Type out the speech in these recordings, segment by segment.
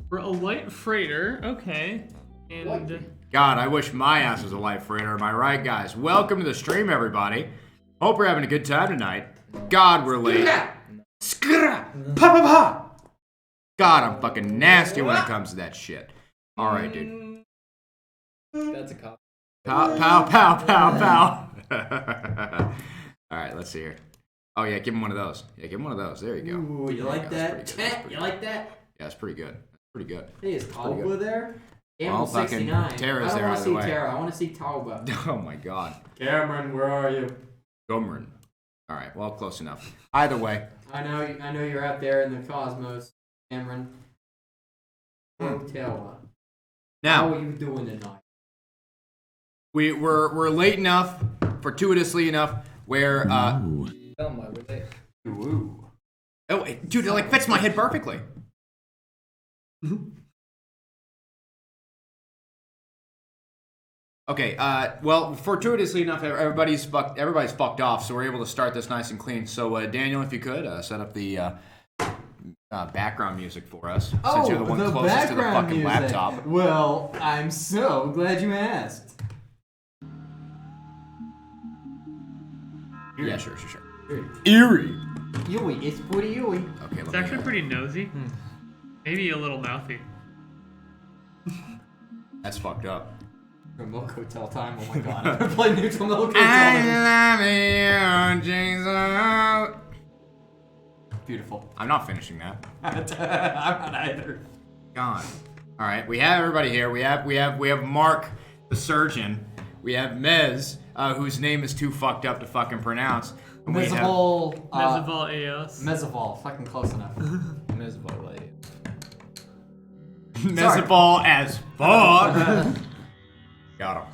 For a light freighter, okay. And God, I wish my ass was a light freighter. Am I right, guys? Welcome to the stream, everybody. Hope we're having a good time tonight. God, we're late. God, I'm fucking nasty when it comes to that shit. All right, dude. That's a cop. Pow, pow, pow, pow, pow. All right, let's see here. Oh, yeah, give him one of those. Yeah, give him one of those. There you go. Ooh, you like that? You like that? Yeah, it's pretty good. Pretty good. Hey, is Tauba there? Well, fucking 69. Tara's there I either don't way. want to see Tara. I want to see Tauba. Oh, my God. Cameron, where are you? Cameron. All right, well, close enough. Either way. I know you're out there in the cosmos, Cameron. Tara. Now, how are you doing tonight? We're late enough, fortuitously enough, where Ooh. Oh, dude, it like fits my head perfectly. Okay, well, fortuitously enough, everybody's fucked off, so we're able to start this nice and clean. So, Daniel, if you could set up the background music for us, since you're the one closest to the fucking music. laptop. Well, I'm so glad you asked. Yeah, sure. Eerie. Yui, it's pretty Yui. Okay, it's actually pretty nosy. Maybe a little mouthy. That's fucked up. Milk Hotel time. Oh my god. I've never played Neutral Milk Hotel. I love you, Jesus. Beautiful. I'm not finishing that. I'm not either. God. All right, we have everybody here. We have Mark, the surgeon. We have Mez, whose name is too fucked up to fucking pronounce. Mezabol. Eos. Mezabol. Fucking close enough. Mezabol. Mezabol as fuck. Got him.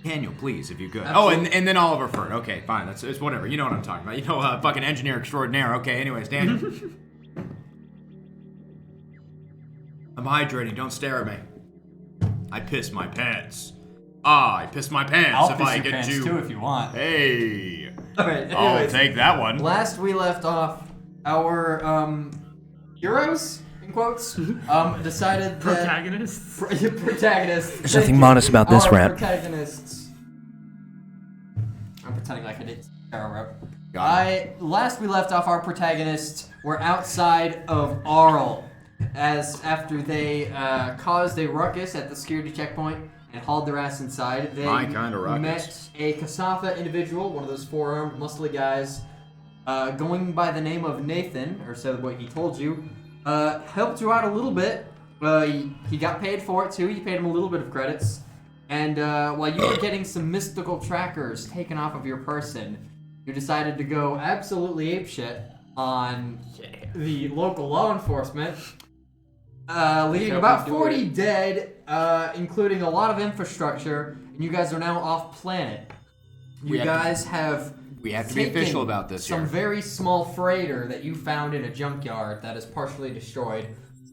Daniel, please, if you could. Absolutely. Oh, and then Oliver Ferd. Okay, fine. It's whatever. You know what I'm talking about. You know, fucking engineer extraordinaire. Okay, anyways, Daniel. I'm hydrating. Don't stare at me. I piss my pants. I piss my pants if I get to. Too if you want. Hey. All right. Anyways, I'll take that one. Last we left off, our heroes in quotes decided that protagonists. Protagonists. There's nothing modest about this rap. Protagonists. I'm pretending like I did Sarah Got Last we left off, our protagonists were outside of Arl, as after they caused a ruckus at the security checkpoint and hauled their ass inside. They My kind of ruckus. met a Kasafa individual, one of those four-armed, muscly guys, going by the name of Nathan, or so what he told you. Helped you out a little bit. He got paid for it too. You paid him a little bit of credits. And while you were getting some mystical trackers taken off of your person, you decided to go absolutely apeshit on the local law enforcement, leaving about 40 dead, including a lot of infrastructure, and you guys are now off planet. We have to be official about this some here. very small freighter that you found in a junkyard that is partially destroyed,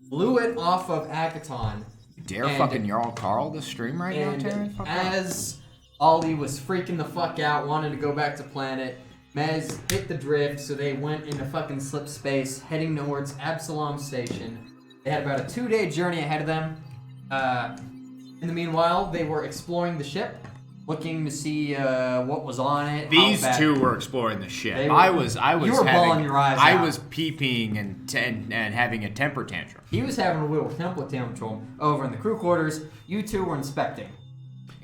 blew it off of Akaton. You dare fucking Jarl Carl the stream right now, Terry? And as Ollie was freaking the fuck out, wanting to go back to planet, Mez hit the drift, so they went into fucking slip space, heading towards Absalom Station. They had about a 2-day journey ahead of them. In the meanwhile, they were exploring the ship, looking to see what was on it. These two were exploring the ship. They were- I was you were bawling your eyes I out. was peeping and having a temper tantrum. He was having a little temper tantrum over in the crew quarters. You two were inspecting.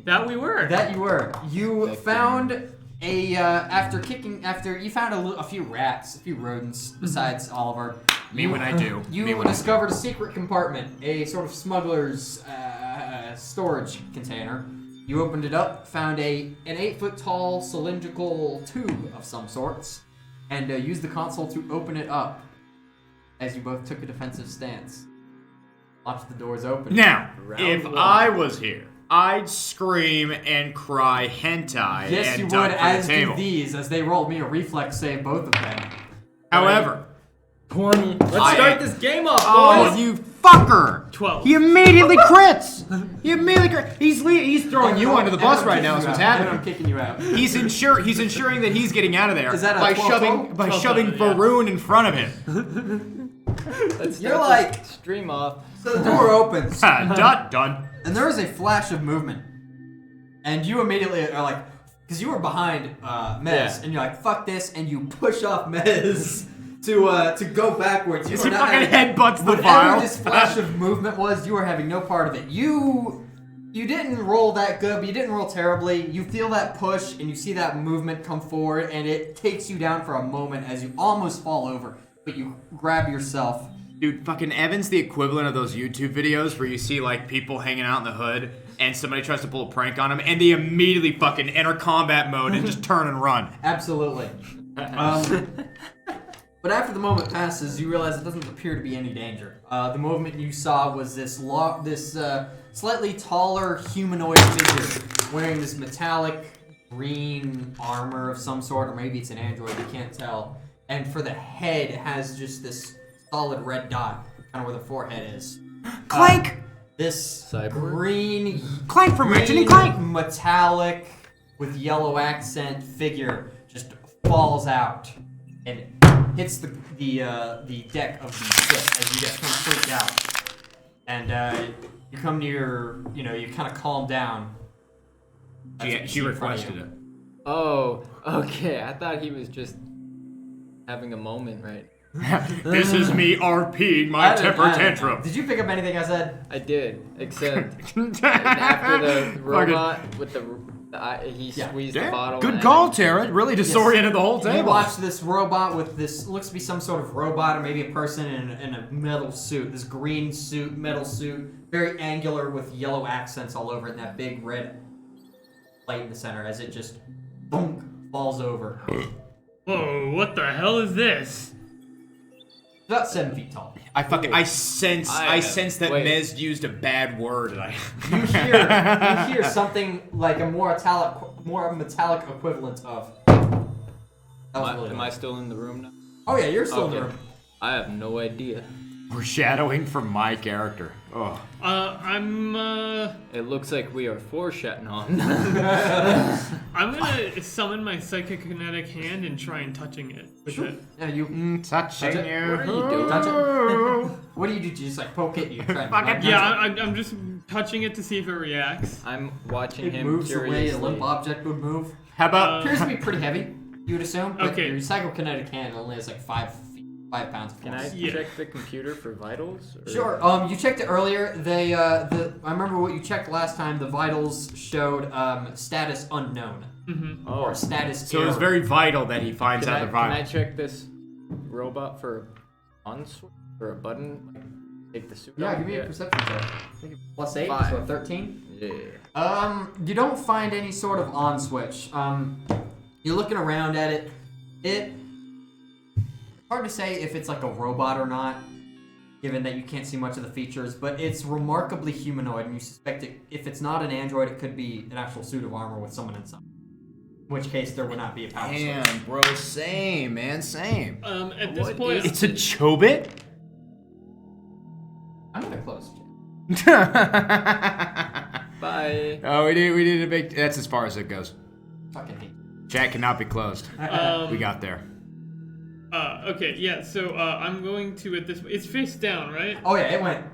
That we were. That you were. You found after you found a few rats, a few rodents, besides Oliver. Me when I do. You discovered a secret compartment, a sort of smuggler's storage container. You opened it up, found an 8-foot tall cylindrical tube of some sorts, and used the console to open it up as you both took a defensive stance. Watched the doors open. Now, Round if one. I was here, I'd scream and cry hentai Yes, and you duck would, for the as table. did these, as they rolled me a reflex save, both of them. However, 20. Let's I start ain't- this game off, oh, boys. you motherfucker! 12. He immediately crits. He's throwing you under the bus right now. Is what's happening. I'm kicking you out. He's ensuring that he's getting out of there Is that a by 12 shoving yeah. Varun in front of him. You're like stream off. So the door opens. Done. And there is a flash of movement. And you immediately are like, because you were behind Mez, and you're like, fuck this, and you push off Mez to go backwards. He fucking headbutts the vial. Whatever this flash of movement was, you were having no part of it. You didn't roll that good, but you didn't roll terribly. You feel that push, and you see that movement come forward, and it takes you down for a moment as you almost fall over. But you grab yourself. Dude, fucking Evan's the equivalent of those YouTube videos where you see like people hanging out in the hood and somebody tries to pull a prank on them and they immediately fucking enter combat mode and just turn and run. Absolutely. But after the moment passes, you realize it doesn't appear to be any danger. The movement you saw was this slightly taller humanoid figure wearing this metallic green armor of some sort, or maybe it's an android, you can't tell. And for the head, it has just this solid red dot, kind of where the forehead is. Clank! This Cyborg? green Clank from Ratchet and Clank! Metallic with yellow accent figure just falls out and hits the deck of the ship as you get kind of freaked out. And you come near, you kind of calm down. She requested it. Oh, okay. I thought he was just having a moment, right? This is me RPing my temper tantrum. Did you pick up anything I said? I did, except after the robot with he squeezed the bottle. Good call, Tara. It really disoriented the whole You table. watch this robot with this, looks to be some sort of robot or maybe a person in a metal suit. This green suit, metal suit, very angular with yellow accents all over it and that big red light in the center as it just boom, falls over. Whoa, what the hell is this? About 7 feet tall. I sense that wait. Mez used a bad word. You hear something like a more metallic equivalent of. Am I still in the room now? Oh yeah, you're still in the room. I have no idea. Foreshadowing from my character. Oh. It looks like we are foreshadowing on. I'm gonna summon my psychokinetic hand and try and touching it with it. Yeah, you Touching touch it? you. What are you doing? touch it. What do you do? Do you just like poke it? You try and Fuck it. Yeah, I'm just touching it to see if it reacts. I'm watching It him moves the way a curiously. limp object would move. How about Appears to be pretty heavy, you would assume. But Okay. your psychokinetic hand only has like 5 pounds of Can I force. Yeah. check the computer for vitals? Or? Sure. You checked it earlier. I remember what you checked last time. The vitals showed status unknown Mm-hmm. or status so error. it's very vital that he finds Can out the I vial. check this robot for on switch or a button? Like, take the suit Yeah, off? give me a perception check. I think it's plus 8, 5. so 13. Yeah. You don't find any sort of on switch. You're looking around at it. Hard to say if it's like a robot or not, given that you can't see much of the features, but it's remarkably humanoid, and you suspect if it's not an android, it could be an actual suit of armor with someone inside. In which case, there would not be a power switch. Damn, bro, same, man, same. At this What point, is- It's a Chobit? I'm gonna close. Bye. Oh, we need to make. That's as far as it goes. Fucking hate. Chat cannot be closed. We got there. Okay, yeah. So I'm going to at this. It's face down, right? Oh yeah, it went.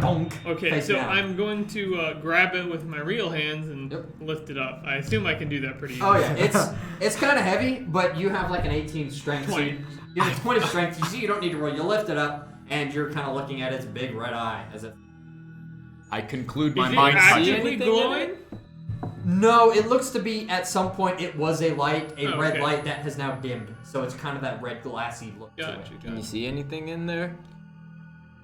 Donk, Okay, face so down. I'm going to grab it with my real hands and Yep. lift it up. I assume I can do that pretty easily. Oh yeah, it's kind of heavy, but you have like an 18 strength. 20. So you have a 20 strength. You see, you don't need to roll. You lift it up, and you're kind of looking at its big red eye as if. I conclude Is my it mind touch. actively anything in glowing? No, it looks to be at some point it was a light, a Oh, red okay. light that has now dimmed. So it's kind of that red glassy look to Gotcha, it. Can you gotcha. see anything in there?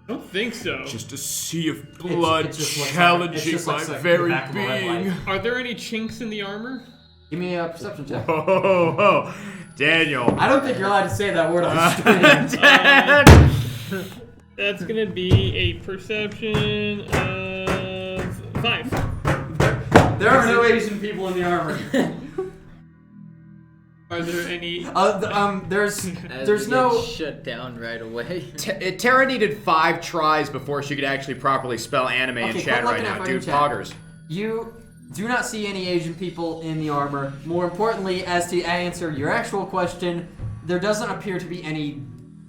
I don't think so. Just a sea of blood it just looks like it challenging just my looks like the very back of a red light. being. Are there any chinks in the armor? Give me a perception check. Oh, Daniel. I don't think you're allowed to say that word on the stream. That's gonna be a perception of 5. There are no Asian people in the army. Are there any? There's no. Shut down right away. Tara needed 5 tries before she could actually properly spell anime in Okay, chat quit right looking at now. fucking Dude, chat. poggers. You do not see any Asian people in the armor. More importantly, as to answer your actual question, there doesn't appear to be any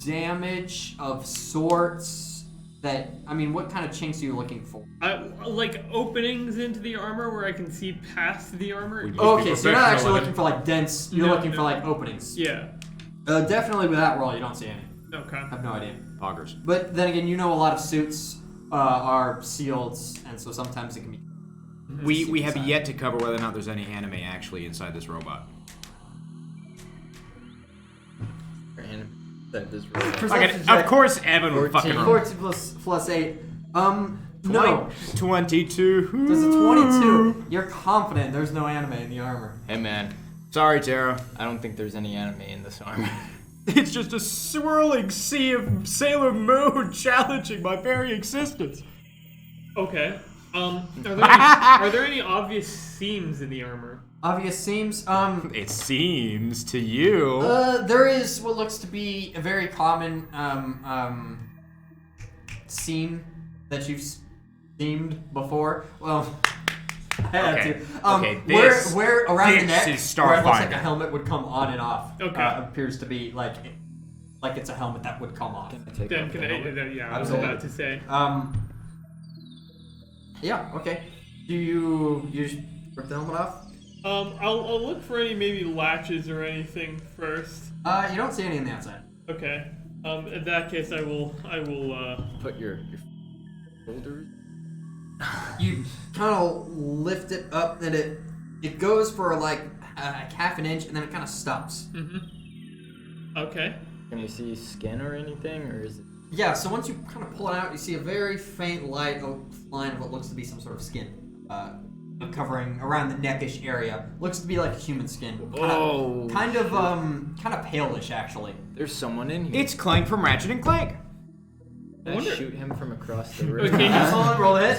damage of sorts. What kind of chinks are you looking for? Like openings into the armor where I can see past the armor. Okay, so you're not actually professional looking for like dents. You're looking for like openings. Yeah. Definitely with that roll, you don't see any. Okay. I have no idea. Poggers. But then again, a lot of suits are sealed, and so sometimes it can be. We have yet to cover whether or not there's any anime actually inside this robot. Of course, Evan would fucking 14 plus 8. No. 22. There's a 22. You're confident there's no anime in the armor. Hey man, Sorry, Tara. I don't think there's any anime in this armor. It's just a swirling sea of Sailor Moon challenging my very existence. Okay. Are there any obvious seams in the armor? Obvious seams. It seems to you. There is what looks to be a very common seam that you've seen before. Well, I had Okay. to. Okay, this- where around the this neck, is where it looks like Starfinder. a helmet would come on and off. Okay. Appears to be like it's a helmet that would come off. Then can yeah, I was Absolutely. about to say. Yeah. Okay. Do you just rip the helmet off? I'll look for any maybe latches or anything first. You don't see any on the outside. Okay. In that case, I will. Put your shoulders. You kind of lift it up, and it goes for like half an inch, and then it kind of stops. Okay. Can we see skin or anything, or is it? Yeah. So once you kind of pull it out, you see a very faint line of what looks to be some sort of skin, covering around the neckish area. Looks to be like human skin. Oh. Kind of palish actually. There's someone in here. It's Clank from Ratchet and Clank. Can I wonder- shoot him from across the room? Okay. Roll it.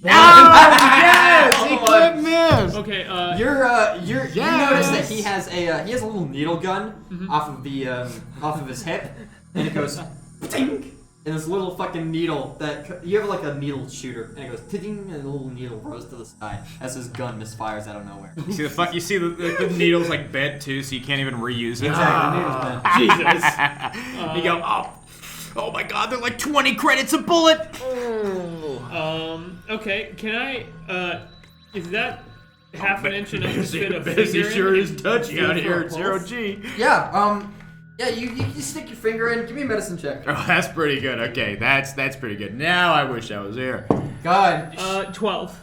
Yes! He clipped miss! Okay. You notice that Yes! he has a little needle gun off of his hip, and it goes ting, and this little fucking needle that you have like a needle shooter, and it goes ting, and a little needle rolls to the side as his gun misfires out of nowhere. You see the needle's like bent too, so you can't even reuse it. Exactly, the needle's bent. Jesus. You go, oh my god, they're like 20 credits a bullet! Okay. Can I? Is that half an inch enough to fit a Busy finger sure in? is touchy out here at Pulse? 0G. Yeah, you stick your finger in. Give me a medicine check. Oh, that's pretty good. Okay, that's pretty good. Now I wish I was here. God. 12.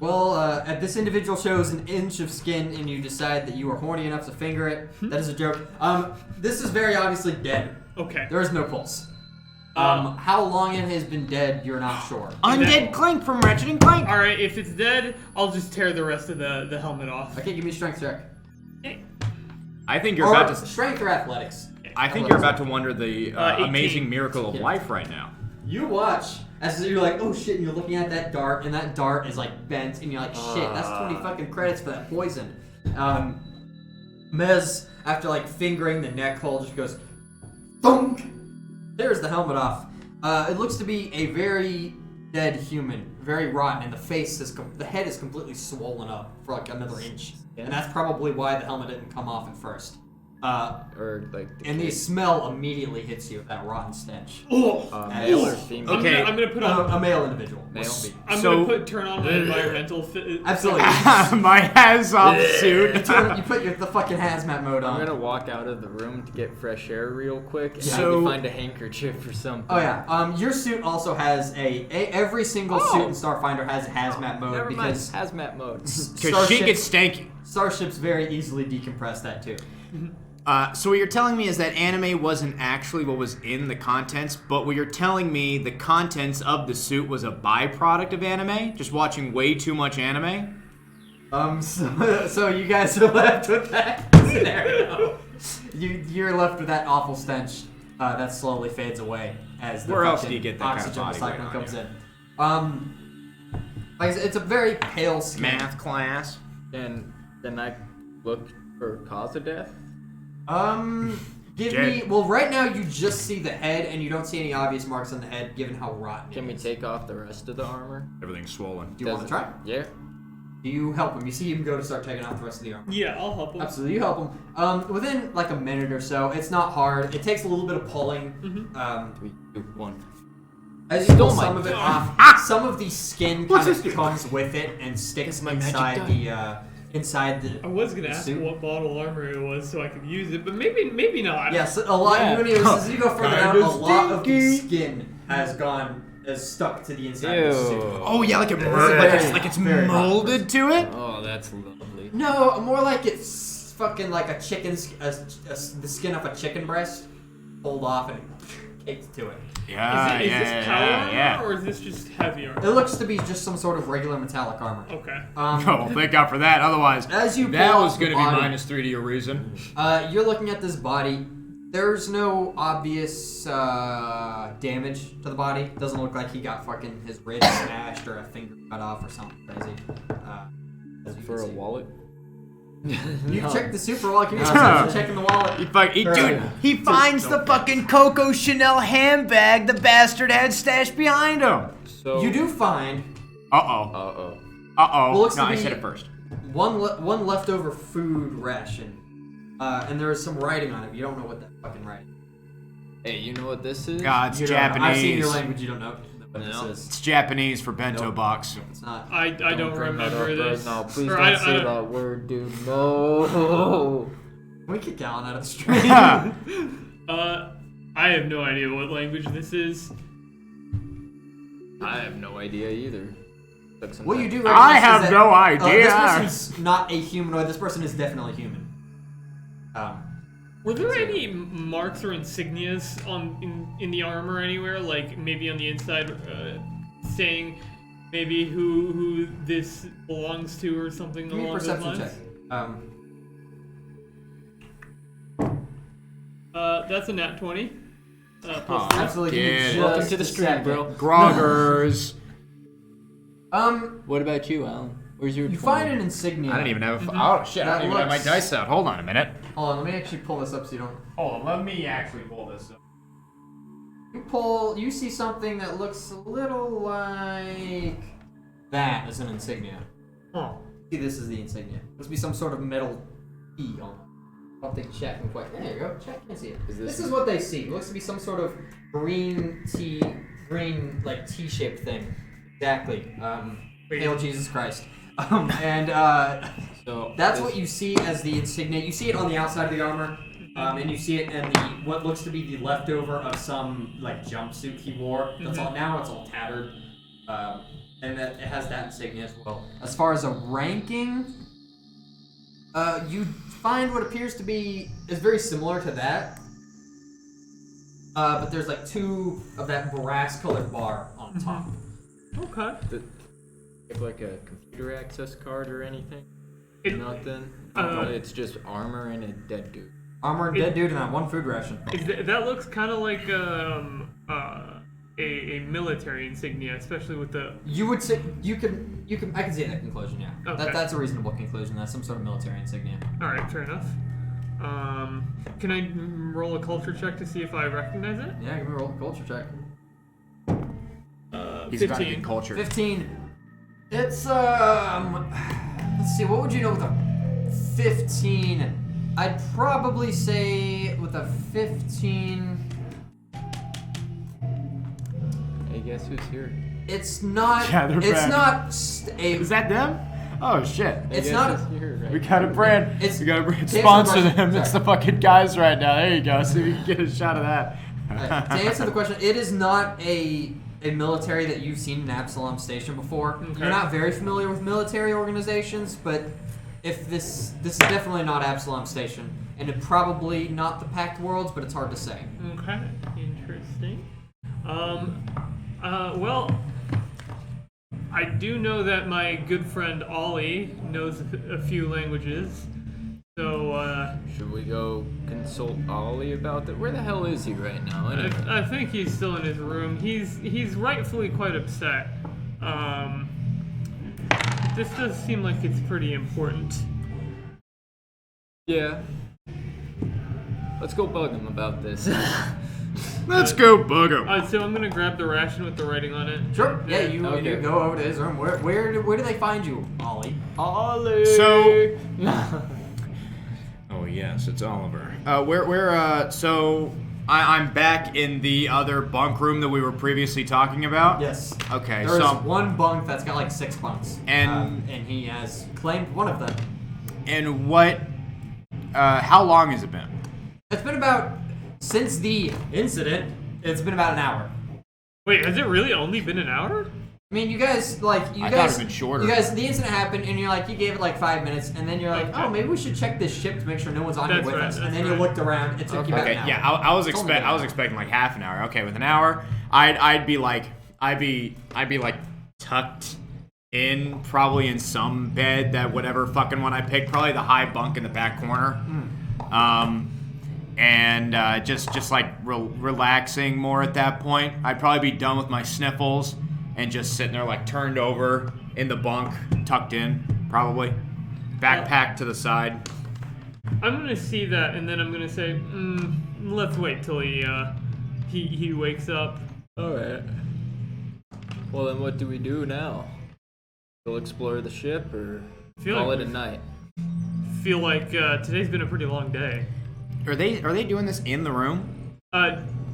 Well, this individual shows an inch of skin, and you decide that you are horny enough to finger it. That is a joke. This is very obviously dead. Okay. There is no pulse. How long it has been dead, you're not sure. Undead Clank from Ratchet and Clank. All right. If it's dead, I'll just tear the rest of the helmet off. Okay, give me a strength check. I think you're Or about to. strength or athletics. I think you're about to wonder the 18. amazing miracle of Yeah. life right now. You watch as you're like, oh shit, and you're looking at that dart, and that dart is like bent, and you're like, shit, that's 20 fucking credits for that poison. Mez, after like fingering the neck hole, just goes, thunk. There's the helmet off. It looks to be a very dead human, very rotten, and the head is completely swollen up for like another inch, and that's probably why the helmet didn't come off at first. Or like. And the smell immediately hits you, that rotten stench. Male or female? Okay. I'm gonna put on. A male individual. Male. I'm So- gonna turn on my environmental. Absolutely. My hands off suit. You put the fucking hazmat mode I'm on. gonna walk out of the room to get fresh air real quick and So- maybe find a handkerchief or something. Oh yeah. Your suit also has every single suit in Starfinder has a hazmat mode Never mind. because Hazmat mode. Because she gets stanky. starships very easily decompress that too. So what you're telling me is that anime wasn't actually what was in the contents, but what you're telling me the contents of the suit was a byproduct of anime? Just watching way too much anime? So you guys are left with that scenario. You're left with that awful stench that slowly fades away as the Where else fucking do you get that kind of oxygen body recycling weight comes on in. Like I said, it's a very pale skin. Math class. And then I look for cause of death? Give me. Well, right now you just see the head, and you don't see any obvious marks on the head, given how rotten. Can we take off the rest of the armor? Everything's swollen. Do you want to try? Yeah. Do you help him? You see him go to start taking off the rest of the armor. Yeah, I'll help him. Absolutely, you help him. Within like a minute or so, it's not hard. It takes a little bit of pulling. 3, 2, 1. As you pull some of it off, some of the skin kind of comes with it and sticks inside the I was gonna ask suit. what bottle armor it was so I could use it, but maybe not. Yes, a lot. As you go further down, a lot of the skin has stuck to the inside of the suit. Oh yeah, like it's molded to it. Oh, that's lovely. No, more like it's fucking like a chicken's the skin off a chicken breast pulled off and caked to it. Yeah, Is this power armor or is this just heavy armor? It looks to be just some sort of regular metallic armor. Okay. Oh, well, thank God for that. Otherwise, as you that pull was off going to the be body, -3 to your reason. You're looking at this body. There's no obvious damage to the body. Doesn't look like he got fucking his ribs smashed or a finger cut off or something crazy. As you For can a see. wallet? You check the super wallet. Give me some checking the wallet. He finds the fucking Coco Chanel handbag the bastard had stashed behind him. So You do find Uh-oh. looks No, to I be said it first. one leftover food ration, and there is some writing on it. You don't know what that fucking writing. Hey, you know what this is? God, it's You don't know. Japanese. I've seen your language. You don't know what No. this is. It's Japanese for bento Nope. box. It's not. I don't bring that remember up this. Right now. Please Or don't say that word, dude. No. Can we kick Alan out of the stream? I have no idea what language this is. I have no idea either. What you do I recognize have is that, no idea. This person's not a humanoid. This person is definitely human. Were there any marks or insignias in the armor anywhere? Like maybe on the inside, saying maybe who this belongs to or something Give me a along those perception lines? check. That's a nat 20. Absolutely. get Give me it. just Welcome to the a stream, second. bro. Groggers. What about you, Alan? Where's your You 20? find an insignia. I didn't even have oh shit, I That don't even have my looks- dice out. Hold on a minute. Hold on, let me actually pull this up so you don't. Hold on, let me actually pull this up. You see something that looks a little like that as an insignia. Huh. See, this is the insignia. Must be some sort of metal key on it. I'll take check and quite. There you go. Check. Can see it. This is what they see. It looks to be some sort of green like T-shaped thing. Exactly. Hail Jesus Christ. So That's what you see as the insignia. You see it on the outside of the armor, and you see it in what looks to be the leftover of some like jumpsuit he wore. That's all. Now it's all tattered, and it has that insignia as well. As far as a ranking, you find what appears to be is very similar to that, but there's like 2 of that brass-colored bar on top. Okay. Have like a computer access card or anything? Nothing. Uh, It's just armor and a dead dude. Armor and dead dude and that 1 food ration. That looks kind of like a military insignia, especially with the. You would say you can I can see that conclusion, yeah. Okay. That's a reasonable conclusion. That's some sort of military insignia. All right, fair enough. Can I roll a culture check to see if I recognize it? Yeah, give me a roll culture check. He's got to 15. get cultured. 15. It's let's see, what would you know with a 15? I'd probably say with a 15 Hey, guess who's here? it's not Yeah, they're it's back. not Is that them? Oh shit. Hey, It's guess not- who's here, right? We got a brand. It's- We got a brand. answer the Sponsor question- them. It's the sorry. fucking guys right now. There you go. So we can get a shot of that. to answer the question, it is not a military that you've seen in Absalom Station before. Okay. You're not very familiar with military organizations, but if this is definitely not Absalom Station, and it probably not the Pact Worlds, but it's hard to say. Okay, interesting. Well, I do know that my good friend Ollie knows a few languages, so Should we go consult Ollie about that? Where the hell is he right now? Anyway? I think he's still in his room. He's rightfully quite upset. This does seem like it's pretty important. Yeah. Let's go bug him about this. Let's go bug him. So I'm gonna grab the ration with the writing on it. Sure. Yeah, you Okay. go over to his room. Where do they find you, Ollie? Ollie. So. Oh yes, it's Oliver. So I'm back in the other bunk room that we were previously talking about. Yes. Okay. There's So one bunk that's got like 6 bunks, And- and he has claimed one of them. and what? How long has it been? It's been about since the incident. It's been about an hour. Wait, has it really only been an hour? I mean, you guys I thought it'd been shorter. You guys, the incident happened, and you're like, you gave it like 5 minutes, and then you're like, Okay. oh, maybe we should check this ship to make sure no one's on here That's with right, us. that's And then you right. looked around. It took you about Okay, an hour. yeah, I was It's only been an hour. expecting like half an hour. Okay, with an hour, I'd be like tucked in, probably in some bed that whatever fucking one I picked, probably the high bunk in the back corner, and just like relaxing more at that point. I'd probably be done with my sniffles and just sitting there like turned over in the bunk, tucked in, probably backpack to the side. I'm gonna see that, and then I'm gonna say, let's wait till he wakes up. Alright. Well, then what do we do now? We'll explore the ship or Feel call like it a we- night? Feel like today's been a pretty long day. Are they doing this in the room?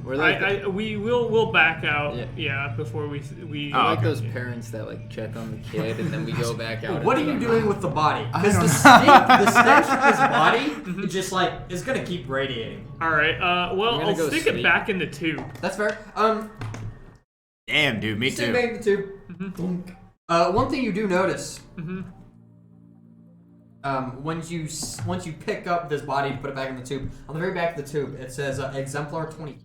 We're like, We'll back out. Yeah. Yeah, before we. we're Oh, like okay. those parents that like check on the kid and then we go back out. What are into you the- doing with the body? Because the stench of his body is just like is gonna keep radiating. All right. Well, gonna I'll go stick it sleep. back in the tube. That's fair. Damn, dude, me Stick too. back in the tube. Boom. One thing you do notice. Once you pick up this body and put it back in the tube, on the very back of the tube it says exemplar 20.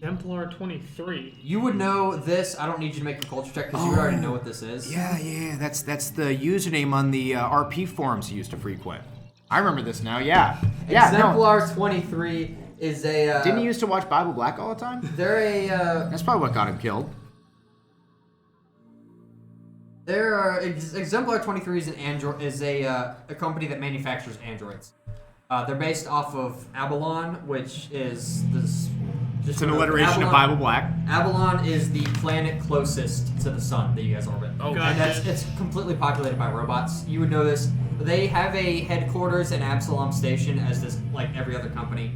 Exemplar 23. You would know this. I don't need you to make a culture check because you would already know what this is. Yeah, that's the username on the RP forums you used to frequent. I remember this now. Yeah, no. Exemplar 23 is a. Didn't he used to watch Bible Black all the time? They're a. That's probably what got him killed. Exemplar 23 is a company that manufactures androids. They're based off of Abalon, which is this. It's an alliteration of Bible Black. Abalon is the planet closest to the sun that you guys orbit. Oh, And gotcha. it's completely populated by robots. You would know this. They have a headquarters in Absalom Station, as this like every other company.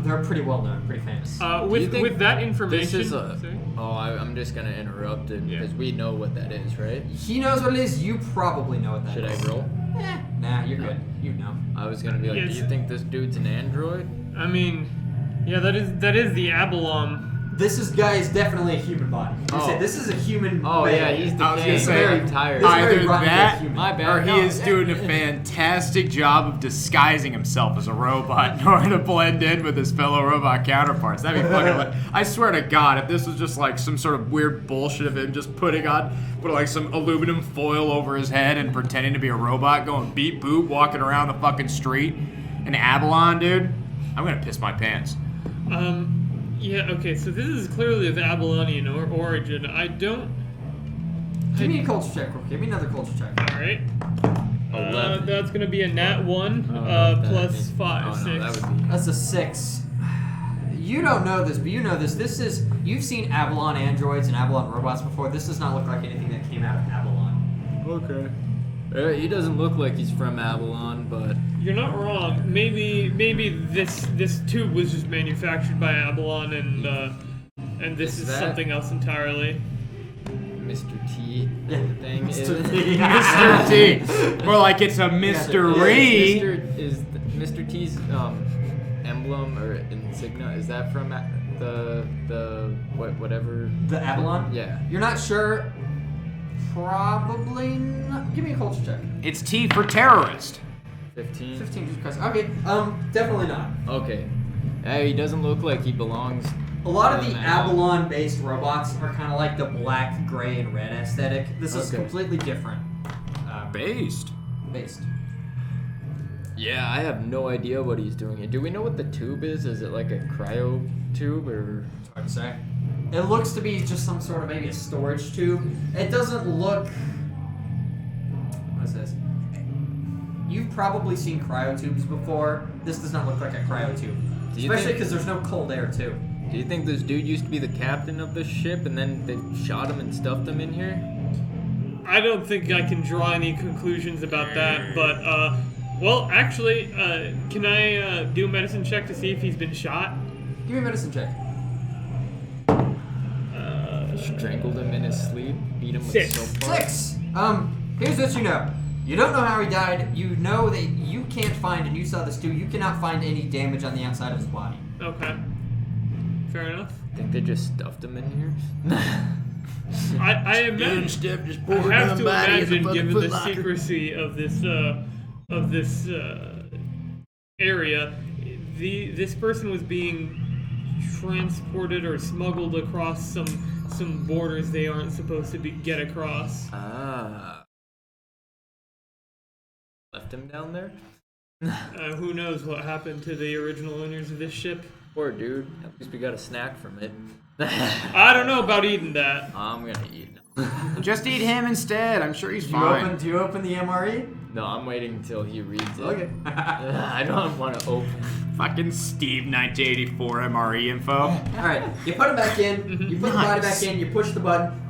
They're pretty well known, pretty famous. Do you With think that information. This is a. Sorry? I'm just gonna interrupt it Yeah. because we know what that is, right? He knows what it is. You probably know what that Should is. I roll? Nah, you're good. You know. I was gonna be like, Yes. do you think this dude's an android? I mean, yeah, that is the Abalon. This guy is definitely a human body. You Oh. said this is a human. Oh man. yeah, he's the I was king. gonna say, Very tired. This is very either rotten that human. My bad. or he No, is doing a fantastic job of disguising himself as a robot in order to blend in with his fellow robot counterparts. That'd be fucking. I swear to God, if this was just like some sort of weird bullshit of him just putting like some aluminum foil over his head and pretending to be a robot, going beep boop, walking around the fucking street in Avalon, dude, I'm gonna piss my pants. Yeah. Okay. So this is clearly of Abalonian origin. I don't. Give me a culture check, Rook. Give me another culture check. All right. 11. That's gonna be a nat 1 that plus means- 5, oh, 6. no, that would be. That's a 6. You don't know this, but you know this. This is you've seen Avalon androids and Avalon robots before. This does not look like anything that came out of Avalon. Okay. He doesn't look like he's from Avalon, but You're not wrong. Maybe this tube was just manufactured by Abalon, and this is that- something else entirely. Mr. T thing is. Mr. T. Mr. T. More like it's a mystery. Mr. T's emblem or insignia, is that from the whatever? The Avalon? Yeah. You're not sure? Probably not. Give me a culture check. It's T for terrorist. 15. 15 just because. Okay, definitely not. Okay. Hey, he doesn't look like he belongs. A lot of the No. Avalon-based robots are kind of like the black, gray, and red aesthetic. This is Okay. completely different. Based. Based. Yeah, I have no idea what he's doing here. Do we know what the tube is? Is it like a cryo tube or? It's hard to say. It looks to be just some sort of maybe a storage tube. It doesn't look. What is this? you've probably seen cryotubes before. This does not look like a cryotube. Especially because there's no cold air, too. Do you think this dude used to be the captain of this ship and then they shot him and stuffed him in here? I don't think I can draw any conclusions about that, but, well, actually, can I do a medicine check to see if he's been shot? Give me a medicine check. Strangled him in his sleep, beat him with 6. soap bar. 6! Here's what you know. You don't know how he died. You know that you can't find, and you saw this too, you cannot find any damage on the outside of his body. Okay. Fair enough. Think they just stuffed him in here? I imagine. Step just I have to imagine, given the secrecy of this area, this person was being transported or smuggled across some borders they aren't supposed to get across. Ah. Left him down there? Who knows what happened to the original owners of this ship? Poor dude. At least we got a snack from it. I don't know about eating that. I'm gonna eat now. Just eat him instead. I'm sure he's fine. Do you open the MRE? No, I'm waiting until he reads it. Okay. I don't want to open. Fucking Steve 1984 MRE info. Alright, you put him back in, you put the body back Nice. in, you push the button,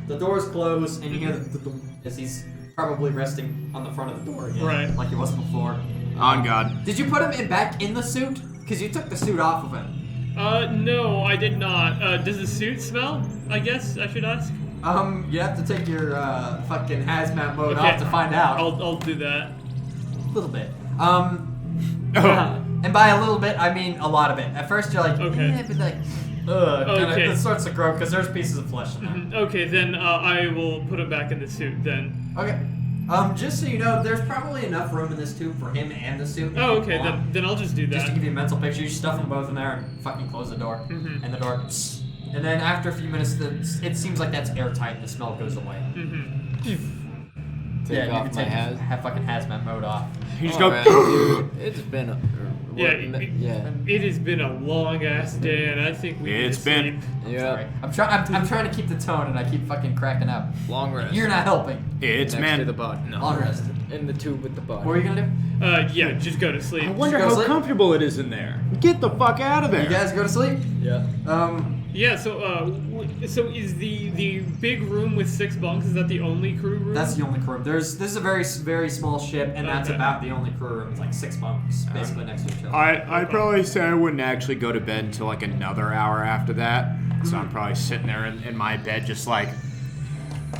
the doors close, and you hear the as he's probably resting on the front of the door again. Right. Like he was before. On God. Did you put him back in the suit? Because you took the suit off of him. No, I did not. Does the suit smell? I guess I should ask. You have to take your fucking hazmat mode off to find out. I'll do that. A little bit. Oh. And by a little bit, I mean a lot of it. At first, you're like, Okay. but like, Okay. It starts to grow because there's pieces of flesh in there. Okay, then I will put him back in the suit then. Okay. Just so you know, there's probably enough room in this tube for him and the suit. Oh, okay, then I'll just do that. Just to give you a mental picture, you stuff them both in there and fucking close the door. Mhm. And the door, and then after a few minutes, it seems like that's airtight and the smell goes away. Take you off can my take have fucking hazmat mode off. You just go. Alright, dude. It's been a. Yeah, Yeah. It has been a long ass day, and I think we need It's to been- sleep. Sorry. Yeah. I'm trying to keep the tone, and I keep fucking cracking up. Long rest. You're not helping. It's Next to man. the body. No. Long rest. In the tube with the body. What are you gonna do? Yeah, just go to sleep. I wonder Go to how sleep? comfortable it is in there. Get the fuck out of there. You guys go to sleep. Yeah. Yeah, so is the big room with 6 bunks, is that the only crew room? That's the only crew room. This is a very small ship, and that's Okay. about the only crew room. It's like 6 bunks, basically next to each other. I'd probably say I wouldn't actually go to bed until like another hour after that. So I'm probably sitting there in my bed just like,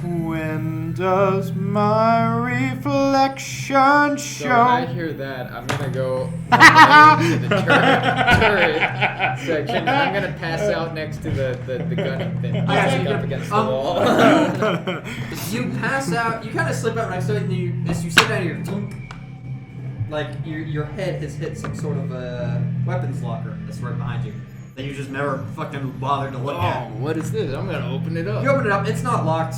when does my reflection So when I show? hear that, I'm gonna go to the turret section. I'm gonna pass out next to the gunning thing. got you. Up against the Um, wall. You pass out. You kind of slip out next to it, and as you sit down, you're like your head has hit some sort of a weapons locker that's right behind you that you just never fucking bothered to look Oh, at. what is this? I'm gonna open it up. You open it up. It's not locked.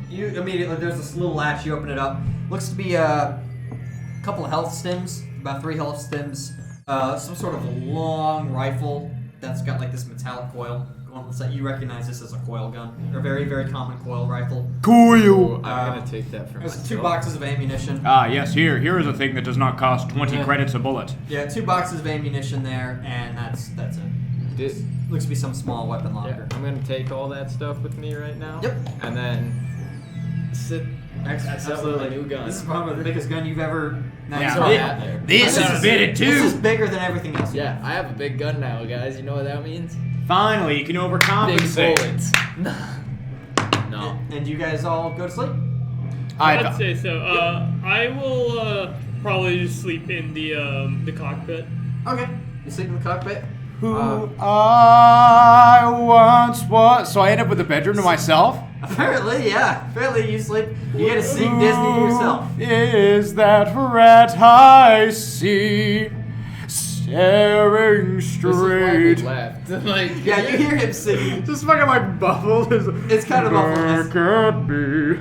You immediately there's this little latch. You open it up. Looks to be a couple of health stims, about 3 health stims. Some sort of a long rifle that's got like this metallic coil going on the side. You recognize this as a coil gun. They're a very, very common coil rifle. Cool. I'm gonna take that from There's myself. 2 boxes of ammunition. Ah, yes, here is a thing that does not cost 20 Yeah. credits a bullet. Yeah, 2 boxes of ammunition there, and that's it. Did- Looks to be some small weapon Yeah, locker. I'm gonna take all that stuff with me right now. Yep. And then sit next to my new gun. This is probably the biggest gun you've ever. Yeah. Throw that there. This is fitted This is too. bigger than everything else. Yeah, I have a big gun now, guys. You know what that means? Finally, you can Big overcompensate. bullets. No. And you guys all go to sleep. I'd say so. I will probably just sleep in the cockpit. Okay. You sleep in the cockpit. Who I once was. So I end up with a bedroom to myself? Apparently, yeah. Apparently, you sleep. You get to see Disney to yourself. Who is that rat I see staring This is why we straight? left. Like, Yeah, you hear him singing. Just fucking like bubble. It's kind of awful. Look at me.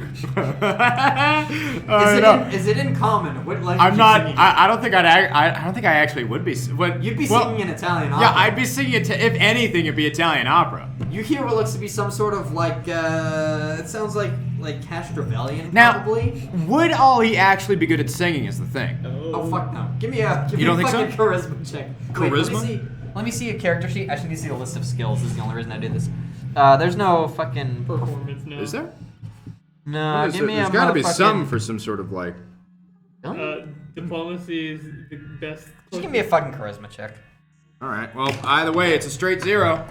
I know. Is it in common? What language I'm you not. singing? I don't think I don't think I actually would be. What You'd be well, singing in Italian opera. Yeah, I'd be singing it. If anything, it'd be Italian opera. You hear what looks to be some sort of like. It sounds like like Castrovellian, Now, probably. would Ollie actually be good at singing is the thing. Oh fuck no! Give me a You don't think fucking so? charisma check. Wait, Charisma? let me see a character sheet. I should need to see the list of skills. This is the only reason I did this. There's no fucking Performance now. Is there? No, give me There's a got to be motherfucking- some for some sort of like. Diplomacy is the best. Just give me a fucking charisma check. All right. Well, either way, it's a straight 0.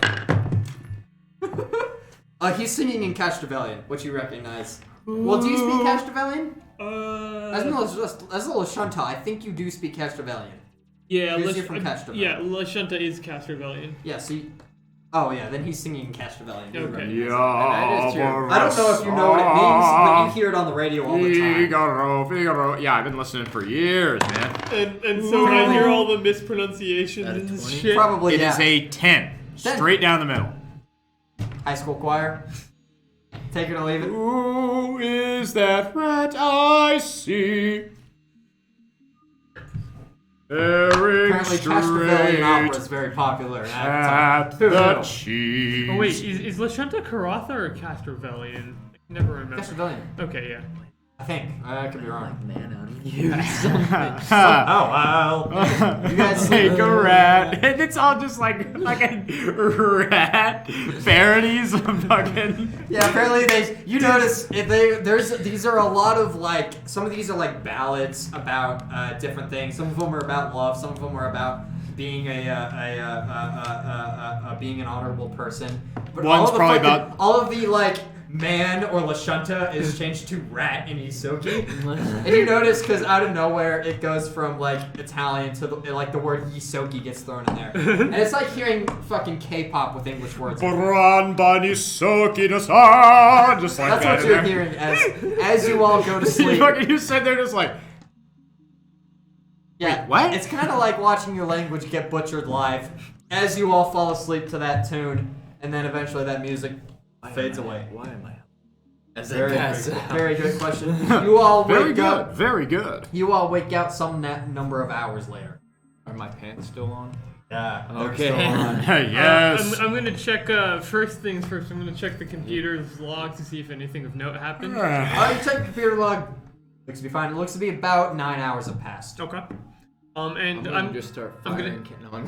He's singing in Castrovellian, which you recognize. Well, do you speak Castrovellian? As a Lashunta, I think you do speak Castrovellian. Yeah, Because you're from Castrovellian. Yeah, Lashunta is Castrovellian. Yeah, so you... Oh, yeah, then he's singing in Castrovellian. You Okay. recognize it. Yeah. I don't know if you know what it means, but you hear it on the radio all the time. Figaro. Yeah, I've been listening for years, man. And so I hear all the mispronunciations Out of and 20? shit. Probably, It yeah. is a 10. Straight down the middle. High school choir. Take it or leave it. Who is that rat I see? Staring Apparently, Castrovellian straight opera is very popular. at the cheese. Oh wait, is Lashunta Karatha or Castrovellian? I can never remember. Castrovellian. Okay, yeah. I think. I could be wrong. Man on you. Oh, well. You guys Take a rat. And it's all just like fucking rat parodies of fucking. Yeah, apparently you notice these are a lot of like, some of these are like ballads about different things. Some of them are about love. Some of them are about being being an honorable person. But One's probably about all of the like man or Lashunta is changed to rat in Isoki. And you notice because out of nowhere it goes from like Italian to the word Isoki gets thrown in there. And it's like hearing fucking K-pop with English words. Bran bani soki da sa. Just like That's that what in you're there. hearing as you all go to sleep. You said they're just like. Yeah, Wait, what? It's kind of like watching your language get butchered live as you all fall asleep to that tune, and then eventually that music fades away. Why am I? As Very, I pass very, out. very good question. You all Very wake good. up. Very good. You all wake out some number of hours later. Are my pants still on? Yeah. Okay. Yes. I'm gonna check. First things first. I'm gonna check the computer's log to see if anything of note happened. You check the computer log. Looks to be fine. It looks to be about 9 hours have passed. Okay. And I'm gonna just start I'm gonna- firing. No, I'm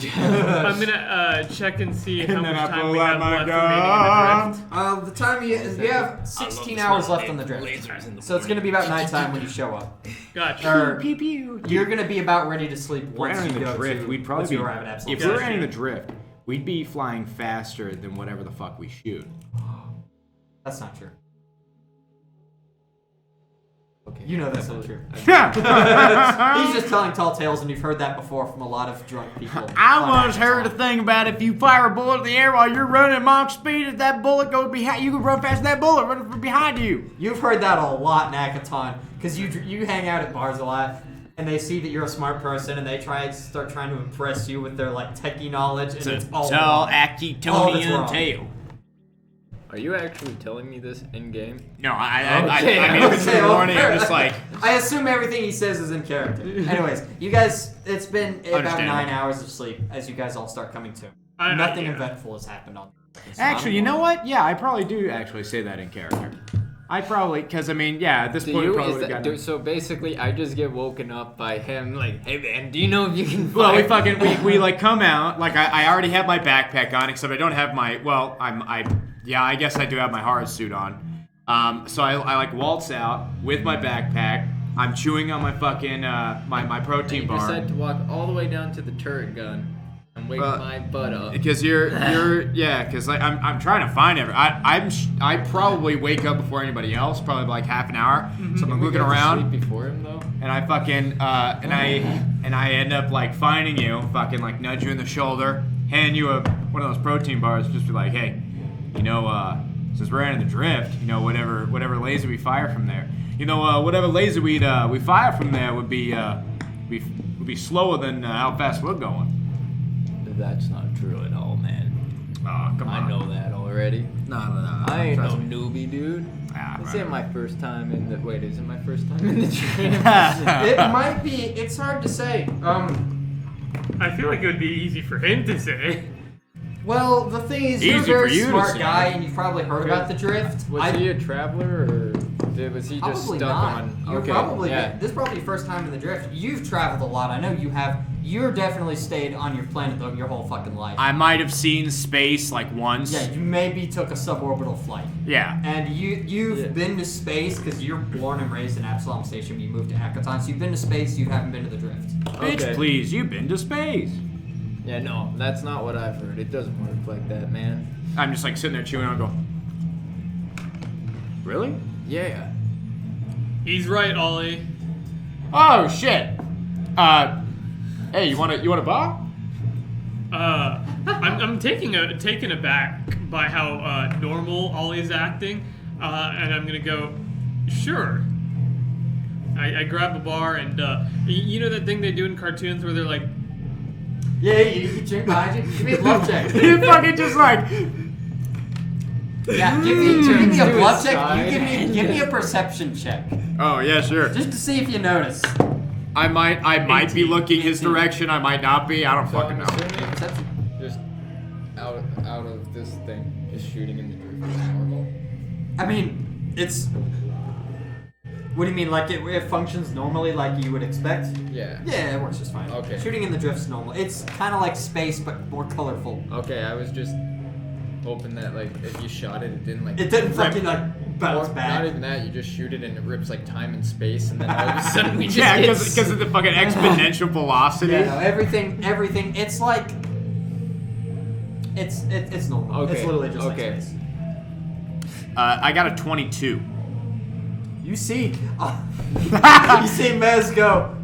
I'm gonna check and see how And much then I time pull we out have my left remaining in the drift. The time you have 16 hours left on the drift, so it's gonna be about nighttime when you show up. Gotcha. Or you're gonna be about ready to sleep We're once you entering the go drift. to. We'd probably once be. you arrive at Absolute. If we were Gotcha. entering the drift, we'd be flying faster than whatever the fuck we shoot. That's not true. Okay. You know that's not true. I He's just telling tall tales, and you've heard that before from a lot of drunk people. once heard a thing about if you fire a bullet in the air while you're running at Mach speed, if that bullet goes behind, you can run past that bullet run from behind you. You've heard that a lot, Nakaton, because you hang out at bars a lot, and they see that you're a smart person, and they start trying to impress you with their like techie knowledge, and it's all wrong. All of it's wrong. tale. Are you actually telling me this in game? No, Okay. I mean, if it's in the well, morning, I'm just like, I assume everything he says is in character. Anyways, you guys, it's been about Understandable. 9 hours of sleep as you guys all start coming to. I- Nothing yeah. eventful has happened on. actually, you know what? Yeah, I probably do actually say that in character. I probably, because I mean, yeah, at this Do point, you? probably Is that, got do, so basically, I just get woken up by him like, "Hey man, do you know if you can?" Well, we fire?" fucking we like come out like I already have my backpack on, except I don't have my I guess I do have my hard suit on. So I like waltz out with my backpack. I'm chewing on my fucking my protein You bar. decide to walk all the way down to the turret gun and wake my butt up. Because because like I'm trying to find I probably wake up before anybody else, probably like half an hour. So I'm looking around. Sleep before him though. And I fucking and I end up like finding you, fucking like nudge you in the shoulder, hand you one of those protein bars, just be like, hey, you know, since we're in the drift, you know, whatever laser we fire from there, you know, whatever laser we fire from there would be slower than how fast we're going. That's not true at all, man. Oh, come on. I know that already. No. I ain't no Trust me. newbie, dude. Ah, This right. ain't my first time in the. Wait, is it my first time in the drift? It might be. It's hard to say. I feel like it would be easy for him to say. Well, the thing is, you're a Easy for very you to smart say. guy, and you've probably heard about the drift. Was he a traveler or? Was he just Probably stuck not. on? You're Okay. probably yeah. this is probably your first time in the drift. You've traveled a lot. I know you have. You're definitely stayed on your planet though your whole fucking life. I might have seen space like once. Yeah, you maybe took a suborbital flight. Yeah. And you've been to space because you're born and raised in Absalom Station. You moved to Akaton, so you've been to space. You haven't been to the drift. Bitch, Okay. please, you've been to space. Yeah, no, that's not what I've heard. It doesn't work like that, man. I'm just like sitting there chewing on, go. Really? Yeah. He's right, Ollie. Oh shit. Hey, you want a bar? I'm taken aback by how normal Ollie's acting, and I'm gonna go, sure. I grab a bar and you know that thing they do in cartoons where they're like, Yeah, you drink behind you. Give me a bluff check. You fucking just like. Yeah, give me a to bluff his check. side. You give me a perception check, Oh yeah, sure. just to see if you notice. I might be 18, looking his 18. direction. I might not be. I don't So fucking I'm know. assuming Perception. just out of this thing, just shooting in the drift is normal. I mean, it's. What do you mean? Like it functions normally, like you would expect? Yeah. Yeah, it works just fine. Okay. Shooting in the drift's normal. It's kind of like space, but more colorful. Okay, I was just hoping that like if you shot it, it didn't like. It didn't rip- fucking like bounce or back. Not even that. You just shoot it and it rips like time and space, and then all of a sudden we just Yeah, get because of the fucking exponential velocity. Yeah, no, everything. It's like. It's normal. Okay, It's literally just okay. like space. I got a 22. You see, you see Mez go.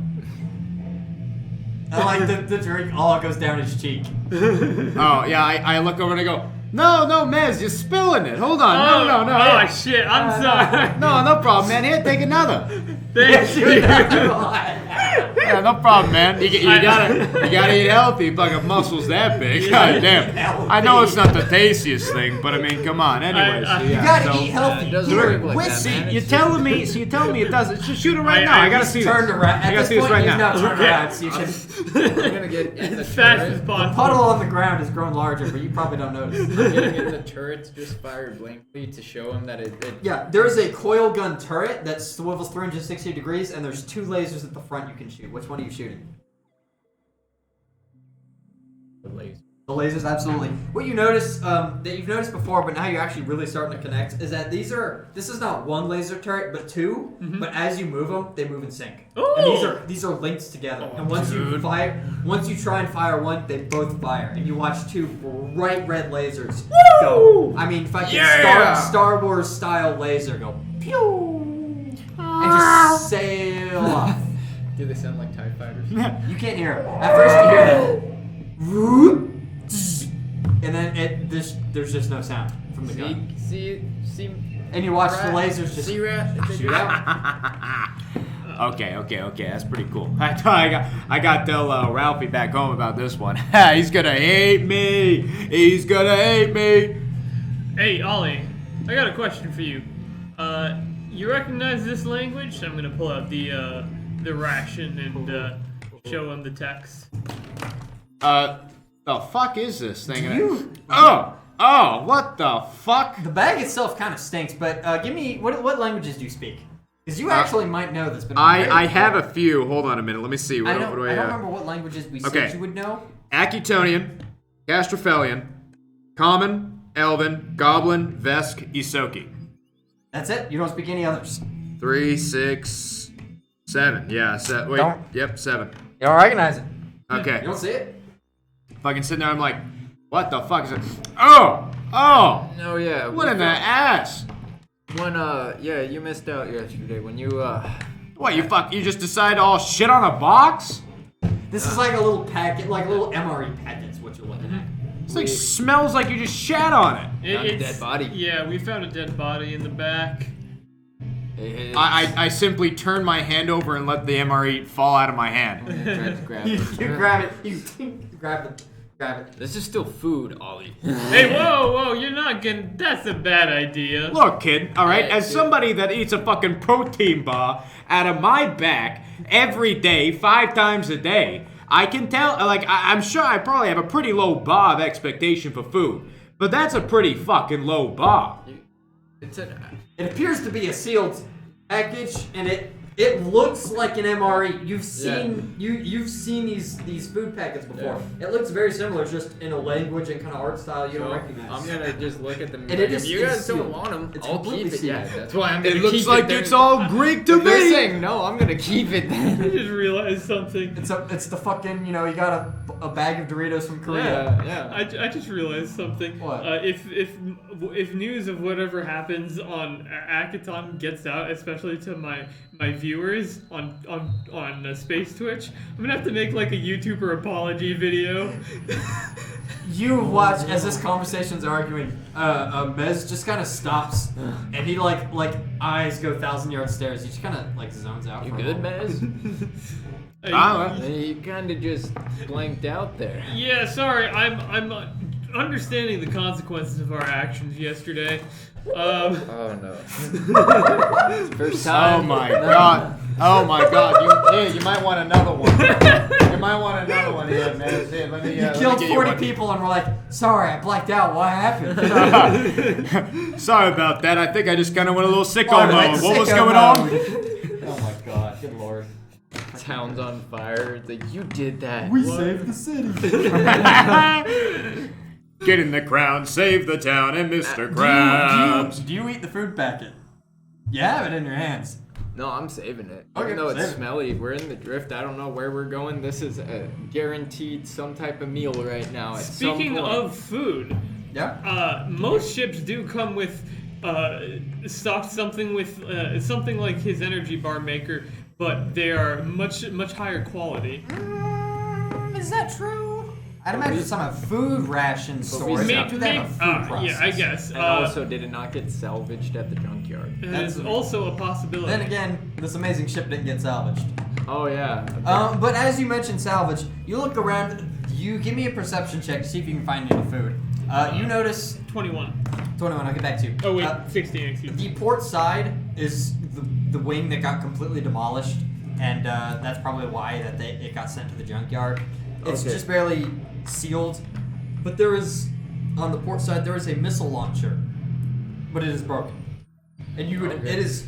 And like the drink all goes down his cheek. Oh yeah, I look over and I go, no, Mez, you're spilling it. Hold on, no. Oh shit, I'm sorry. No problem, man. Here, take another. Thank you. Yeah, no problem, man. You gotta eat healthy. Fucking muscles that big. God damn. I know it's not the tastiest thing, but I mean, come on. Anyways, You yeah, gotta so- eat healthy. it doesn't Here, work like whisk- that, man. You're telling me it doesn't. Just shoot it right now. I gotta see this. Turned around. I At gotta this see this point, right he's now. now turned Okay. around, so you can. I'm gonna get in the As fast as turret. The possible. puddle on the ground has grown larger, but you probably don't notice. Getting in the turrets, just fire blankly to show him that it Yeah, there is a coil gun turret that swivels 360 degrees, and there's 2 lasers at the front you can shoot. Which one are you shooting? the laser. The lasers, absolutely. What you notice, that you've noticed before, but now you're actually really starting to connect, is that this is not one laser turret, but 2. But as you move them, they move in sync. And these are linked together. And once you try and fire one, they both fire, and you watch 2 bright red lasers go. I mean, fucking Yeah! Star Wars style laser go pew, and just sail off. Do they sound like TIE fighters? You can't hear them. At first you hear them. And then there's just no sound from the gun. See. And you watch the Rat. lasers just See rat. shoot out. Okay, that's pretty cool. I got tell Ralphie back home about this one. He's gonna hate me. Hey, Ollie, I got a question for you. You recognize this language? I'm gonna pull out the ration and show him the text. The fuck is this thing? You- Oh, what the fuck? The bag itself kind of stinks, but give me what languages do you speak? Because you actually might know this, but I have a few. Hold on a minute. Let me see. I What don't do I have? remember what languages we Okay. said you would know. Acutonian, Castrophelian, Common, Elven, Goblin, Vesk, Isoki. That's it. You don't speak any others. 3, 6, 7. Yeah, wait. Don't- Yep, 7. You don't recognize it. Okay. You don't see it. Fucking sitting there, I'm like, what the fuck is it? Oh! No, yeah. What in the ass? When yeah, you missed out yesterday when you What, you just decide to all shit on a box? This is like a little packet, like a little MRE packet. Is what you're looking at. This thing smells like you just shat on it. Found a It's- dead body. Yeah, we found a dead body in the back. I simply turn my hand over and let the MRE fall out of my hand. Tried to grab You it. grab it. You grab it. Grab it. This is still food, Ollie. Hey, whoa, you're not getting. That's a bad idea. Look, kid, alright, Yeah, as dude. somebody that eats a fucking protein bar out of my back every day, 5 times a day, I can tell, like, I'm sure I probably have a pretty low bar of expectation for food. But that's a pretty fucking low bar. It's an It appears to be a sealed package, and it looks like an MRE. You've seen you've seen these food packets before. Yeah. It looks very similar, just in a language and kind of art style you don't recognize. I'm gonna just look at them. And if you guys don't want them, I'll keep it. Yeah, that's why I'm gonna keep it. It looks like it's all Greek to me. They're saying no, I'm gonna keep it. I just realized something. It's the fucking you got a bag of Doritos from Korea. Yeah. I just realized something. What? If news of whatever happens on Akaton gets out, especially to my viewers on Space Twitch, I'm gonna have to make like a YouTuber apology video. You watch as this conversation's arguing. Mez just kind of stops, and he like eyes go 1,000-yard stares. He just kind of like zones out. You for a good, moment. Mez? You kind of just blanked out there. Yeah, sorry. I'm understanding the consequences of our actions yesterday. Oh no. First time. Oh my god. Oh my god. You might want another one. You might want another one here, man. Here, let me, you killed 40 people and we're like, sorry, I blacked out. What happened? Sorry about that. I think I just kind of went a little sicko mode. What was going on? Oh my god. Good lord. Town's on fire. It's like, you did that. We saved the city. Get in the crown, save the town, and Mr. Krabs. Do you eat the food packet? You have it in your hands. No, I'm saving it. Okay, Even though it's save it. smelly, we're in the drift. I don't know where we're going. This is a guaranteed some type of meal right now. At Speaking some point. of food, Yeah. most ships do come with stocked something with something like his energy bar maker, but they are much higher quality. Is that true? I'd imagine some have food ration stores. They have a food process. Yeah, I guess. And also, did it not get salvaged at the junkyard? That's also a possibility. Then again, this amazing ship didn't get salvaged. Oh yeah. But as you mentioned salvage, you look around. You give me a perception check to see if you can find any food. You notice 21. 21. I'll get back to you. Oh wait, 16. Excuse me. The port side is the wing that got completely demolished, and that's probably why it got sent to the junkyard. It's just barely sealed, but there is on the port side there is a missile launcher, but it is broken, and it is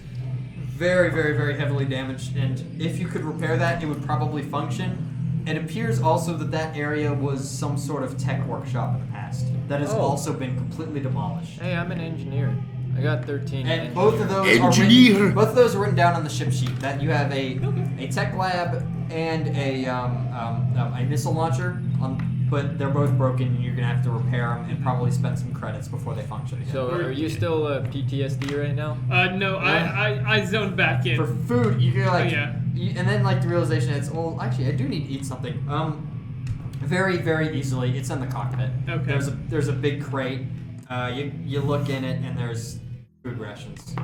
very, very, very heavily damaged. And if you could repair that, it would probably function. It appears also that area was some sort of tech workshop in the past that has also been completely demolished. Hey, I'm an engineer. I got 13. And both of those are written down on the ship sheet. That you have a tech lab and a missile launcher, but they're both broken, and you're gonna have to repair them and probably spend some credits before they function again. So, are you still PTSD right now? No, I zoned back in. For food, you can like, and then like the realization it's actually I do need to eat something. Very, very easily. It's in the cockpit. Okay. There's a big crate. You look in it and there's food rations.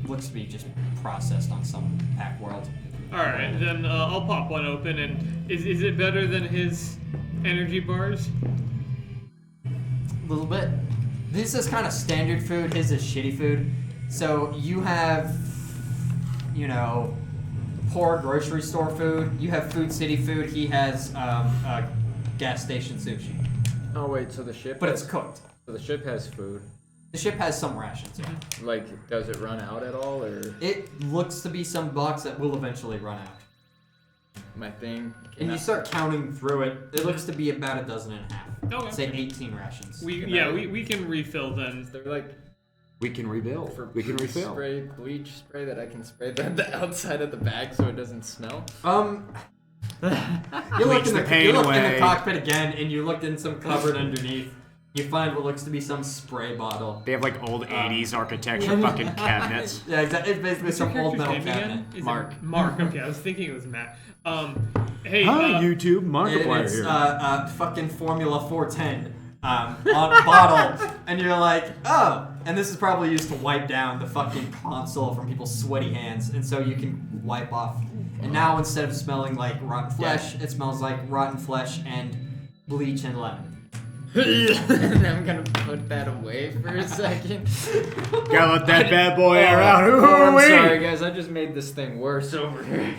Looks to be just processed on some pack world. All right, then I'll pop one open. And is it better than his energy bars? A little bit. This is kind of standard food. His is shitty food. So you have, poor grocery store food. You have Food City food. He has gas station sushi. Oh wait, so the ship. But it's cooked. So the ship has food. The ship has some rations. Yeah. Like, does it run out at all, or? It looks to be some box that will eventually run out. My thing. And you start counting through it. It looks to be about 12.5. Okay. Say 18 rations. We can refill then. They're like. We can rebuild. We can refill. Spray bleach spray that I can spray the outside of the bag so it doesn't smell. You looked in the cockpit again, and you looked in some cupboard underneath. You find what looks to be some spray bottle. They have like old 80s architecture fucking cabinets. Yeah, exactly. It's basically some old metal cabinet. Mark. Mark. Okay, I was thinking it was Matt. Hey. Hi, YouTube. Markiplier here. It's fucking Formula 410 on bottle, and you're like, oh. And this is probably used to wipe down the fucking console from people's sweaty hands, and so you can wipe off. And now instead of smelling like rotten flesh, it smells like rotten flesh and bleach and lemon. And I'm gonna put that away for a second. Gotta let that bad boy air out. I'm sorry, guys. I just made this thing worse over here.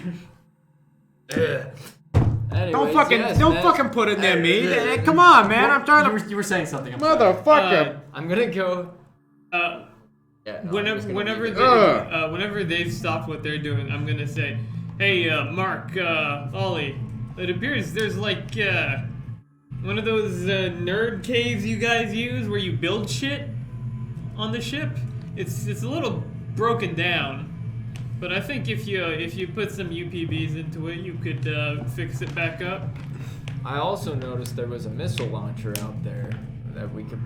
Anyways, don't fucking put it near me. Come on, man. I'm trying to. You were saying something. Motherfucker. I'm gonna go. Yeah. No, Whenever they've stopped what they're doing, I'm gonna say, "Hey, Mark, Ollie, it appears there's like one of those nerd caves you guys use where you build shit on the ship. It's a little broken down, but I think if you put some UPVs into it, you could fix it back up." I also noticed there was a missile launcher out there that we could,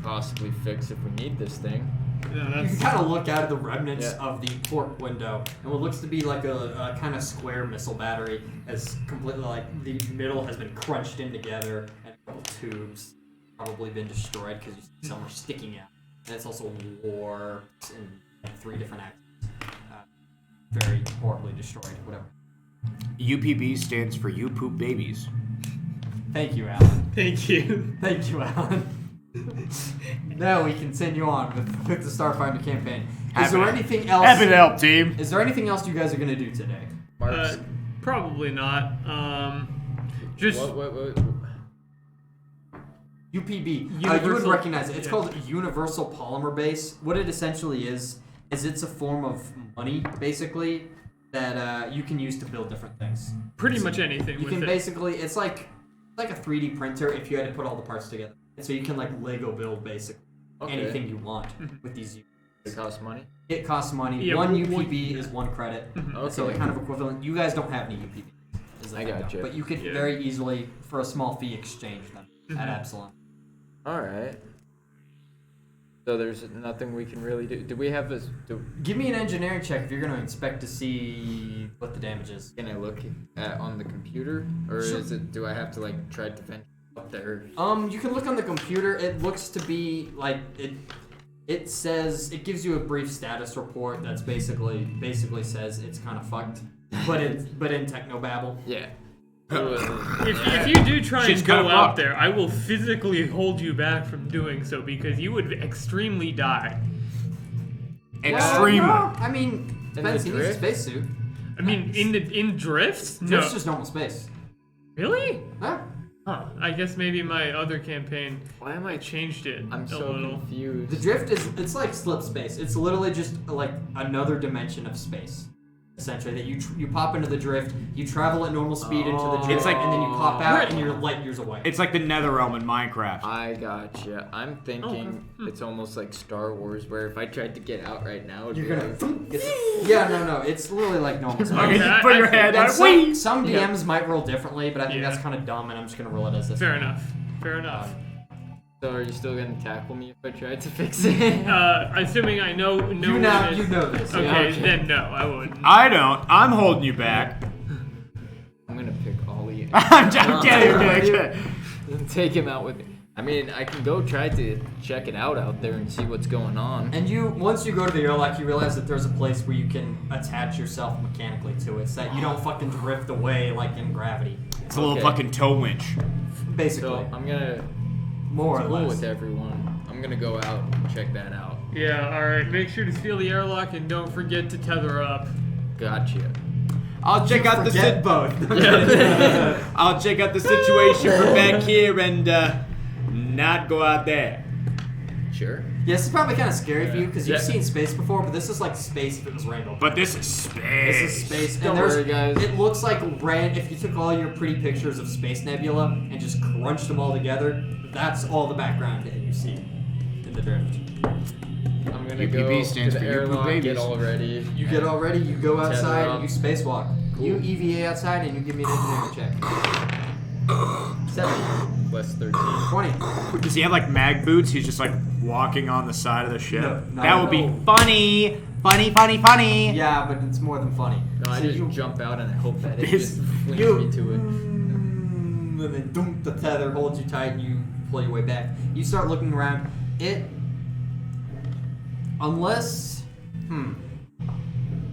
possibly fix if we need this thing. Yeah, You can kind of look out of the remnants Yeah. of the port window, and what looks to be like a kind of square missile battery has completely, like, the middle has been crunched in together, and a couple tubes probably been destroyed because you see some are sticking out. And it's also warped in like 3 different axes. Very horribly destroyed, whatever. UPB stands for You Poop Babies. Thank you, Alan. Thank you. Thank you, Alan. Now we continue on with the Starfinder campaign. Is there anything else? Happy to help, team. Is there anything else you guys are gonna do today? Mark's, Probably not. Just what? UPB. You would Universal- recognize it. It's yeah. called Universal Polymer Base. What it essentially is it's a form of money, basically, that you can use to build different things. pretty much anything. You with can it. basically, it's like a 3D printer if you had to put all the parts together. And so you can like Lego build basically anything you want with these. It costs money. It costs money. Yeah, one one- UPB is 1 credit. Okay. So kind of equivalent. You guys don't have any UPB. I gotcha. But you could Yeah. very easily, for a small fee, exchange them at Absalom. All right. So there's nothing we can really do. Do we have this? Give me an engineering check if you're going to expect to see what the damage is. Can I look at on the computer, or Sure. is it? Do I have to like try to venture up there? You can look on the computer. It looks to be like it says it gives you a brief status report that's basically says it's kind of fucked, but in technobabble. Yeah. If you do try Shit's and go kinda out fucked. there, I will physically hold you back from doing so because you would extremely die. Extremely. Well, no, I mean, depends. He needs a drift? spacesuit. I mean, in drifts? No. Drift's just normal space. Really? Yeah. Huh. I guess maybe my other campaign Why am I? changed it I'm a so little. confused. The drift it's like slip space. It's literally just like another dimension of space. Essentially, that you pop into the drift, you travel at normal speed into the drift, It's like- and then you pop out Right. and you're light years away. It's like the Netherrealm in Minecraft. I gotcha. I'm thinking it's almost like Star Wars, where if I tried to get out right now, it'd You're be gonna. like, Yeah, no. It's literally like normal space. Okay, You put your head And out. Whee! some DMs might roll differently, but I think Yeah. that's kind of dumb, and I'm just gonna roll it as this. Fair enough. Fair enough. So are you still gonna tackle me if I tried to fix it? Assuming I know You what know, it you is. know this. Okay, yeah? okay. then no, I wouldn't. I don't. I'm holding you back. I'm gonna pick Ollie I'm kidding. and take him out with me. I mean, I can go try to check it out there and see what's going on. And once you go to the airlock, you realize that there's a place where you can attach yourself mechanically to it, so that you don't fucking drift away like in gravity. It's a little Okay. fucking tow winch. Basically, So I'm gonna more or cool less. with everyone. I'm gonna go out and check that out. Yeah, alright. Make sure to steal the airlock and don't forget to tether up. Gotcha. I'll check out the Forget both. I'll check out the situation from back here and not go out there. Sure. Yeah, this is probably kind of scary for you because you've Yeah. seen space before, but this is like space if it was rainbow. But this is space. This is space, Don't and there's, worry, guys. it looks like if you took all your pretty pictures of Space Nebula and just crunched them all together, that's all the background that you see in the drift. I'm gonna UPB go stands to the for You Poop airlock, Babies. get all ready. You get all ready, you go outside, up. you spacewalk. You EVA outside, and you give me an engineering check. 7, Less 13. 20. Does he have like mag boots? He's just like walking on the side of the ship. No, not that at would be all. funny. Funny. Yeah, but it's more than funny. No, I So just you, jump out and I hope that it This- just flings you- me to it. and then dunk, the tether holds you tight, and you pull your way back. You start looking around.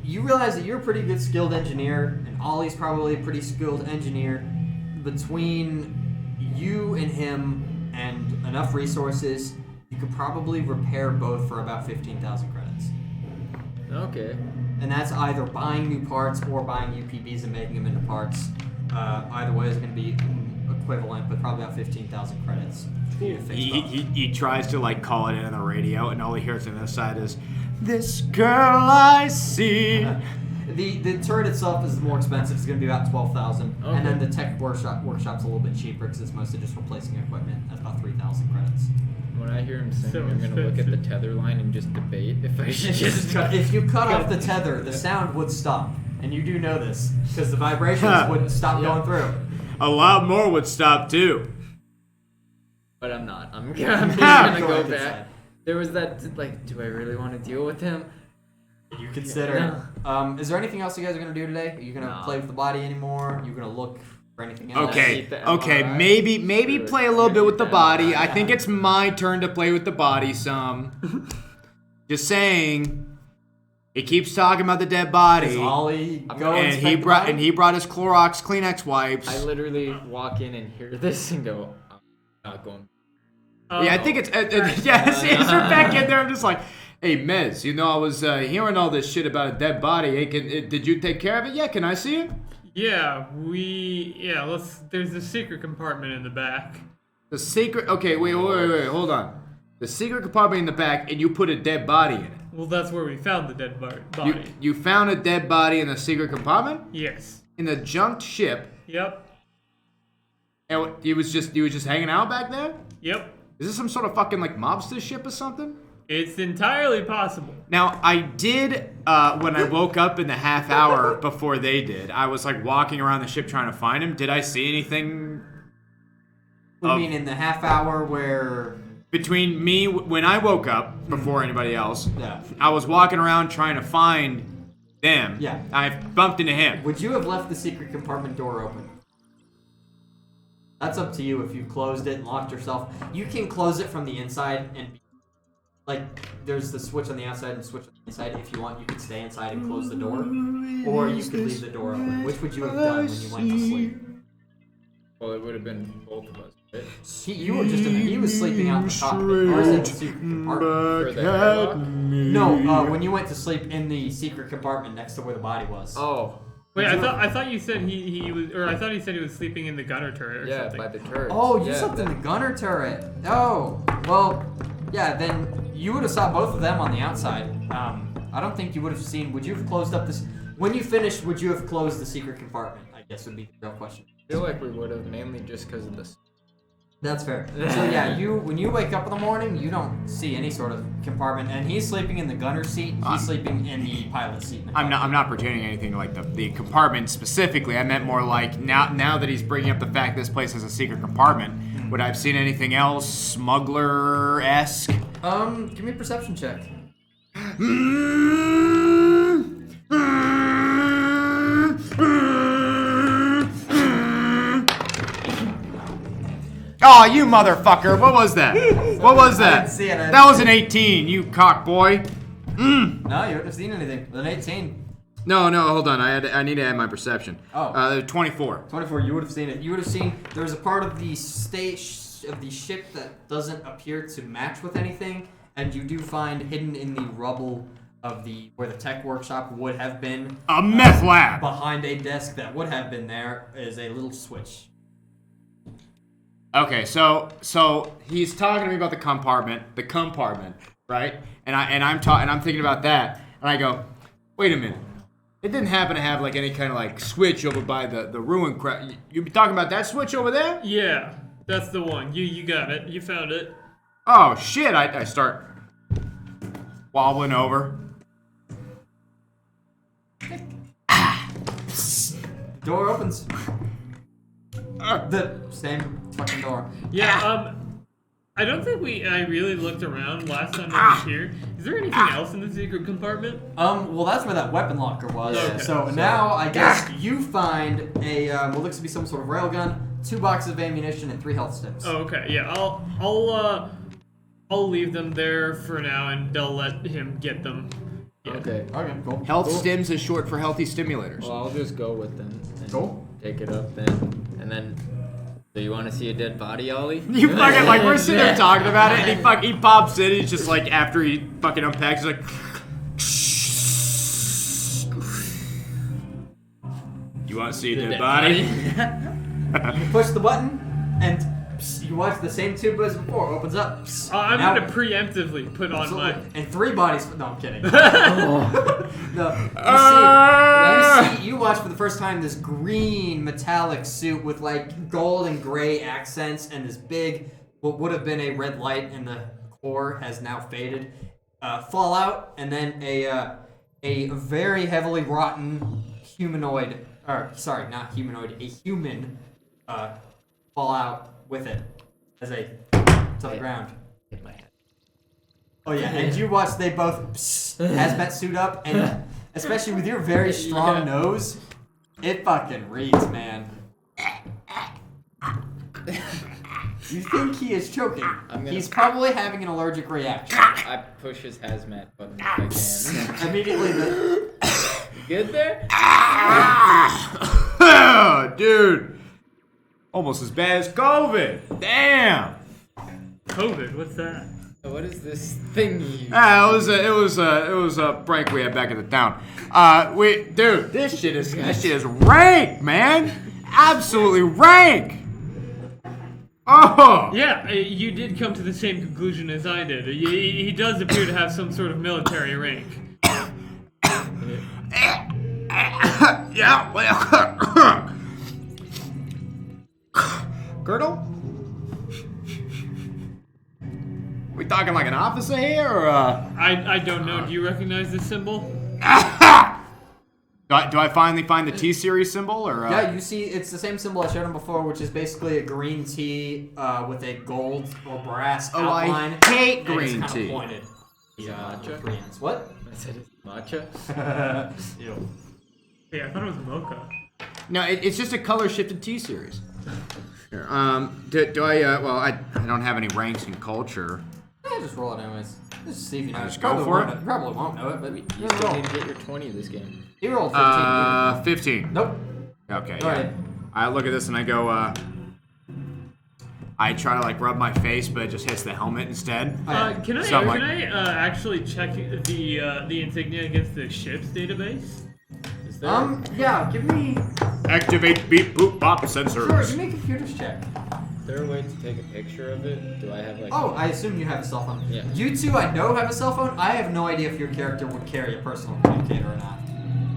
You realize that you're a pretty good skilled engineer, and Ollie's probably a pretty skilled engineer. Between you and him and enough resources, you could probably repair both for about 15,000 credits. Okay. And that's either buying new parts or buying UPBs and making them into parts. Either way is going to be equivalent, but probably about 15,000 credits. For you to fix both. He tries to like call it in on the radio, and all he hears on the other side is, "This girl I see." The turret itself is more expensive. It's going to be about 12,000, Okay. and then the tech workshop's a little bit cheaper because it's mostly just replacing equipment. That's about 3,000 credits. When I hear him sing, So I'm gonna look at the expensive. tether line and just debate if I should just. If you cut off the tether, the sound would stop, and you do know this because the vibrations would stop going through. A lot more would stop too. But I'm not. I'm just Go gonna go ahead, back. decide. There was that like, do I really want to deal with him? You consider it. Is there anything else you guys are gonna do today? Are you gonna No. play with the body anymore? Are you gonna look for anything else? Okay, the okay, MRI. maybe Good. play a little bit with the body. I Yeah. think it's my turn to play with the body some. Just saying. He keeps talking about the dead Does body. Ollie go And inspect he the brought body? his Clorox Kleenex wipes. I literally walk in and hear this and go, I'm not going. Yeah, I think it's yeah. As we're back in there, I'm just like, hey, Mez, you know, I was hearing all this shit about a dead body. Hey, did you take care of it? Yeah, can I see it? Yeah, there's a secret compartment in the back. The secret. Okay, wait, hold on. The secret compartment in the back, and you put a dead body in it. Well, that's where we found the dead body. You found a dead body in the secret compartment Yes. in the junked ship, Yep. and he was just hanging out back there. Yep. Is this some sort of fucking like mobster ship or something? It's entirely possible. Now, I did, when I woke up in the half hour before they did, I was like walking around the ship trying to find him. Did I see anything I mean, in the half hour where... between me when I woke up before anybody else? Yeah. I was walking around trying to find them. Yeah. I bumped into him. Would you have left the secret compartment door open? That's up to you if you closed it and locked yourself. You can close it from the inside and... Like, there's the switch on the outside and switch on the inside. If you want, you could stay inside and close the door. Or you could leave the door open. Which would you have done when you went to sleep? Well, it would have been both of us, right? You were just in the... He was sleeping out in the cockpit. Or was it the secret compartment? For the airlock? No, when you went to sleep in the secret compartment next to where the body was. Oh. Wait, I thought you said he was, or I thought he said he was sleeping in the gunner turret or Yeah, something. by the turret. Oh, you yeah, slept in the gunner turret. Oh, well, yeah, then you would have saw both of them on the outside. I don't think you would have seen... Would you have closed up this... When you finished, would you have closed the secret compartment? I guess would be the real question. I feel like we would have, mainly just because of this. That's fair. So yeah, when you wake up in the morning, you don't see any sort of compartment, and he's sleeping in the gunner seat. He's sleeping in the pilot seat. I'm not pretending anything like the compartment specifically. I meant more like now that he's bringing up the fact this place has a secret compartment. Would I have seen anything else smuggler-esque? Give me a perception check. Oh, you motherfucker! What was that? What was that? didn't see it, I didn't That was see an 18, you cock boy. No, you wouldn't have seen anything. With an 18. No, hold on. I need to add my perception. Oh. 24. 24, you would have seen it. You would have seen there's a part of the of the ship that doesn't appear to match with anything, and you do find hidden in the rubble of where the tech workshop would have been. A meth lab. Behind a desk that would have been there is a little switch. Okay, so he's talking to me about the compartment, right? And I'm thinking about that, and I go, wait a minute. It didn't happen to have like any kind of like switch over by the ruin crap. You talking about that switch over there? Yeah, that's the one. You got it. You found it. Oh shit! I start wobbling over. Door opens. The same fucking door. Yeah. I don't think I really looked around last time I was here. Is there anything else in the secret compartment? Well, that's where that weapon locker was. Okay. So now I guess you find a what looks to be some sort of railgun, 2 boxes of ammunition, and 3 health sticks. Oh, okay. Yeah. I'll leave them there for now, and they'll let him get them. Yeah. Okay. Okay, cool. Health stims is short for healthy stimulators. Well, I'll just go with them. And Cool. Take it up then. And then, do you want to see a dead body, Ollie? You fucking like we're sitting there talking about it, and he pops in. He's just like after he fucking unpacks, he's like, "You want to see a dead body?" You push the button, and you watch the same tube as before. Opens up. I'm Now- gonna preemptively put on my. And 3 bodies. No, I'm kidding. No, you watch for the first time this green metallic suit with like gold and gray accents, and this big, what would have been a red light in the core has now faded. Fall out, and then a very heavily rotten humanoid, or sorry, not humanoid, a human, fall out with it as they to the ground. Hit my head. Oh yeah, and you watch they both hazmat suit up, and especially with your very strong nose, it fucking reeks, man. You think he is choking? He's probably having an allergic reaction. I push his hazmat button if I can. Immediately, You good there? Dude, almost as bad as COVID. Damn. COVID, what's that? What is this thing you... It was a break we had back at the town. Dude, this shit is rank, man. Absolutely rank. Oh. Yeah, you did come to the same conclusion as I did. He does appear to have some sort of military rank. Yeah, well. Girdle? We talking like an officer here, or I don't know. Do you recognize this symbol? Do I finally find the T-series symbol, or? yeah, you see, it's the same symbol I showed him before, which is basically a green T with a gold or brass outline. I hate and green it's tea. kind of pointed. Is it matcha? Three ends. What? I said it's matcha. Ew. Yeah, I thought it was mocha. No, it's just a color-shifted T-series. Here, do I? Well, I don't have any ranks in culture. Yeah, just roll it anyways. Just see if you know. Just go for it. Probably won't know it, but You you still roll. need to get your 20 this game. He rolled 15. 15. Nope. Okay. Go Yeah. ahead. I look at this and I go. I try to like rub my face, but it just hits the helmet instead. Can I So I'm like- actually check the insignia against the ship's database? Is there... Yeah, give me. Activate beep boop bop sensors. Sure, give me a computer's check. Is there a way to take a picture of it? Do I have like... Oh, I assume you have a cell phone. Yeah. You two, I know, have a cell phone. I have no idea if your character would carry a personal communicator or not.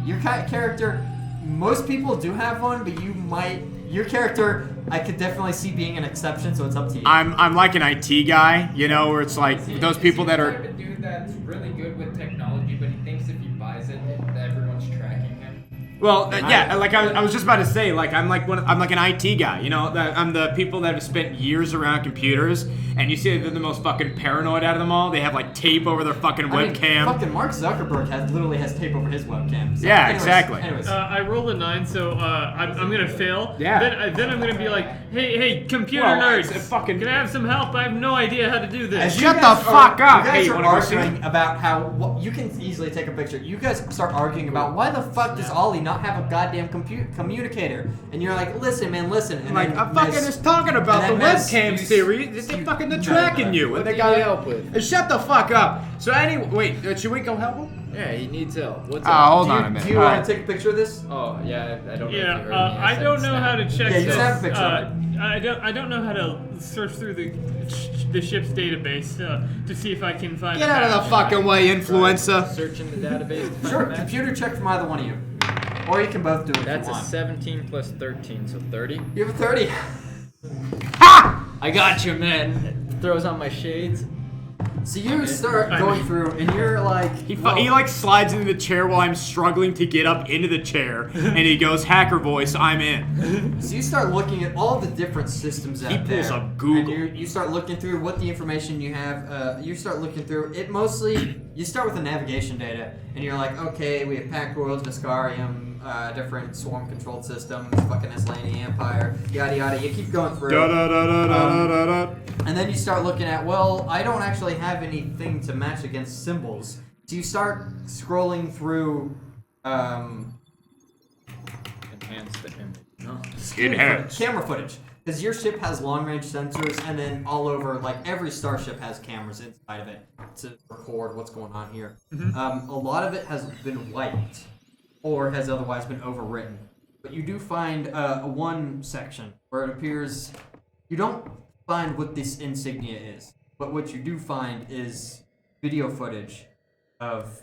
Your character, most people do have one, but you might. Your character, I could definitely see being an exception, so it's up to you. I'm like an IT guy, you know, where it's like those people that He's are. the type of dude that's really good with technology, but he thinks if he buys it, everyone's tracking him. Well, yeah, like I was just about to say, like I'm like an IT guy, you know. I'm the people that have spent years around computers, and you see they're the most fucking paranoid out of them all. They have like tape over their fucking I mean, webcam. fucking Mark Zuckerberg literally has tape over his webcam. So Yeah, exactly. Anyways, I rolled a 9, so I'm gonna fail. Yeah. Then I'm gonna be like, hey, computer Well, nerds, it's a fucking- can I have some help? I have no idea how to do this. as you Shut guys the fuck up. You guys Hey, you are wanna go see arguing about how you can easily take a picture. You guys start arguing about why the fuck does Ollie not have a goddamn communicator? And you're like, listen, man, listen. And Like then I'm fucking Mez- just talking about the and then Mez- webcam you- series. They're fucking tracking you. What And do they you got need help with? Shut the fuck up. So anyway, wait, should we go help him? Yeah, he needs help. What's Oh, up? hold on a minute. Do you All want right. to take a picture of this? Oh, yeah, I don't know Yeah, if you heard me. I said don't know snap. how to check Yeah, you this. snap a picture of I don't know how to search through the ship's database to see if I can find. Get a out of the match. fucking way, influenza. Searching the database to find Sure, a match. computer check from either one of you. Or you can both do it That's if you a want. 17 plus 13, so 30. You have a 30. I got you, man. Throws on my shades. So you start going through, and you're like... He like slides into the chair while I'm struggling to get up into the chair, and he goes, "Hacker voice, I'm in." So you start looking at all the different systems out He there. pulls up Google. And you start looking through what the information you have. You start looking through it. Mostly, you start with the navigation data, and you're like, okay, we have Pact Worlds, Viscarium, different swarm-controlled systems, fucking Islani Empire, yada yada. You keep going through. Da da da da da da da. And then you start looking at, well, I don't actually have anything to match against symbols. So you start scrolling through. Enhance the image. No. Enhance. Camera footage. Because your ship has long-range sensors, and then all over, like, every starship has cameras inside of it to record what's going on here. A lot of it has been wiped, or has otherwise been overwritten. But you do find one section where it appears you don't find what this insignia is, but what you do find is video footage of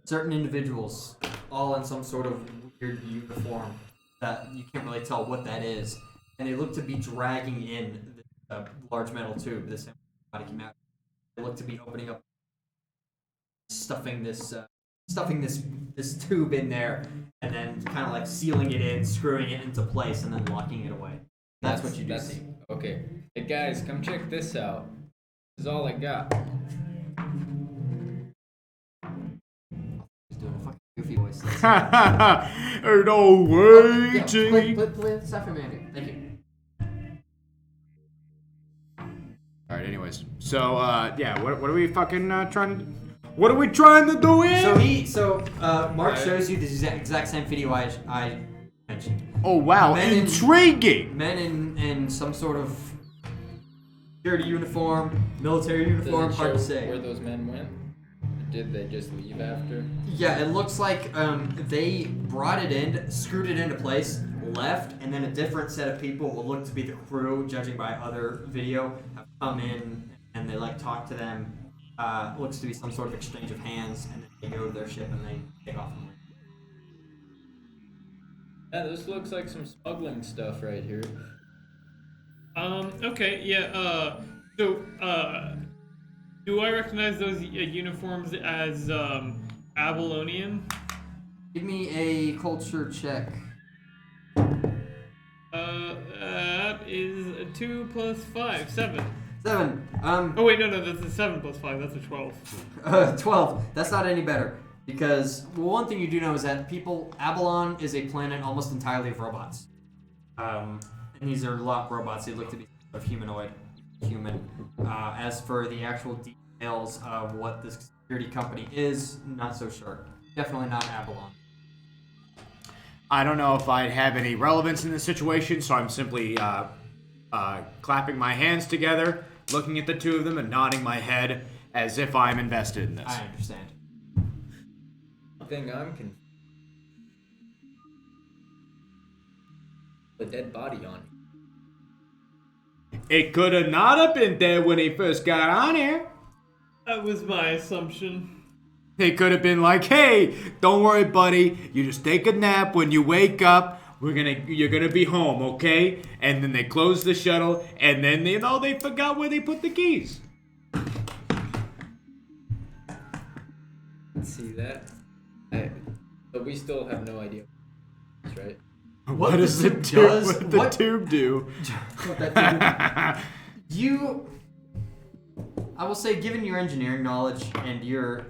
certain individuals, all in some sort of weird uniform that you can't really tell what that is, and they look to be dragging in this large metal tube. This body came out. They look to be opening up, stuffing this tube in there, and then kind of like sealing it in, screwing it into place, and then locking it away. That's what you do see. Okay. Hey guys, come check this out. This is all I got. He's doing a fucking goofy voice. No way, Jimmy. Play the stuff for Mandy. Thank you. All right. Anyways, so yeah, what are we fucking trying to? What are we trying to do here? Mark shows you the exact same video I mentioned. Oh wow, intriguing. Men in some sort of security uniform, military uniform. Does it Hard to show say. where those men went? Or did they just leave after? Yeah, it looks like they brought it in, screwed it into place, left, and then a different set of people will look to be the crew, judging by other video, have come in and they like talk to them. Looks to be some sort of exchange of hands, and then they go to their ship and they take off. Yeah, this looks like some smuggling stuff right here. Okay, yeah, so, do I recognize those uniforms as, Babylonian? Give me a culture check. That is 2 plus 5, 7. 7. Oh wait, no, that's a 7 plus 5, that's a 12. 12. That's not any better. Because one thing you do know is that Avalon is a planet almost entirely of robots. And these are lot robots. They look to be sort of human. As for the actual details of what this security company is, not so sure. Definitely not Avalon. I don't know if I'd have any relevance in this situation, so I'm simply clapping my hands together, looking at the two of them, and nodding my head as if I'm invested in this. I understand. Thing I'm confused. A dead body on it. It could have not have been there when he first got on here. That was my assumption. They could have been like, "Hey, don't worry, buddy. You just take a nap. When you wake up, you're gonna be home, okay?" And then they closed the shuttle, and then they forgot where they put the keys. See that? But we still have no idea. That's right. What does the tube do? What that tube I will say, given your engineering knowledge and your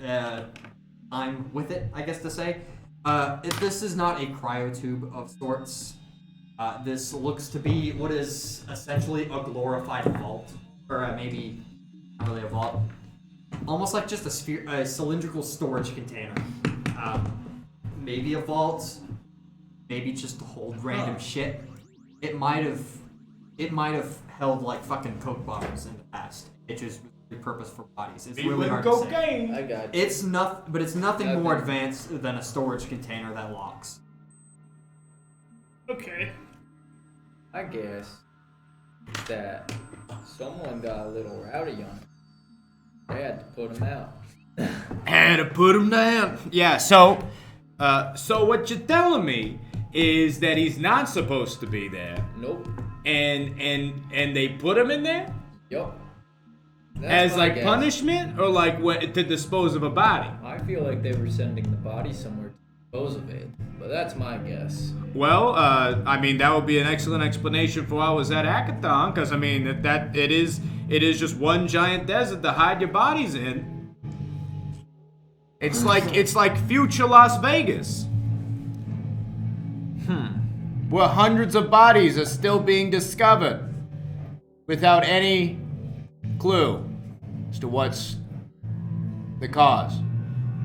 time with it, I guess to say, this is not a cryotube of sorts. This looks to be what is essentially a glorified vault, or maybe not really a vault, almost like just a cylindrical storage container. Maybe a vault, maybe just to hold random shit. It might have held like fucking Coke bottles in the past. It just repurposed for bodies. It's really hard to say. I got you. It's nothing more advanced than a storage container that locks. Okay. I guess that someone got a little rowdy on it. They had to put him out. Had to put him down. Yeah. So what you're telling me is that he's not supposed to be there, Nope. and they put him in there Yup. as like punishment, or like what, to dispose of a body. I feel like they were sending the body somewhere to dispose of it, but that's my guess. Well, I mean, that would be an excellent explanation for why I was at Akathon, because I mean that it is just one giant desert to hide your bodies in. It's like future Las Vegas. Where hundreds of bodies are still being discovered without any clue as to what's the cause.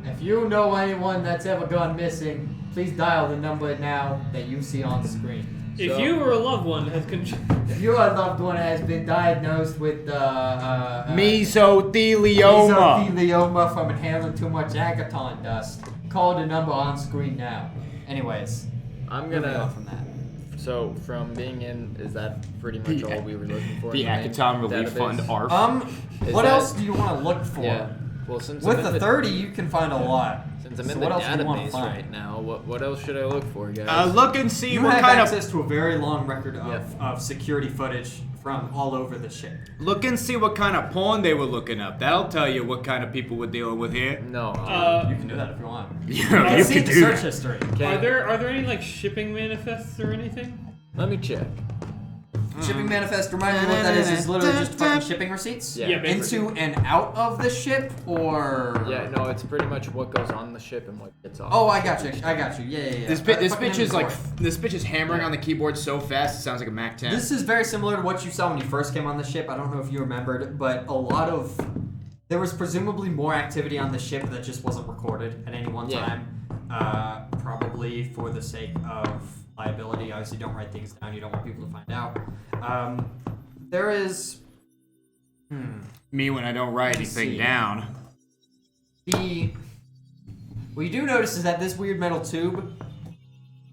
If you know anyone that's ever gone missing, please dial the number now that you see on the screen. If you or a loved one has If your loved one has been diagnosed with Mesothelioma. from inhaling too much agaton dust, call the number on screen now. Anyways, I'm moving gonna. on from that. So from being in, is that pretty much all we were looking for? The in main Akaton Relief database? Fund ARF. Is What that- else do you want to look for? Yeah. Well, since With I'm in the 30, you can find a lot. Since I'm So in what the else do you wanna database find? right now, what else should I look for, guys? Look and see You what have kind access to a very long record of, Yep. of security footage from all over the ship. look and see what kind of porn they were looking up. That'll tell you what kind of people we're dealing with here. No. You can do that if you want. Yeah, Let's see the search history. Okay. Are there any like shipping manifests or anything? Let me check. Shipping manifest, remind me what that is. It's literally just fucking shipping receipts? Yeah. Yeah, basically. Into and out of the ship, or... Yeah, no, it's pretty much what goes on the ship and what gets off. Oh, I got you. Yeah. This Fucking bitch is like inventory. this bitch is hammering on the keyboard so fast it sounds like a Mac 10. This is very similar to what you saw when you first came on the ship. I don't know if you remembered, but there was presumably more activity on the ship that just wasn't recorded at any one Yeah. time. Probably for the sake of liability. Obviously, don't write things down. You don't want people to find out. There is... Me when I don't write Let's anything see. down. What you do notice is that this weird metal tube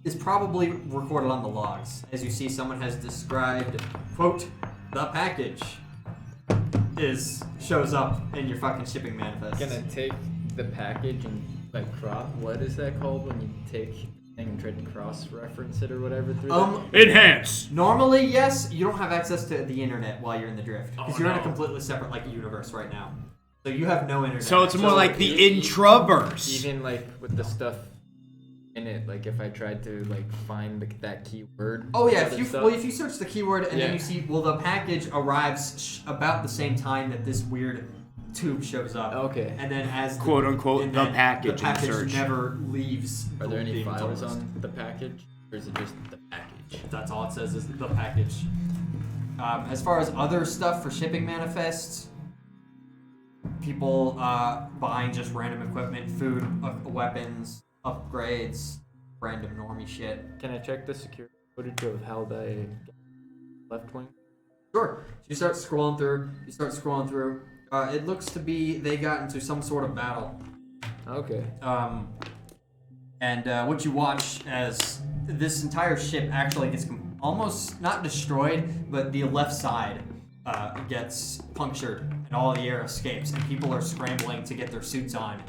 is probably recorded on the logs. As you see, someone has described, quote, the package shows up in your fucking shipping manifest. Gonna take the package and like what is that called when you take thing and try to cross-reference it or whatever through Enhance. Normally, yes, you don't have access to the internet while you're in the drift. Because Oh, you're in a no. completely separate universe right now. So you have no internet. So it's more like the introverse. Even like with the stuff in it, like if I tried to like find that keyword. Oh yeah, other if stuff. you search the keyword and then Yeah. you see, the package arrives about the same time that this weird tube shows up. Okay. And then as Quote, unquote, and the then package in the package search. never leaves. Are there any being files closed. on the package, or is it just the package? That's all it says is the package. As far as other stuff for shipping manifests, people buying just random equipment, food, weapons, upgrades, random normie shit. Can I check the security footage of how they left wing? Sure. So you start scrolling through. It looks to be they got into some sort of battle. Okay. And what you watch as this entire ship actually gets almost not destroyed, but the left side gets punctured and all the air escapes, and people are scrambling to get their suits on.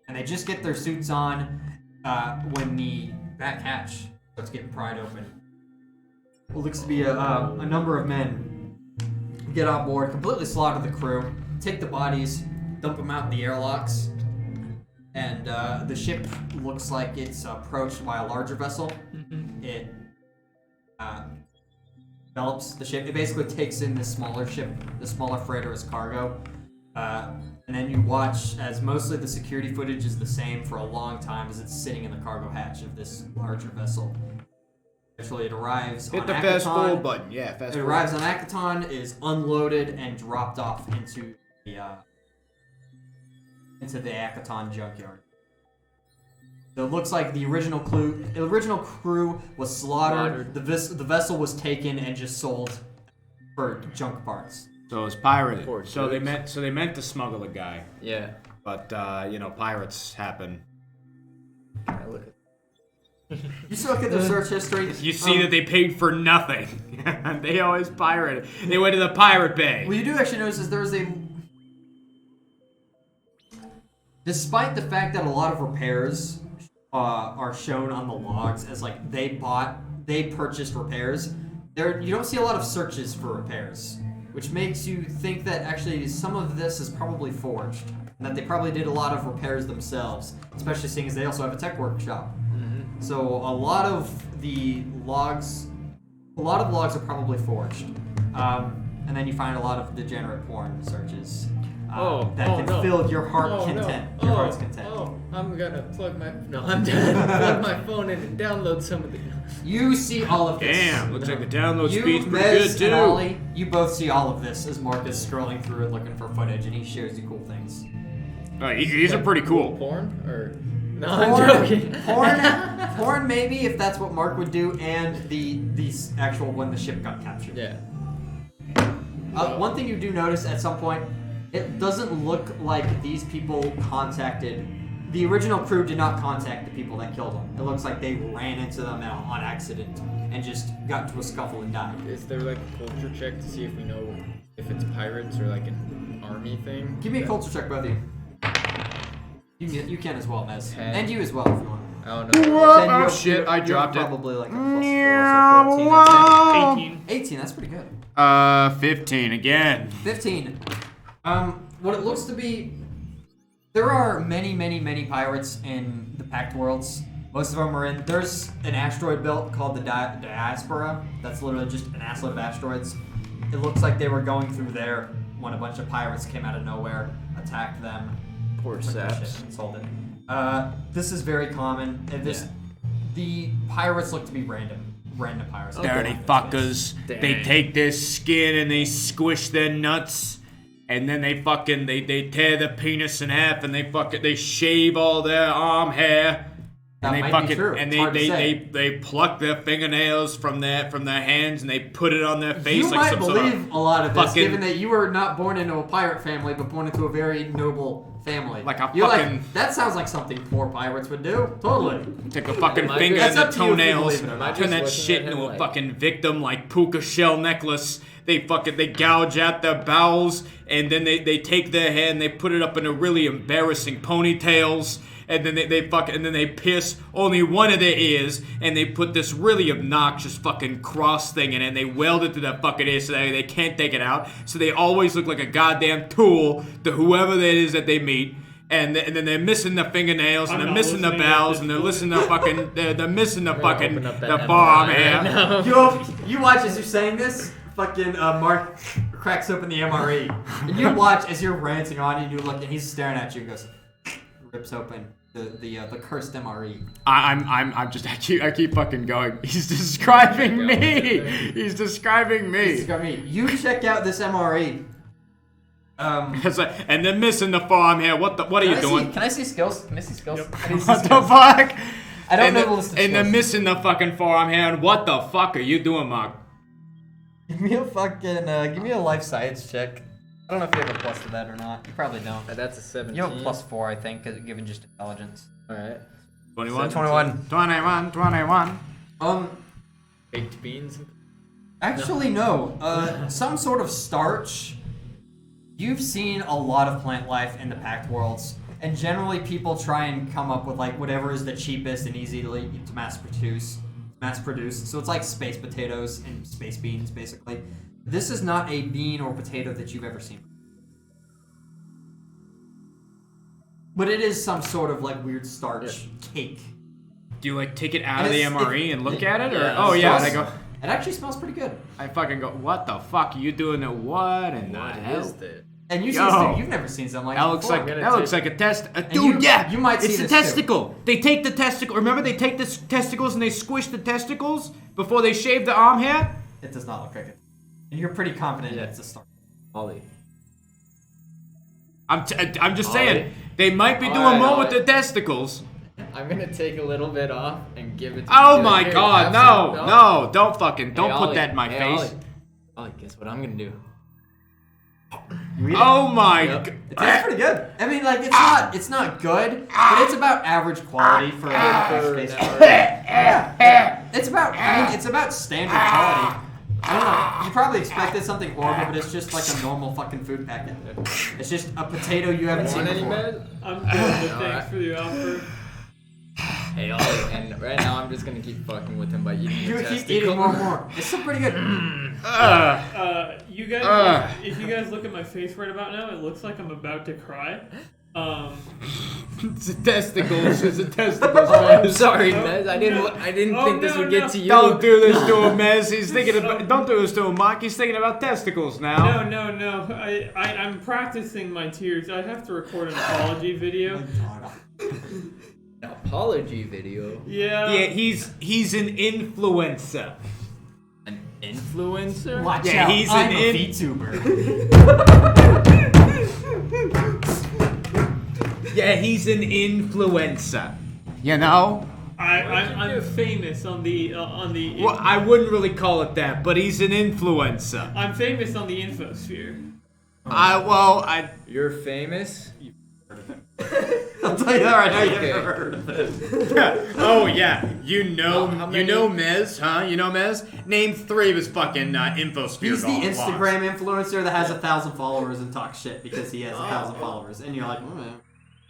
And they just get their suits on when the back hatch starts getting pried open. What looks to be a number of men get on board, completely slaughter the crew, take the bodies, dump them out in the airlocks, and the ship looks like it's approached by a larger vessel. It develops the ship. It basically takes in this smaller ship, the smaller freighter as cargo. And then you watch as mostly the security footage is the same for a long time as it's sitting in the cargo hatch of this larger vessel. Eventually it arrives Hit on the fast Akaton. forward button. Yeah, fast It forward. arrives on Akaton, is unloaded and dropped off into the Akaton junkyard. So it looks like the original crew was slaughtered. The vessel was taken and just sold for junk parts. So it's pirated. Poor So they dudes. meant to smuggle a guy, Yeah. but pirates happen. Can I look at You still look at their search history. You see that they paid for nothing. They always pirated. They went to the pirate bay. What you do actually notice is there's despite the fact that a lot of repairs are shown on the logs as like they purchased repairs, you don't see a lot of searches for repairs, which makes you think that actually some of this is probably forged, and that they probably did a lot of repairs themselves, especially seeing as they also have a tech workshop. So a lot of the logs are probably forged, and then you find a lot of degenerate porn searches that can fill your heart's content. Oh, I'm gonna plug my. No, I'm done. Plug my phone in and download some of the. You see all of this. Damn, looks like the download You, speed's pretty Mez, good too. and Ollie, you both see all of this as Mark is scrolling through and looking for footage, and he shares you cool things. These are pretty cool. Porn or. No, I'm joking. Porn, maybe if that's what Mark would do, and the actual when the ship got captured. Yeah. One thing you do notice at some point, it doesn't look like these people contacted the original crew did not contact the people that killed them. It looks like they ran into them on accident and just got into a scuffle and died. Is there like a culture check to see if we know if it's pirates or like an army thing? Give me a culture check, both of you. You can as well, Mez. 10. And you as well, if you want. I don't know. Oh shit, I dropped it. Probably like a +4, so 14. That's 18. 18, that's pretty good. 15 again. 15. What it looks to be, there are many pirates in the Pact Worlds. Most of them are in, there's an asteroid belt called the Diaspora. That's literally just an assload of asteroids. It looks like they were going through there when a bunch of pirates came out of nowhere, attacked them. Poor took their saps. ship and sold it. This is very common. The pirates look to be random pirates. Dirty fuckers. They take their skin and they squish their nuts. And then they tear the penis in half and they shave all their arm hair. That And they might be true. and It's hard to say. they pluck their fingernails from their hands and they put it on their face You like might some believe sort of a lot of this, fucking- given that you were not born into a pirate family, but born into a very noble family. Like a You're fucking- that sounds like something poor pirates would do. Totally. take a fucking Am I finger good? and the That's up to you if you toenails, believe it or not. turn that Just shit looking at into him a like- fucking victim like puka shell necklace. They gouge out their bowels and then they take their hair and they put it up in a really embarrassing ponytails. And then they pierce only one of their ears, and they put this really obnoxious fucking cross thing in it, and they weld it to their fucking ear so that they can't take it out. So they always look like a goddamn tool to whoever that is that they meet. And then they're missing the fingernails, and I'm they're not missing the listening bowels, to and they're this. missing the fucking, they're missing the fucking, open up that the forearm MRI hair. right now. You watch as you're saying this. Fucking Mark cracks open the MRE, and you watch as you're ranting on, and you look, and he's staring at you, and goes, rips open the cursed MRE. I keep fucking going. He's describing me. He's describing me. You check out this MRE. It's like, and they're missing the forearm hair. What are you doing? Can I see skills? Can I see skills? Yep. I need to see What the skills. fuck? I don't and know the, the list of And they're skills. missing the fucking forearm hair. And what the fuck are you doing, Mark? Give me a fucking, give me a life science check. I don't know if you have a plus to that or not. You probably don't. That's a 17. You have a +4, I think, given just intelligence. Alright. 21. 21. Baked beans. Actually, no. Some sort of starch. You've seen a lot of plant life in the Pact Worlds, and generally people try and come up with like whatever is the cheapest and easily to mass produce. So it's like space potatoes and space beans, basically. This is not a bean or potato that you've ever seen. But it is some sort of like weird starch cake. Do you like take it out And of the it's- MRE and look at it? Or Yeah, oh it yeah, smells- and I go. It actually smells pretty good. I fucking go. What the fuck are you doing? To what in the What hell? is that? And Yo. you've never seen something like That that looks before. like gonna that looks take- like a test. you- Dude, yeah, you might see it's a this too. testicle. They take the testicle. Remember, they take the testicles and they squish the testicles before they shave the arm hair. It does not look like it. And you're pretty confident it's a starch. Ollie. I'm just Ollie. saying they might be doing Alright, more with Ollie. the testicles. I'm gonna take a little bit off and give it to Oh you. my Here, god, have no, some. no, don't fucking, Hey, don't put Ollie. that in my Hey, face. Ollie, guess what I'm gonna do? Oh my Yep. god. It tastes pretty good. I mean, like it's not good, but it's about average quality for space. It's about standard quality. I don't know. You probably expected something horrible, but it's just like a normal fucking food packet. It's just a potato you haven't seen Want any before. meds? I'm good, but Alright. thanks for the offer. Hey Ollie, and right now I'm just gonna keep fucking with him by eating You the keep testicle. eating more and more. It's still pretty good. You guys, if you guys look at my face right about now, it looks like I'm about to cry. It's a testicles. It's a testicles. Oh, I'm man. sorry, No, Mez. I didn't no. think this Oh, would no, get to you. Don't do this to him, Mez. He's thinking about. Don't do this to him, Mark. He's thinking about testicles now. No. I'm practicing my tears. I have to record an apology video. An apology video. Yeah. Yeah, he's an influencer. An influencer? Watch Yeah, out, he's I'm an a VTuber. Yeah, he's an influencer. You know? I'm famous on the Well, I wouldn't really call it that, but he's an influencer. I'm famous on the infosphere. I You're famous? I'll tell you that right now. You've Okay. never heard of this. Oh yeah, you know How many- Mez, huh? You know Mez? Name 3 of his fucking infosphere. He's the blogs. Instagram influencer that has 1,000 followers and talks shit because he has 1,000 followers, and you're like, oh man.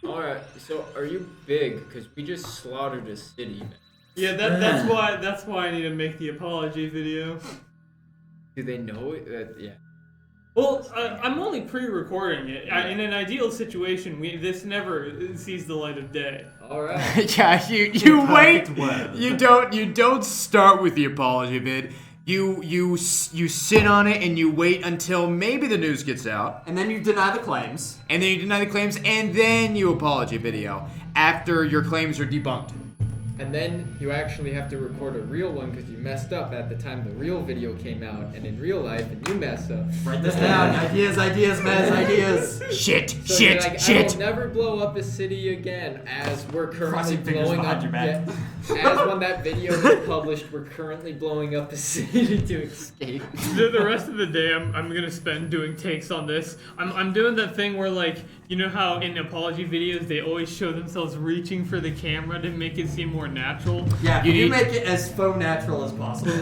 Alright, so are you big? Because we just slaughtered a city, man. Yeah, that's why I need to make the apology video. Do they know it? Yeah. Well, I'm only pre-recording it. In an ideal situation, this never sees the light of day. Alright. Yeah, you wait. Perfect web. You don't start with the apology vid. You sit on it and you wait until maybe the news gets out, And then you deny the claims. and then you deny the claims, and then you apology video after your claims are debunked. And then you actually have to record a real one because you messed up at the time the real video came out, and in real life, and you mess up. Write this down. Ideas, man, ideas. Shit, So you're like, I will never blow up a city again, as we're currently Crossing fingers blowing behind up. your back. As when that video was published, we're currently blowing up a city to escape. The rest of the day, I'm gonna spend doing takes on this. I'm doing that thing where, like, you know how in apology videos they always show themselves reaching for the camera to make it seem more natural. Yeah, You you need- make it as faux natural as possible.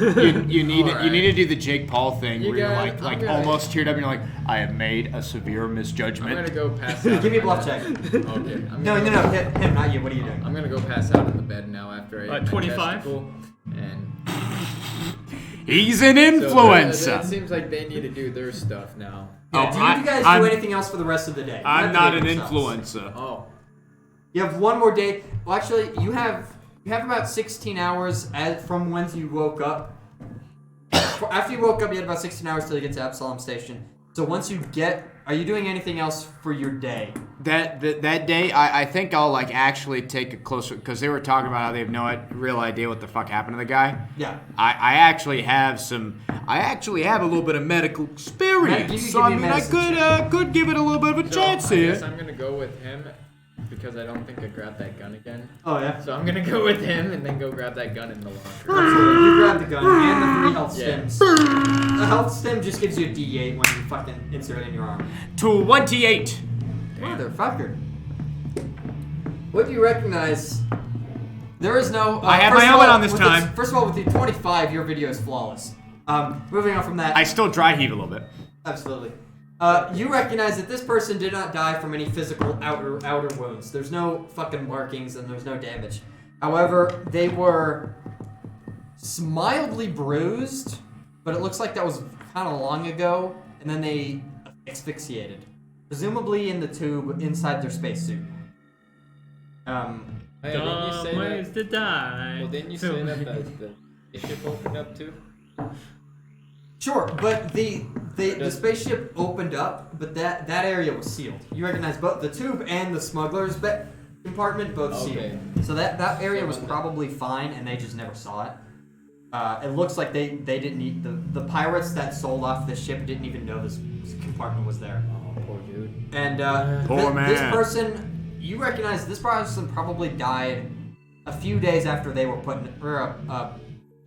You need Alright. you need to do the Jake Paul thing You where you're guys- like I'm gonna- almost teared up and you're like, I have made a severe I'm misjudgment. gonna go pass out. Give me a in bluff my check. bed. Okay. No, him, not you. What are you doing? I'm gonna go pass out in the bed now after I 25? And He's an so influencer. it seems like they need to do their stuff now. Yeah, Oh, do you guys I'm- do anything else for the rest of the day? I'm Not not the an day themselves. influencer. Oh. You have one more day. Well, actually, you have about 16 hours from when you woke up. After you woke up, you had about 16 hours till you get to Absalom Station. So once you get, are you doing anything else for your day? That day, I think I'll like actually take a closer because they were talking about how they have no real idea what the fuck happened to the guy. Yeah. I actually have a little bit of medical experience, You so give I me mean medicine I could give it a little bit of a So, chance I here. guess I'm gonna go with him because I don't think I grabbed that gun again. Oh yeah. So I'm gonna go with him and then go grab that gun in the locker. Absolutely. You grab the gun and the 3 health Yeah. stims. A health stim just gives you a D8 when you fucking insert it in your arm. 28. Motherfucker. What do you recognize? There is no. I have first my of helmet all, on this with time. First of all, with the 25, your video is flawless. Moving on from that. I still dry heave a little bit. Absolutely. You recognize that this person did not die from any physical outer wounds. There's no fucking markings and there's no damage. However, they were mildly bruised, but it looks like that was kind of long ago, and then they asphyxiated, presumably in the tube inside their spacesuit. Hey, didn't you say Dumb ways that? to die. Well, didn't you say that the ship opened up too? Sure, but the spaceship opened up, but that area was sealed. You recognize both the tube and the smuggler's compartment both Okay. sealed. So that area was probably fine, and they just never saw it. It looks like they didn't need the pirates that sold off the ship didn't even know this compartment was there. Oh, poor dude. And Poor this man. person, you recognize this person probably died a few days after they were put in, or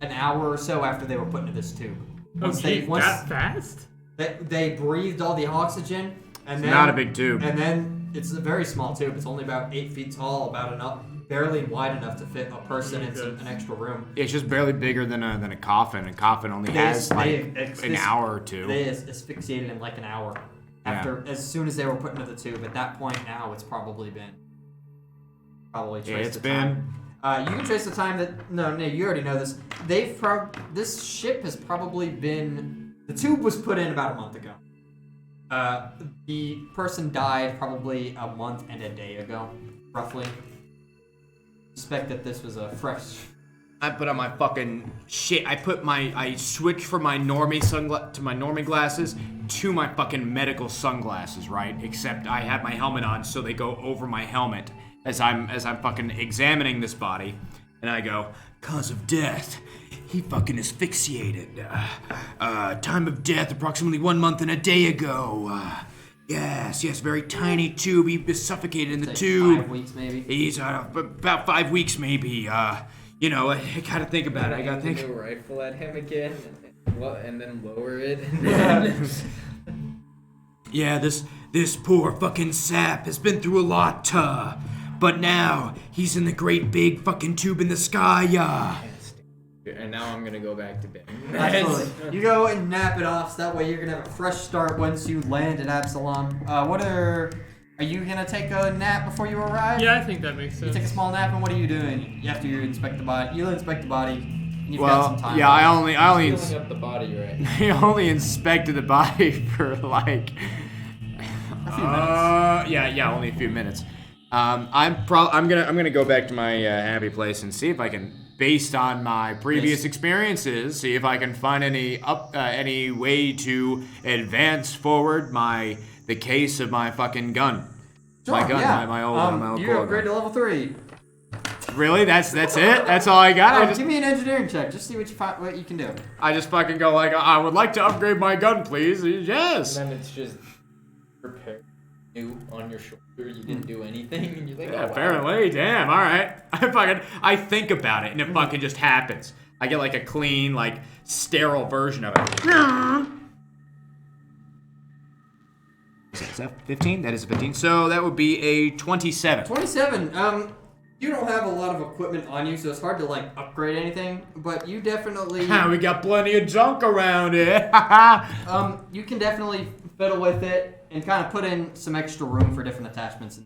an hour or so after they were put into this tube. Oh, geez, that fast? They breathed all the oxygen, and then Not a big tube. And then it's a very small tube. It's only about 8 feet tall, about enough, barely wide enough to fit a person in an extra room. It's just barely bigger than a coffin. A coffin only has like an hour or two. They asphyxiated in like an hour as soon as they were put into the tube. At that point, now it's probably traced it's the time. You can trace the time that no, you already know this. This ship has probably been. The tube was put in about a month ago. The person died probably a month and a day ago, roughly. Suspect that this was a fresh. I put on my fucking shit. I switched from my normie glasses to my fucking medical sunglasses, right? Except I have my helmet on, so they go over my helmet as I'm fucking examining this body, and I go, cause of death. He fucking asphyxiated. Time of death approximately 1 month and a day ago. Yes, very tiny tube. He was suffocated in the tube. 5 weeks maybe. He's about 5 weeks maybe. You know, I gotta think about it. I gotta think. A rifle at him again, and then lower it. Yeah, this poor fucking sap has been through a lot. But now, he's in the great big fucking tube in the sky, yeah. And now I'm gonna go back to bed. Absolutely. You go and nap it off, so that way you're gonna have a fresh start once you land at Absalom. Are you gonna take a nap before you arrive? Yeah, I think that makes You sense. take a small nap, and what are you doing after you inspect the body? You'll inspect the body, and you've got some Well, time. yeah, I only Filling up the body, right? I only inspected the body for like A few minutes. yeah, only a few minutes. I'm gonna go back to my happy place and see if I can, based on my previous experiences, see if I can find any way to advance forward the case of my fucking gun. Sure, My gun, yeah. my old You core upgrade to gun. level 3. Really? That's it? That's all I got? Give me an engineering check. Just see what you can do. I just fucking go like, I would like to upgrade my gun, please. Yes. And then it's just prepared new on your shoulder. You didn't do anything, and you're like, Yeah, oh, wow. apparently. Damn. All right. I think about it, and it fucking just happens. I get like a clean, like sterile version of it. Is that 15? That is a 15. So that would be a 27. 27. You don't have a lot of equipment on you, so it's hard to like upgrade anything. But you definitely, We got plenty of junk around here. you can definitely fiddle with it and kind of put in some extra room for different attachments.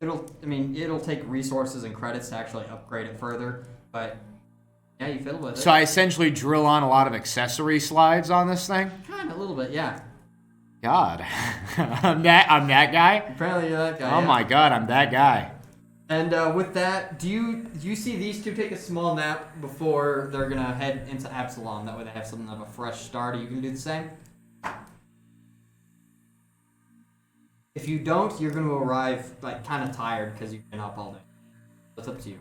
It'll take resources and credits to actually upgrade it further. But yeah, you fiddle with it. So I essentially drill on a lot of accessory slides on this thing. Kind of a little bit, yeah. God, I'm that guy. Apparently you're that guy. Oh yeah. my God, I'm that guy. And with that, do you see these two take a small nap before they're gonna head into Absalom? That way they have something of a fresh start. Are you gonna do the same? If you don't, you're gonna arrive like kind of tired because you've been up all day. That's up to you.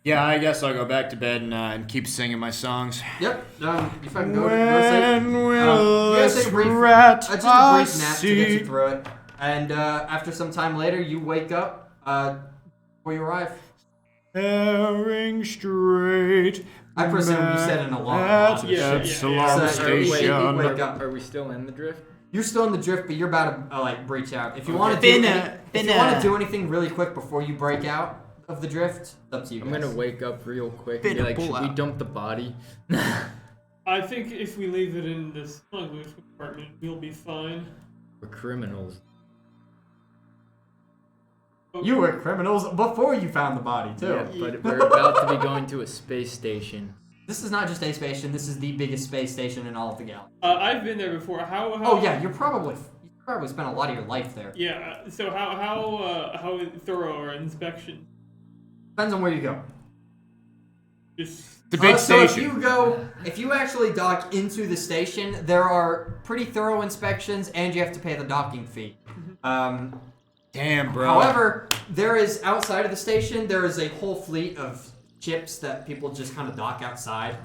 Yeah, I guess I'll go back to bed and keep singing my songs. Yep. You fucking go When sleep. will You guys this take a brief, rat just a brief nap to get see? you through it. And after some time later, you wake up before you arrive. Herring straight. I presume you set an alarm. At Yeah, Epsilon yeah. So, Station. you wake up. Are we still in the drift? You're still in the drift, but you're about to like breach out. If you want to do if you want to do anything really quick before you break out of the drift, it's up to you guys. I'm gonna wake up real quick and be like, should we dump the body? I think if we leave it in the smuggler's compartment, we'll be fine. We're criminals. You were criminals before you found the body too. Yeah, but we're about to be going to a space station. This is not just a space station. This is the biggest space station in all of the galaxy. I've been there before. How? Oh yeah, you probably spent a lot of your life there. Yeah. So how thorough are inspections? Depends on where you go. Just The big So station. if you actually dock into the station, there are pretty thorough inspections, and you have to pay the docking fee. Damn, bro. However, there is outside of the station, there is a whole fleet of ships that people just kind of dock outside.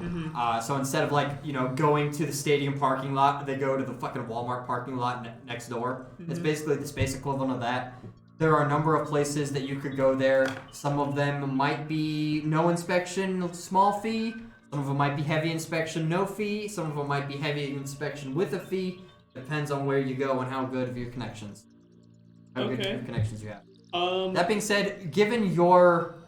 So instead of going to the stadium parking lot, they go to the fucking Walmart parking lot next door. It's basically the space equivalent of that. There are a number of places that you could go there. Some of them might be no inspection, small fee. Some of them might be heavy inspection, no fee. Some of them might be heavy inspection with a fee. Depends on where you go and how good of your connections. How good Okay. of connections you have. um. That being said, given your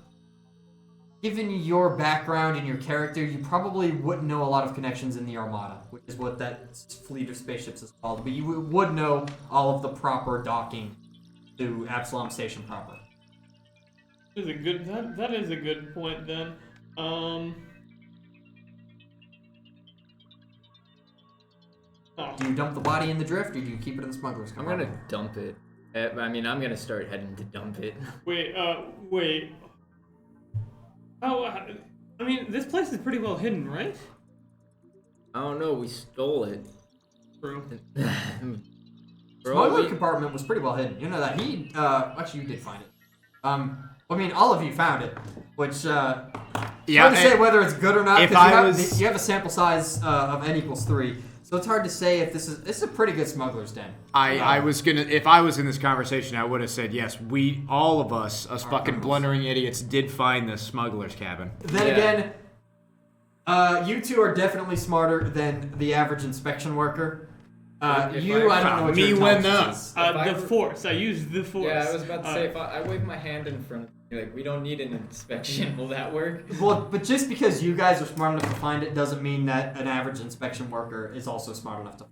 background and your character, you probably wouldn't know a lot of connections in the Armada, which is what that fleet of spaceships is called. But you would know all of the proper docking to Absalom Station proper. That is a good point then. Oh. Do you dump the body in the drift, or do you keep it in the smuggler's I'm compartment? gonna dump it. I mean, I'm gonna start heading to dump it. Wait. How? I mean, this place is pretty well hidden, right? I don't know. We stole it. True. Smuggler compartment was pretty well hidden. You know that he actually you did find it. I mean, all of you found it, which hard to say whether it's good or not if because you have a sample size of n equals 3, so it's hard to say if this is a pretty good smuggler's den. I was gonna, if I was in this conversation, I would have said yes. All of us fucking criminals. blundering idiots, did find the smuggler's cabin. Then Yeah. again, you two are definitely smarter than the average inspection worker. I don't know what Me your when intelligence is. The Force. I used the Force. Yeah, I was about to say, if I wave my hand in front of you, like, we don't need an inspection, will that work? Well, but just because you guys are smart enough to find it doesn't mean that an average inspection worker is also smart enough to.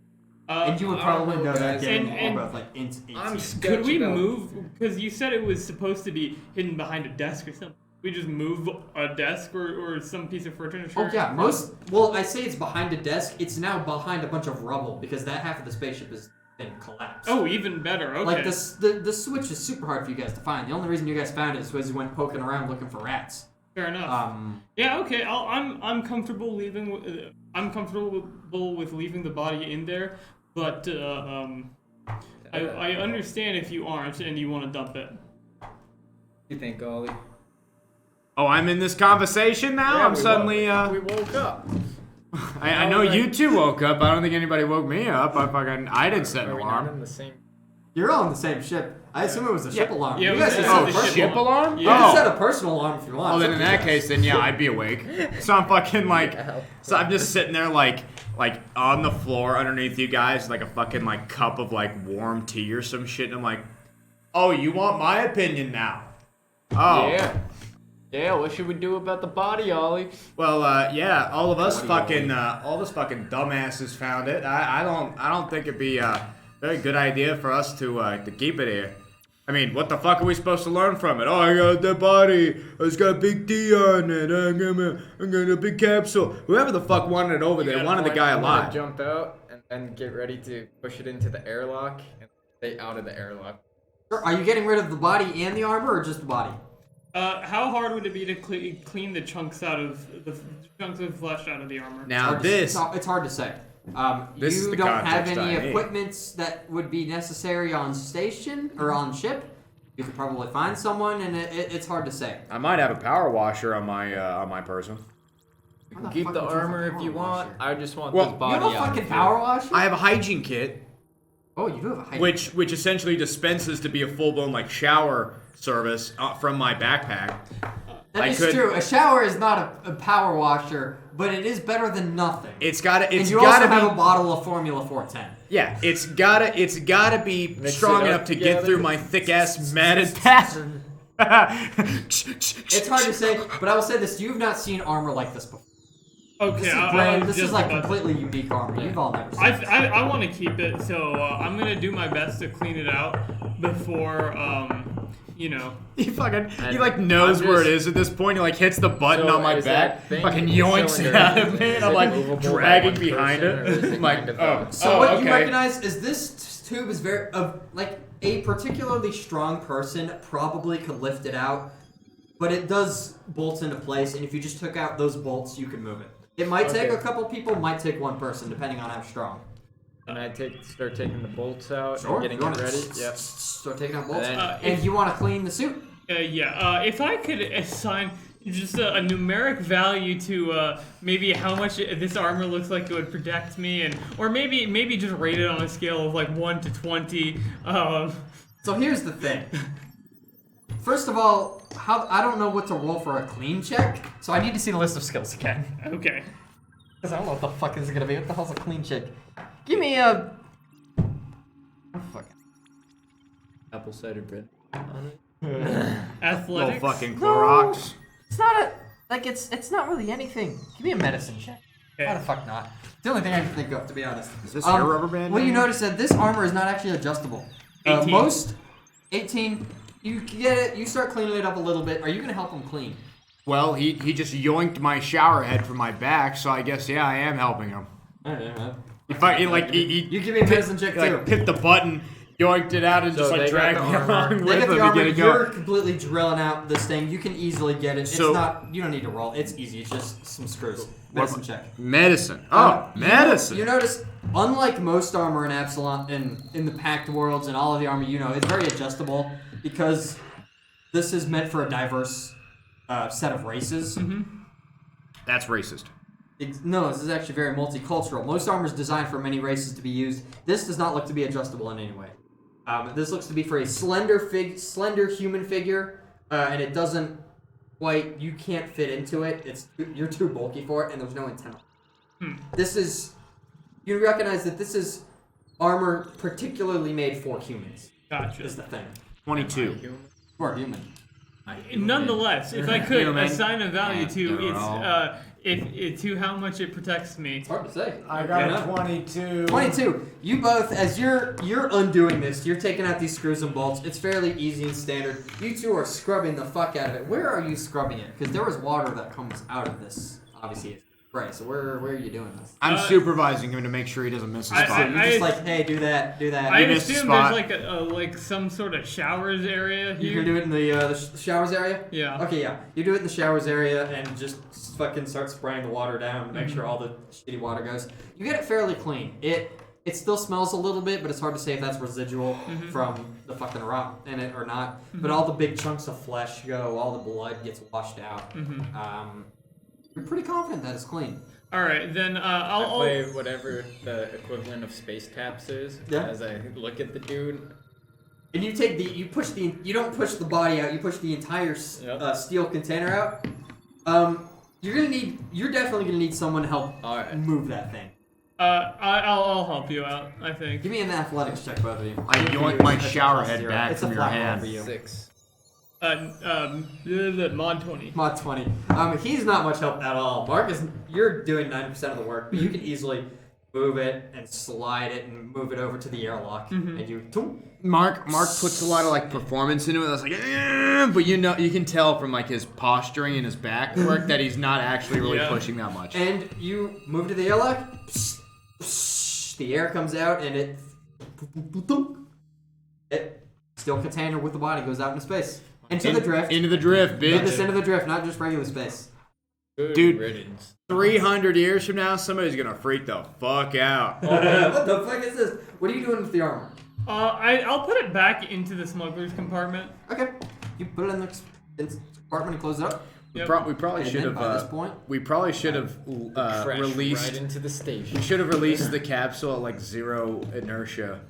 And you would probably know that getting and both like int 18. I'm Could we sketched out. move? Because you said it was supposed to be hidden behind a desk or something. We just move a desk or some piece of furniture. Oh yeah, well, I say it's behind a desk. It's now behind a bunch of rubble because that half of the spaceship has been collapsed. Oh, even better. Okay. Like the switch is super hard for you guys to find. The only reason you guys found it is because you went poking around looking for rats. Fair enough. Yeah. Okay. I'm comfortable leaving. I'm comfortable with leaving the body in there, but I understand if you aren't and you want to dump it. What do you think, Ollie? Oh, I'm in this conversation now? I'm suddenly, We woke up. I know you two woke up. I don't think anybody woke me up. I didn't set an Are we not in alarm. the same? You're all on the same ship. I assume it was a ship alarm. Yeah, you it guys was can a set a ship personal Ship alarm? Yeah. You can Oh. set a personal alarm if you want. Well, then It's in up to that you guys. case, then yeah, I'd be awake. So I'm fucking like, so I'm just sitting there like on the floor underneath you guys, like a fucking like cup of like warm tea or some shit, and I'm like, oh, you want my opinion now? Oh. Yeah. Yeah, what should we do about the body, Ollie? Well, yeah, all of us fucking dumbasses found it. I don't think it'd be a very good idea for us to keep it here. I mean, what the fuck are we supposed to learn from it? Oh, I got a dead body. It's got a big D on it. I'm gonna a big capsule. Whoever the fuck wanted it over there wanted the guy I'm alive. gonna jump out and get ready to push it into the airlock and stay out of the airlock. Are you getting rid of the body and the armor, or just the body? How hard would it be to clean the chunks out of the chunks of flesh out of the armor? Now this, It's hard to say. This is You the don't have context any I need. equipments that would be necessary on station or on ship. You could probably find someone, and it's hard to say. I might have a power washer on my person. You can keep the armor if you want. I just want Well, this You body have a out of fucking here. power washer? I have a hygiene kit, Oh, you do have a hygiene. which essentially dispenses to be a full blown like shower service from my backpack. That I is could- true. A shower is not a power washer, but it is better than nothing. It's gotta and you also gotta have be a bottle of Formula 410. yeah. It's gotta be Mix strong it up enough to get together. through my thick ass matted pattern. It's hard to say, but I will say this: you've not seen armor like this before. Okay, This is I- brand. I This just is like about- completely unique armor. You've all never seen. this. I want to keep it, so I'm gonna do my best to clean it out before you know. He fucking he And like knows I'm where it just- is at this point. He like hits the button So on my is back, that thing fucking the yoinks it cylinder, out of me, is and I'm it like movable by dragging one behind person, or is it. it I'm like, kind of oh, So what you okay. recognize is this tube is very like a particularly strong person probably could lift it out, but it does bolts into place, and if you just took out those bolts, you could move it. It might take Okay. a couple people, might take one person, depending on how strong. And I start taking the bolts out Sure. and getting You wanna it ready. Yep. Start taking out bolts. And then- And you want to clean the suit. Yeah. If I could assign just a numeric value to maybe how much this armor looks like it would protect me, and or maybe just rate it on a scale of like 1 to 20. So here's the thing. First of all, I don't know what to roll for a clean check, so I need to see the list of skills again. Okay. Because I don't know what the fuck this is gonna be. What the hell's a clean check? Give me a. Oh, fuck. apple cider bread. Little Athletics. fucking Clorox. It's not a. Like, it's not really anything. Give me a medicine check. Okay. Why the fuck not? It's the only thing I can think of, to be honest. Is this your rubber band? Well, you notice that this armor is not actually adjustable. 18. Most 18. You get it. You start cleaning it up a little bit. Are you gonna help him clean? Well, he just yoinked my shower head from my back, so I guess yeah, I am helping him. If I You give me a medicine check he, too. like hit the button, yoinked it out, and So just like they got dragged the me armor. along They with got him the to armor. get it You're going. completely drilling out this thing. You can easily get it. So- It's not. You don't need to roll. It's easy. It's just some screws. Medicine check. Medicine. Oh, medicine. You notice, unlike most armor in Absalom, in the Pact Worlds and all of the armor, it's very adjustable because this is meant for a diverse set of races. That's racist. No, this is actually very multicultural. Most armor is designed for many races to be used. This does not look to be adjustable in any way. This looks to be for a slender human figure, and it doesn't quite. You can't fit into it. You're too bulky for it, and there's no antenna. This is. You recognize that this is armor particularly made for humans. Gotcha. Is the thing. 22. For a human. Nonetheless, if I could Human. assign a value Yeah, to they're its all- to how much it protects me. It's hard to say. I got Yeah. a 22. 22. You both, as you're undoing this, you're taking out these screws and bolts. It's fairly easy and standard. You two are scrubbing the fuck out of it. Where are you scrubbing it? Because there was water that comes out of this. Obviously, it's spray. So where are you doing this? I'm supervising him to make sure he doesn't miss a I- spot. You're just like, hey, do that, do that. I You missed a assume spot. there's like some sort of showers area You here. can do it in the showers area? Yeah. Okay, yeah. You do it in the showers area and just fucking start spraying the water down, make sure all the shitty water goes. You get it fairly clean. It still smells a little bit, but it's hard to say if that's residual from the fucking rot in it or not. But all the big chunks of flesh go, all the blood gets washed out. You're pretty confident that it's clean. All right, then I I'll play whatever the equivalent of space taps is. Yeah. As I look at the dude. And you take you don't push the body out, you push the entire Yep. steel container out. You're definitely gonna need someone to help Alright. move that thing. I'll help you out. I think. Give me an athletics check, both of you. I yoink my shower head back It's a from your flat roll hand. for you. 6. The mod 20. Mod 20. He's not much help at all. Mark you're doing 90% of the work, but you can easily move it and slide it and move it over to the airlock. And you, Mark puts a lot of like performance into it. That's like, but you can tell from like his posturing and his back work that he's not actually really Yeah. pushing that much. and you move to the airlock. The air comes out and it steel container with the body goes out into space. Into the drift. Into the drift, Into bitch. the drift, not just regular space. Good Dude. riddance. 300 years from now, somebody's gonna freak the fuck out. What the fuck is this? What are you doing with the armor? I'll put it back into the smuggler's compartment. Okay. You put it in the compartment and close it up. Yep. We probably And should then have. by this point, We probably should have Crash released. right into the station. We should have released the capsule at like 0 inertia,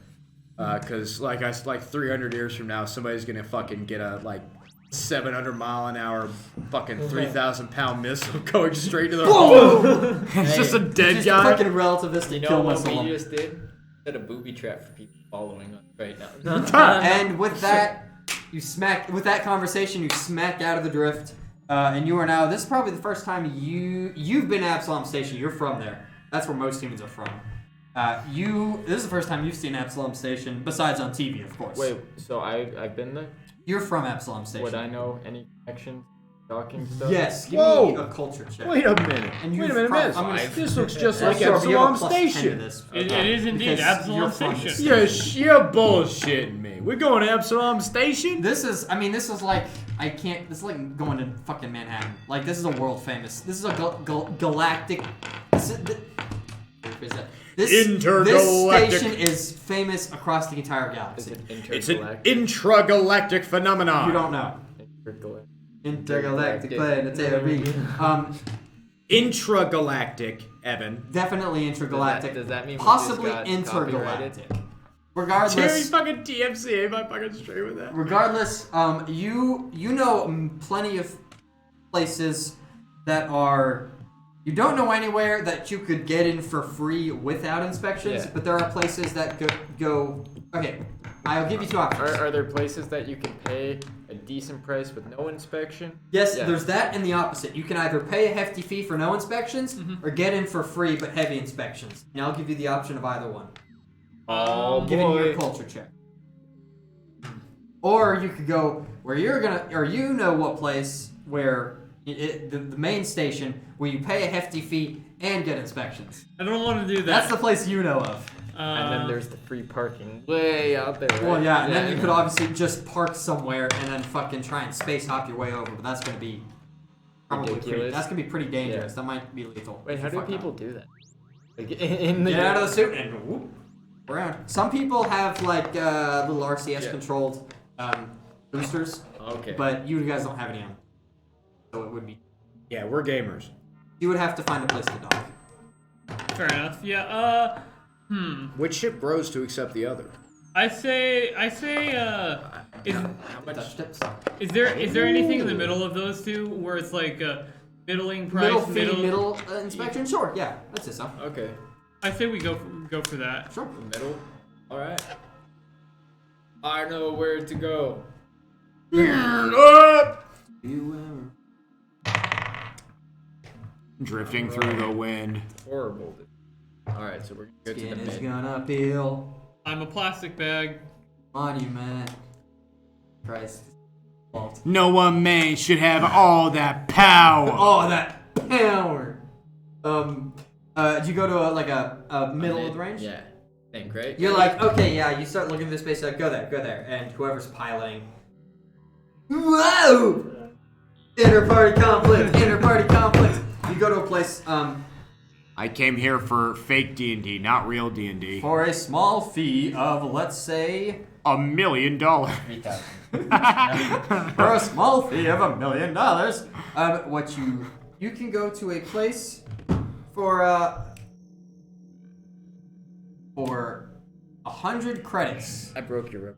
because like 300 years from now, somebody's gonna fucking get a like 700-mile-an-hour fucking 3,000-pound missile going straight to the. It's just a dead just guy. fucking relativistic You know kill what missile. we just did? Set a booby trap for people following us right now. And with that, with that conversation, you smack out of the drift, and you are now. This is probably the first time you've been at Absalom Station. You're from there. That's where most humans are from. This is the first time you've seen Absalom Station, besides on TV, of course. Wait, so I've been there? You're from Absalom Station. Would I know any connections? Talking stuff? Yes. Give Whoa. me a culture check. Wait a minute. And Wait you've a minute, prob- miss. I'm gonna- This looks just Well, like sure, but you have a Absalom plus 10 to Station. this. It is indeed Because Absalom you're from Station. this You're bullshitting me. We're going to Absalom Station? This is like, this is like going to fucking Manhattan. Like, this is a world famous, this is a galactic, this is, this Intergalactic. station is famous across the entire Is galaxy. it It's an intergalactic? intragalactic phenomenon. You don't know. Intergalactic. Intergalactic planetary. Intragalactic, Evan. Definitely intergalactic. Does that mean we possibly just got intergalactic? Terry Regardless, fucking TMC, am I fucking straight with that? regardless, you know plenty of places that are. You don't know anywhere that you could get in for free without inspections, Yeah. but there are places that go. Okay, I'll give you two options. Are there places that you can pay a decent price with no inspection? Yes, Yeah. there's that and the opposite. You can either pay a hefty fee for no inspections or get in for free but heavy inspections. And I'll give you the option of either one. Oh Given your boy. culture check. Or you could go where you're gonna, or you know what place where the main station where you pay a hefty fee and get inspections. I don't want to do that. That's the place you know of. And then there's the free parking way out there. Right? Well, yeah, and then you could obviously just park somewhere and then fucking try and space hop your way over, but that's gonna be probably Ridiculous. that's gonna be pretty dangerous. Yeah. That might be lethal. Wait, if how you do fuck people up. do that? Like in the Get out of the suit and whoop around. Some people have like little RCS Yeah. controlled boosters, Okay. but you guys don't have any on. So it would be. Yeah, we're gamers. You would have to find a place to dock. fair enough. Yeah. Which ship grows to accept the other? I say. Is how much? Dutch tips. is there anything in the middle of those two where it's like a middling price? Middle fee, middle inspection. Sure, yeah, that's it. So Okay. I say we go for that. sure. The middle. All right. I know where to go. Drifting through the wind. Horrible. All right, so we're gonna go Skin to the is mid. gonna peel. I'm a plastic bag. Monument. Christ. Fault. No one man should have all that power. Oh, that power. Did you go to a middle of the range? Yeah. Think, right? You're like, okay, yeah. You start looking at this space, like, go there, and whoever's piloting. Whoa! Inter-party conflict. You go to a place, I came here for fake D&D, not real D&D. for a small fee of, let's say, $1 million. for a small fee of $1 million. What you can go to a place for 100 credits. I broke your rib.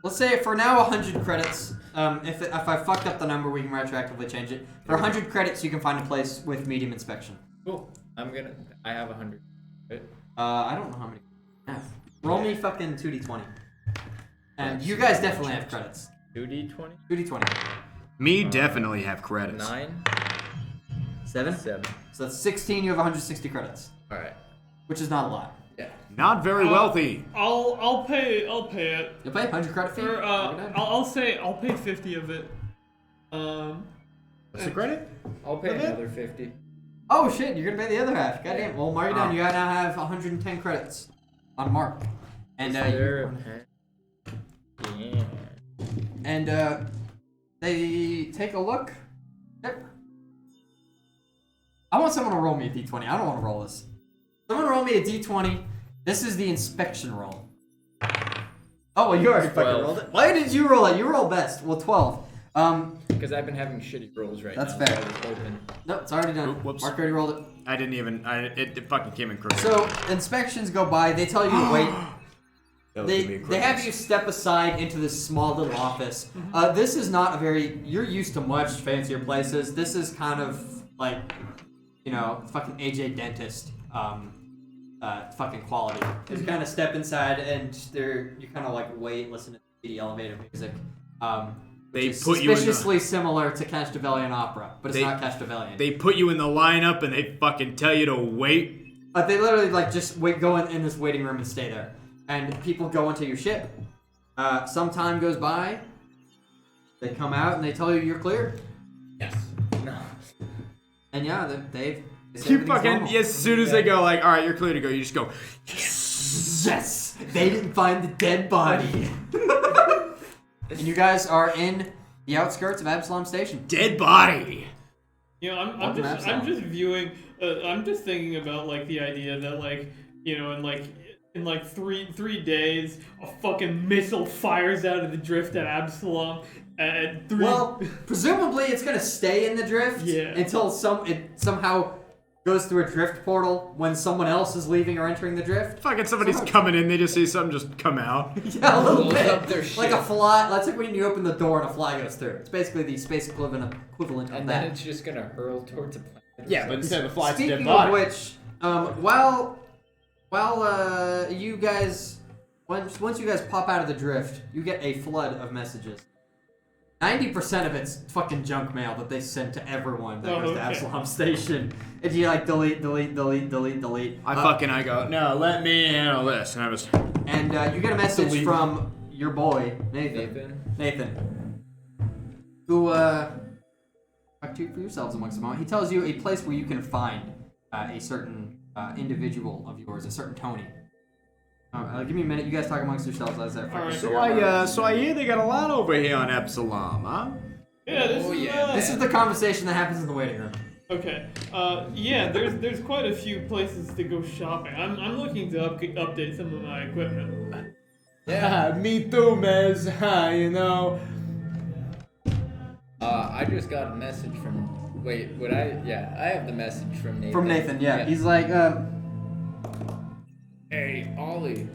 Let's say for now 100 credits. If I fucked up the number, we can retroactively change it. For 100 credits, you can find a place with medium inspection. Cool. I have 100. Right? I don't know how many. I have. Roll me fucking 2d20. And you guys definitely have credits. 2d20? 2d20. Me definitely have credits. 9. 7? 7. So that's 16. You have 160 credits, All right. which is not a lot. Yeah. Not very wealthy. I'll pay it. You'll pay 100 credit fee. Or I'll pay 50 of it. What's the credit? I'll pay another 50. Oh shit, you're gonna pay the other half. Goddamn. Well, mark it down. You now have 110 credits on mark. And they take a look. Yep. I want someone to roll me a d20. I don't want to roll this. Someone roll me a d20. This is the inspection roll. Oh, well, you already fucking 12. rolled it. Why did you roll it? You rolled best. Well, 12. Because I've been having shitty rolls right That's now. fair. So I was hoping. No, it's already done. Whoops. Mark already rolled it. I didn't even. It fucking came in crooked. So inspections go by. They tell you to wait. That was gonna be a They have crisis. you step aside into this small little office. This is not a very. You're used to much fancier places. This is kind of like, fucking AJ Dentist, fucking quality. You kind of step inside and you kind of like wait, listen to the elevator music. They Which is put you in the- suspiciously similar to Cashtavelian opera, but it's They- not Cashtavelian. They put you in the lineup and they fucking tell you to wait. They literally just go in this waiting room and stay there. And people go into your ship. Some time goes by. They come out and they tell you you're clear. Yes. No. And yeah, they say You everything's fucking normal. as soon as they go like, all right, you're clear to go. You just go. Yes, they didn't find the dead body. And you guys are in the outskirts of Absalom Station. Dead body. I'm Welcome to Absalom. just viewing. I'm just thinking about like the idea that in 3 days a fucking missile fires out of the drift at Absalom and Well, presumably it's gonna stay in the drift until it somehow goes through a drift portal when someone else is leaving or entering the drift. Fucking somebody's coming in. They just see something just come out. Yeah, a little Blows bit. up their Like ship. a fly. That's like when you open the door and a fly goes through. It's basically the space equivalent of And that. then it's just gonna hurl towards a planet. or Yeah, but something. instead of a fly, it's a Speaking dead body. of which, while you guys, once you guys pop out of the drift, you get a flood of messages. 90% of it's fucking junk mail that they send to everyone that goes to Absalom Station. And you delete. I go, no, let me handle this. And I was. And you get a message Delete. from your boy, Nathan. Who, talk to you for yourselves amongst the moment. He tells you a place where you can find a certain individual of yours, a certain Tony. Give me a minute. You guys talk amongst yourselves as I fucking figure out. So I hear they got a lot over here on Absalom, huh? Yeah, This is the conversation that happens in the waiting room. Okay. There's quite a few places to go shopping. I'm looking to update some of my equipment. Yeah, me too, Mez. I just got a message from. Wait, would I? Yeah, I have the message from Nathan. From Nathan, yeah. He's like, Hey, Ollie,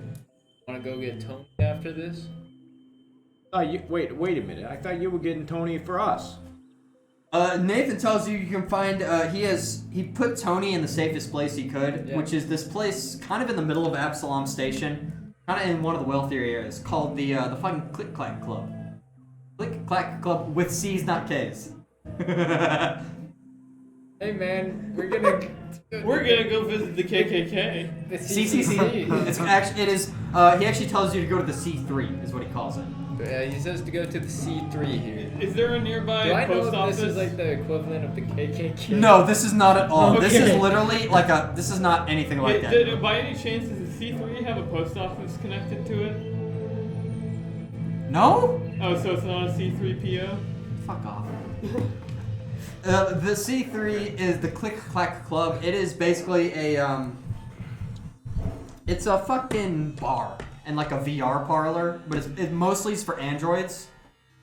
wanna go get Tony after this? Wait a minute. I thought you were getting Tony for us. Nathan tells you can find. He put Tony in the safest place he could, which is this place kind of in the middle of Absalom Station, kind of in one of the wealthier areas, called the fucking Click Clack Club. Click Clack Club with C's, not K's. Hey man, we're gonna go visit the KKK. the CCC. It's actually it is. He actually tells you to go to the C3, is what he calls it. He says to go to the C3 here. Is there a nearby Do I know post if office? this is like the equivalent of the KKK? No, this is not at all. This is Okay. literally like a. This is not anything like that. By any chance, does the C3 have a post office connected to it? No? Oh, so it's not a C3PO? Fuck off. The C3 is the Click Clack Club. It is basically a it's a fucking bar and like a VR parlor, but it mostly is for androids.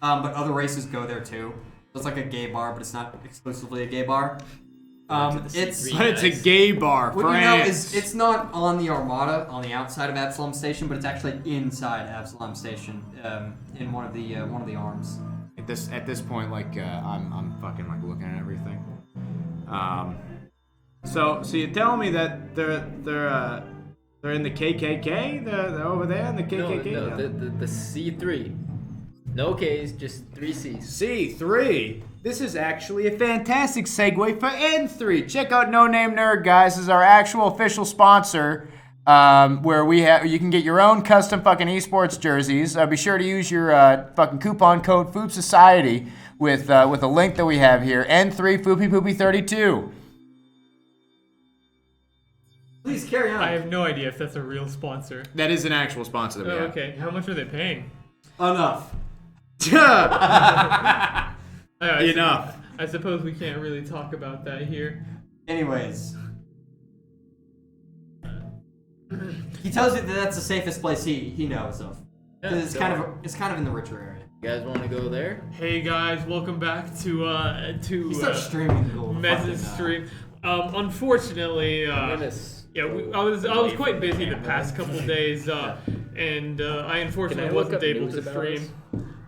But other races go there too. So it's like a gay bar, but it's not exclusively a gay bar. It's But it's a gay bar. what you know France. is it's not on the Armada on the outside of Absalom Station, but it's actually inside Absalom Station in one of the arms. At this point, like I'm fucking like looking at everything. So you're telling me that they're in the KKK? They're over there in the KKK. No, the C3. No K's, just 3 C's. C3. This is actually a fantastic segue for N3. Check out No Name Nerd, guys. This is our actual official sponsor, where you can get your own custom fucking esports jerseys. Be sure to use your fucking coupon code Foop Society with a link that we have here. N3 Foopy Poopy 32. Please carry on. I have no idea if that's a real sponsor. That is an actual sponsor that we have. Okay, how much are they paying? Enough. Enough. I suppose we can't really talk about that here. Anyways. He tells you that that's the safest place he knows of. 'Cause Yeah, it's kind of in the richer area. You guys want to go there? Hey guys, welcome back to He starts streaming in the middle of the Mez's fucking, stream. Unfortunately, I'm gonna yeah, I was quite busy the past couple of days, and I unfortunately Can I look wasn't up able news to about stream. us?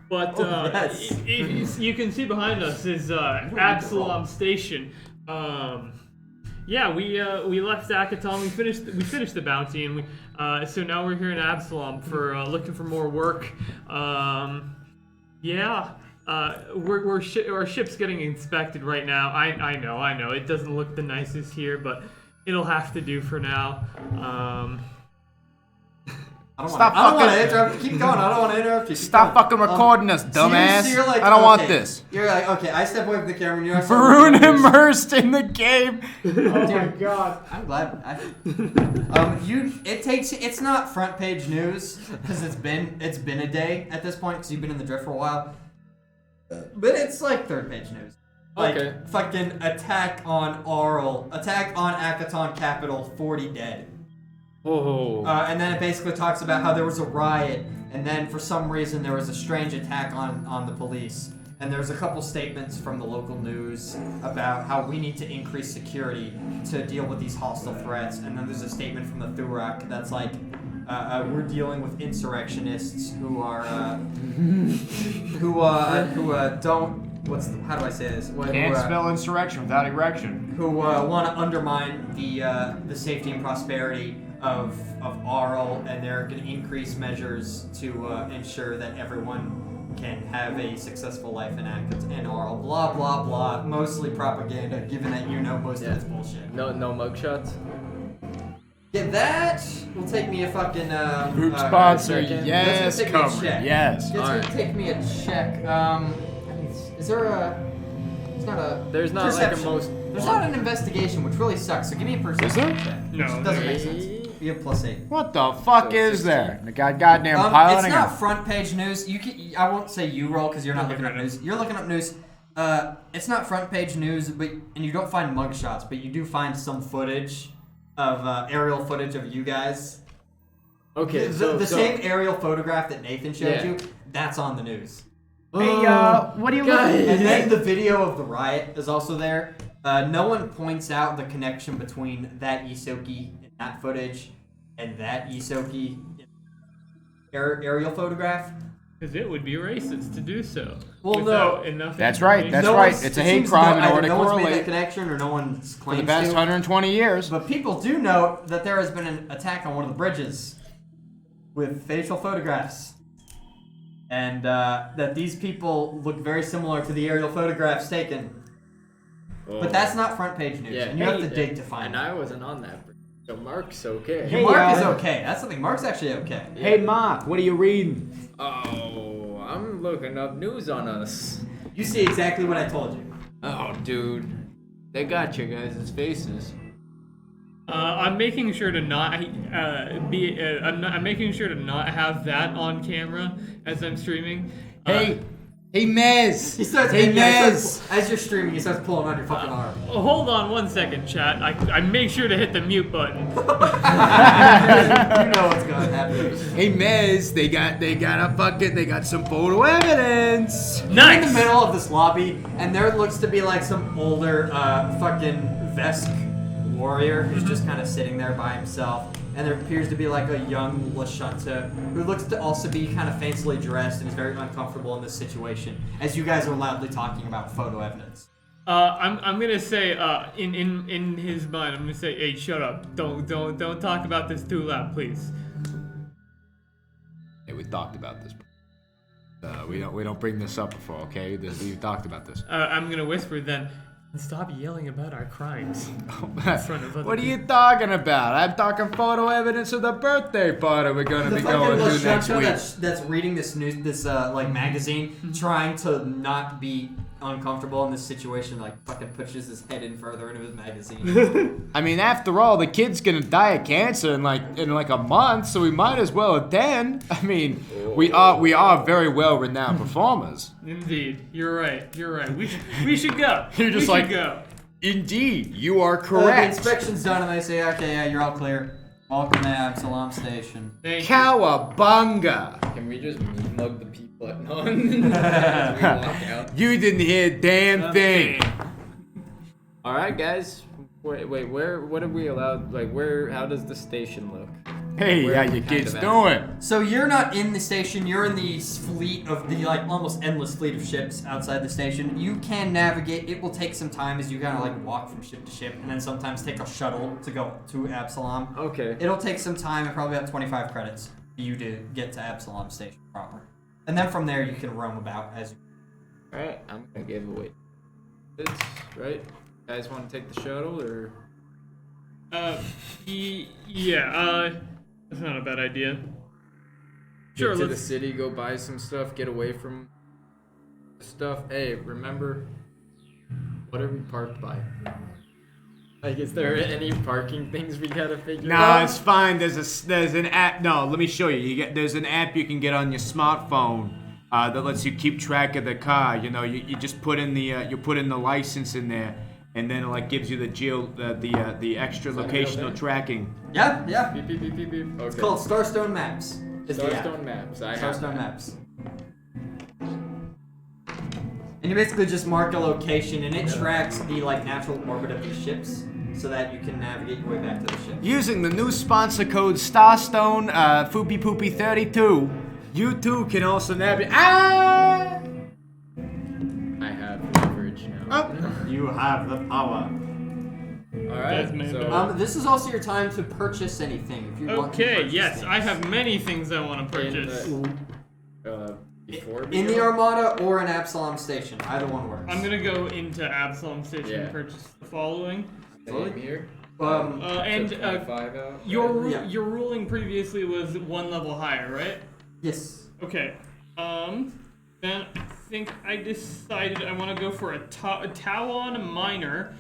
But yes. you can see behind us is Absalom Station. Yeah, we left Akaton. We finished the bounty, and so now we're here in Absalom for looking for more work. Yeah. Our ship's getting inspected right now. I know. It doesn't look the nicest here, but it'll have to do for now. I don't want to interrupt you. Keep going. I don't want to interrupt you. Keep Stop going. fucking recording us, dumbass. So you're like, I don't want okay. this. You're like, okay, I step away from the camera and you're like, Varun immersed in the game. Oh my god. I'm glad. It's not front page news because it's been a day at this point because you've been in the drift for a while. But it's like third page news. Like Okay. fucking attack on Arl, attack on Akaton capital, 40 dead. Oh. And then it basically talks about how there was a riot, and then for some reason there was a strange attack on the police. And there's a couple statements from the local news about how we need to increase security to deal with these hostile threats. And then there's a statement from the Thurak that's like, we're dealing with insurrectionists who are how do I say this? Can't spell insurrection without erection. Who want to undermine the safety and prosperity of Arl, and they're going to increase measures to ensure that everyone can have a successful life in Arl. Blah blah blah. Mostly propaganda, given that you know most of it's bullshit. No mugshots. Yeah, that will take me a fucking Group sponsor, second. yes, That's gonna take me a cover, check. yes. It's gonna take me a check. Is there a? It's not a. There's not perception. like a most. There's not an investigation, which really sucks. So give me a perception there? check. No, Which doesn't there make isn't. sense. You have +8. What the fuck So is 16. there? The goddamn It's piloting. not front page news. I won't say you roll because you're not looking up Okay. news. You're looking up news. It's not front page news, and you don't find mugshots, but you do find some footage of aerial footage of you guys. Okay, The same aerial photograph that Nathan showed Yeah. you, that's on the news. Hey, what do you guys. And then the video of the riot is also there. No one points out the connection between that Isoki in that footage and that Isoki aerial photograph. Because it would be racist to do so. Well, without no. enough That's right. information. That's No right. one's- It's a it hate seems crime in either order to no one's made that correlate connection or no one's for claimed the past to. 120 years. But people do note that there has been an attack on one of the bridges with facial photographs. And that these people look very similar to the aerial photographs taken. But that's not front page news, and you have to dig to find And it. I wasn't on that. So Mark's okay. Hey, Mark is okay. That's something. Mark's actually okay. Hey, Mark, what are you reading? Oh, I'm looking up news on us. You see exactly what I told you. Oh, dude. They got you guys' faces. I'm making sure to not I'm making sure to not have that on camera as I'm streaming. Hey, Mez. He starts. Hey, yeah, Mez. as you're streaming, he starts pulling on your fucking arm. Hold on 1 second, chat. I make sure to hit the mute button. You know what's gonna happen. Hey, Mez. They got some photo evidence. You're in Nice. the middle of this lobby, and there looks to be like some older fucking Vesk warrior who's just kind of sitting there by himself. And there appears to be like a young Lashunta who looks to also be kind of fancily dressed and is very uncomfortable in this situation. As you guys are loudly talking about photo evidence. I'm gonna say in his mind, I'm gonna say, hey, shut up. Don't talk about this too loud, please. Hey, we talked about this. We don't bring this up before, okay? We talked about this. I'm gonna whisper then. Stop yelling about our crimes in front of other What are you people. talking about? I'm talking photo evidence of the birthday party we're gonna The be fucking going to next Lashunta week. that's reading this like magazine, trying to not be uncomfortable in this situation, like fucking pushes his head in further into his magazine. I mean, after all, the kid's gonna die of cancer in like a month, so we might as well attend. I mean, we are very well renowned performers. Indeed, you're right. We should go. You're just we like- should go. Indeed, you are The correct. inspection's done, and they say, okay, yeah, you're all clear. Welcome to Absalom Station. Thank you. Cowabunga! Can we just mug the people at none as we walk out? You didn't hear a damn thing. All right, guys. Wait, where? What are we allowed? Like, where? How does the station look? Hey, Where how are we you kind kids of at? doing? So you're not in the station, you're in the fleet of the like almost endless fleet of ships outside the station. You can navigate. It will take some time as you kind of like walk from ship to ship and then sometimes take a shuttle to go to Absalom. Okay. It'll take some time and probably about 25 credits for you to get to Absalom Station proper. And then from there you can roam about as you... All right. I'm gonna give away this. Right. Guys, want to take the shuttle or? Yeah. That's not a bad idea. Sure, Get to the let's. city, go buy some stuff, get away from stuff. Hey, remember, what are we parked by? Like, is there any parking things we gotta figure No, out? it's fine. There's an app. No, let me show you. There's an app you can get on your smartphone that lets you keep track of the car. You know, you just put in the license in there, and then it like gives you the extra that real locational thing? tracking. Yeah. Beep, beep, beep, beep, beep. Okay. It's called Starstone Maps. Is the app. Starstone Maps. I have Starstone that. Maps. And you basically just mark a location and it tracks the like natural orbit of the ships so that you can navigate your way back to the ship. Using the new sponsor code Starstone Foopy Poopy 32, you too can also navigate. Ah! I have leverage now. Oh. You have the power. All right. Desmond. So, This is also your time to purchase anything if you want to Okay, purchase yes, things. I have many things I want to purchase. before we In the go? Armada or in Absalom Station, either one works. I'm gonna go into Absalom Station Yeah. and purchase the following. Same here. And Took 25 out. your Yeah. your ruling previously was one level higher, right? Yes. Okay. Then I think I decided I want to go for a Talon Miner,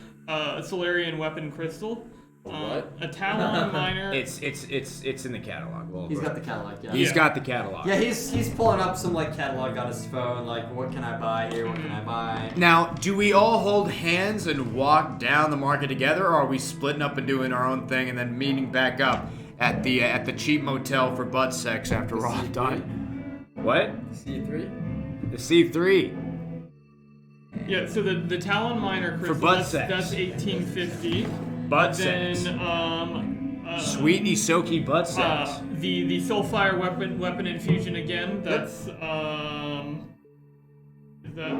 Solarian Weapon Crystal. What? A Talon Miner. It's in the catalog. Well, He's got the catalog, yeah. He's Yeah. got the catalog. Yeah, he's pulling up some like catalog on his phone, like what can I buy here, what can I buy? Now, do we all hold hands and walk down the market together, or are we splitting up and doing our own thing and then meeting back up at the cheap motel for butt sex after we're all C3? done? What? C3. The C3. Yeah, so the Talon Miner Crystal, butt that's, sex. that's 1850. Butt Then, sex. Sweetie soaky butt sex. The Soulfire weapon infusion again. That's is that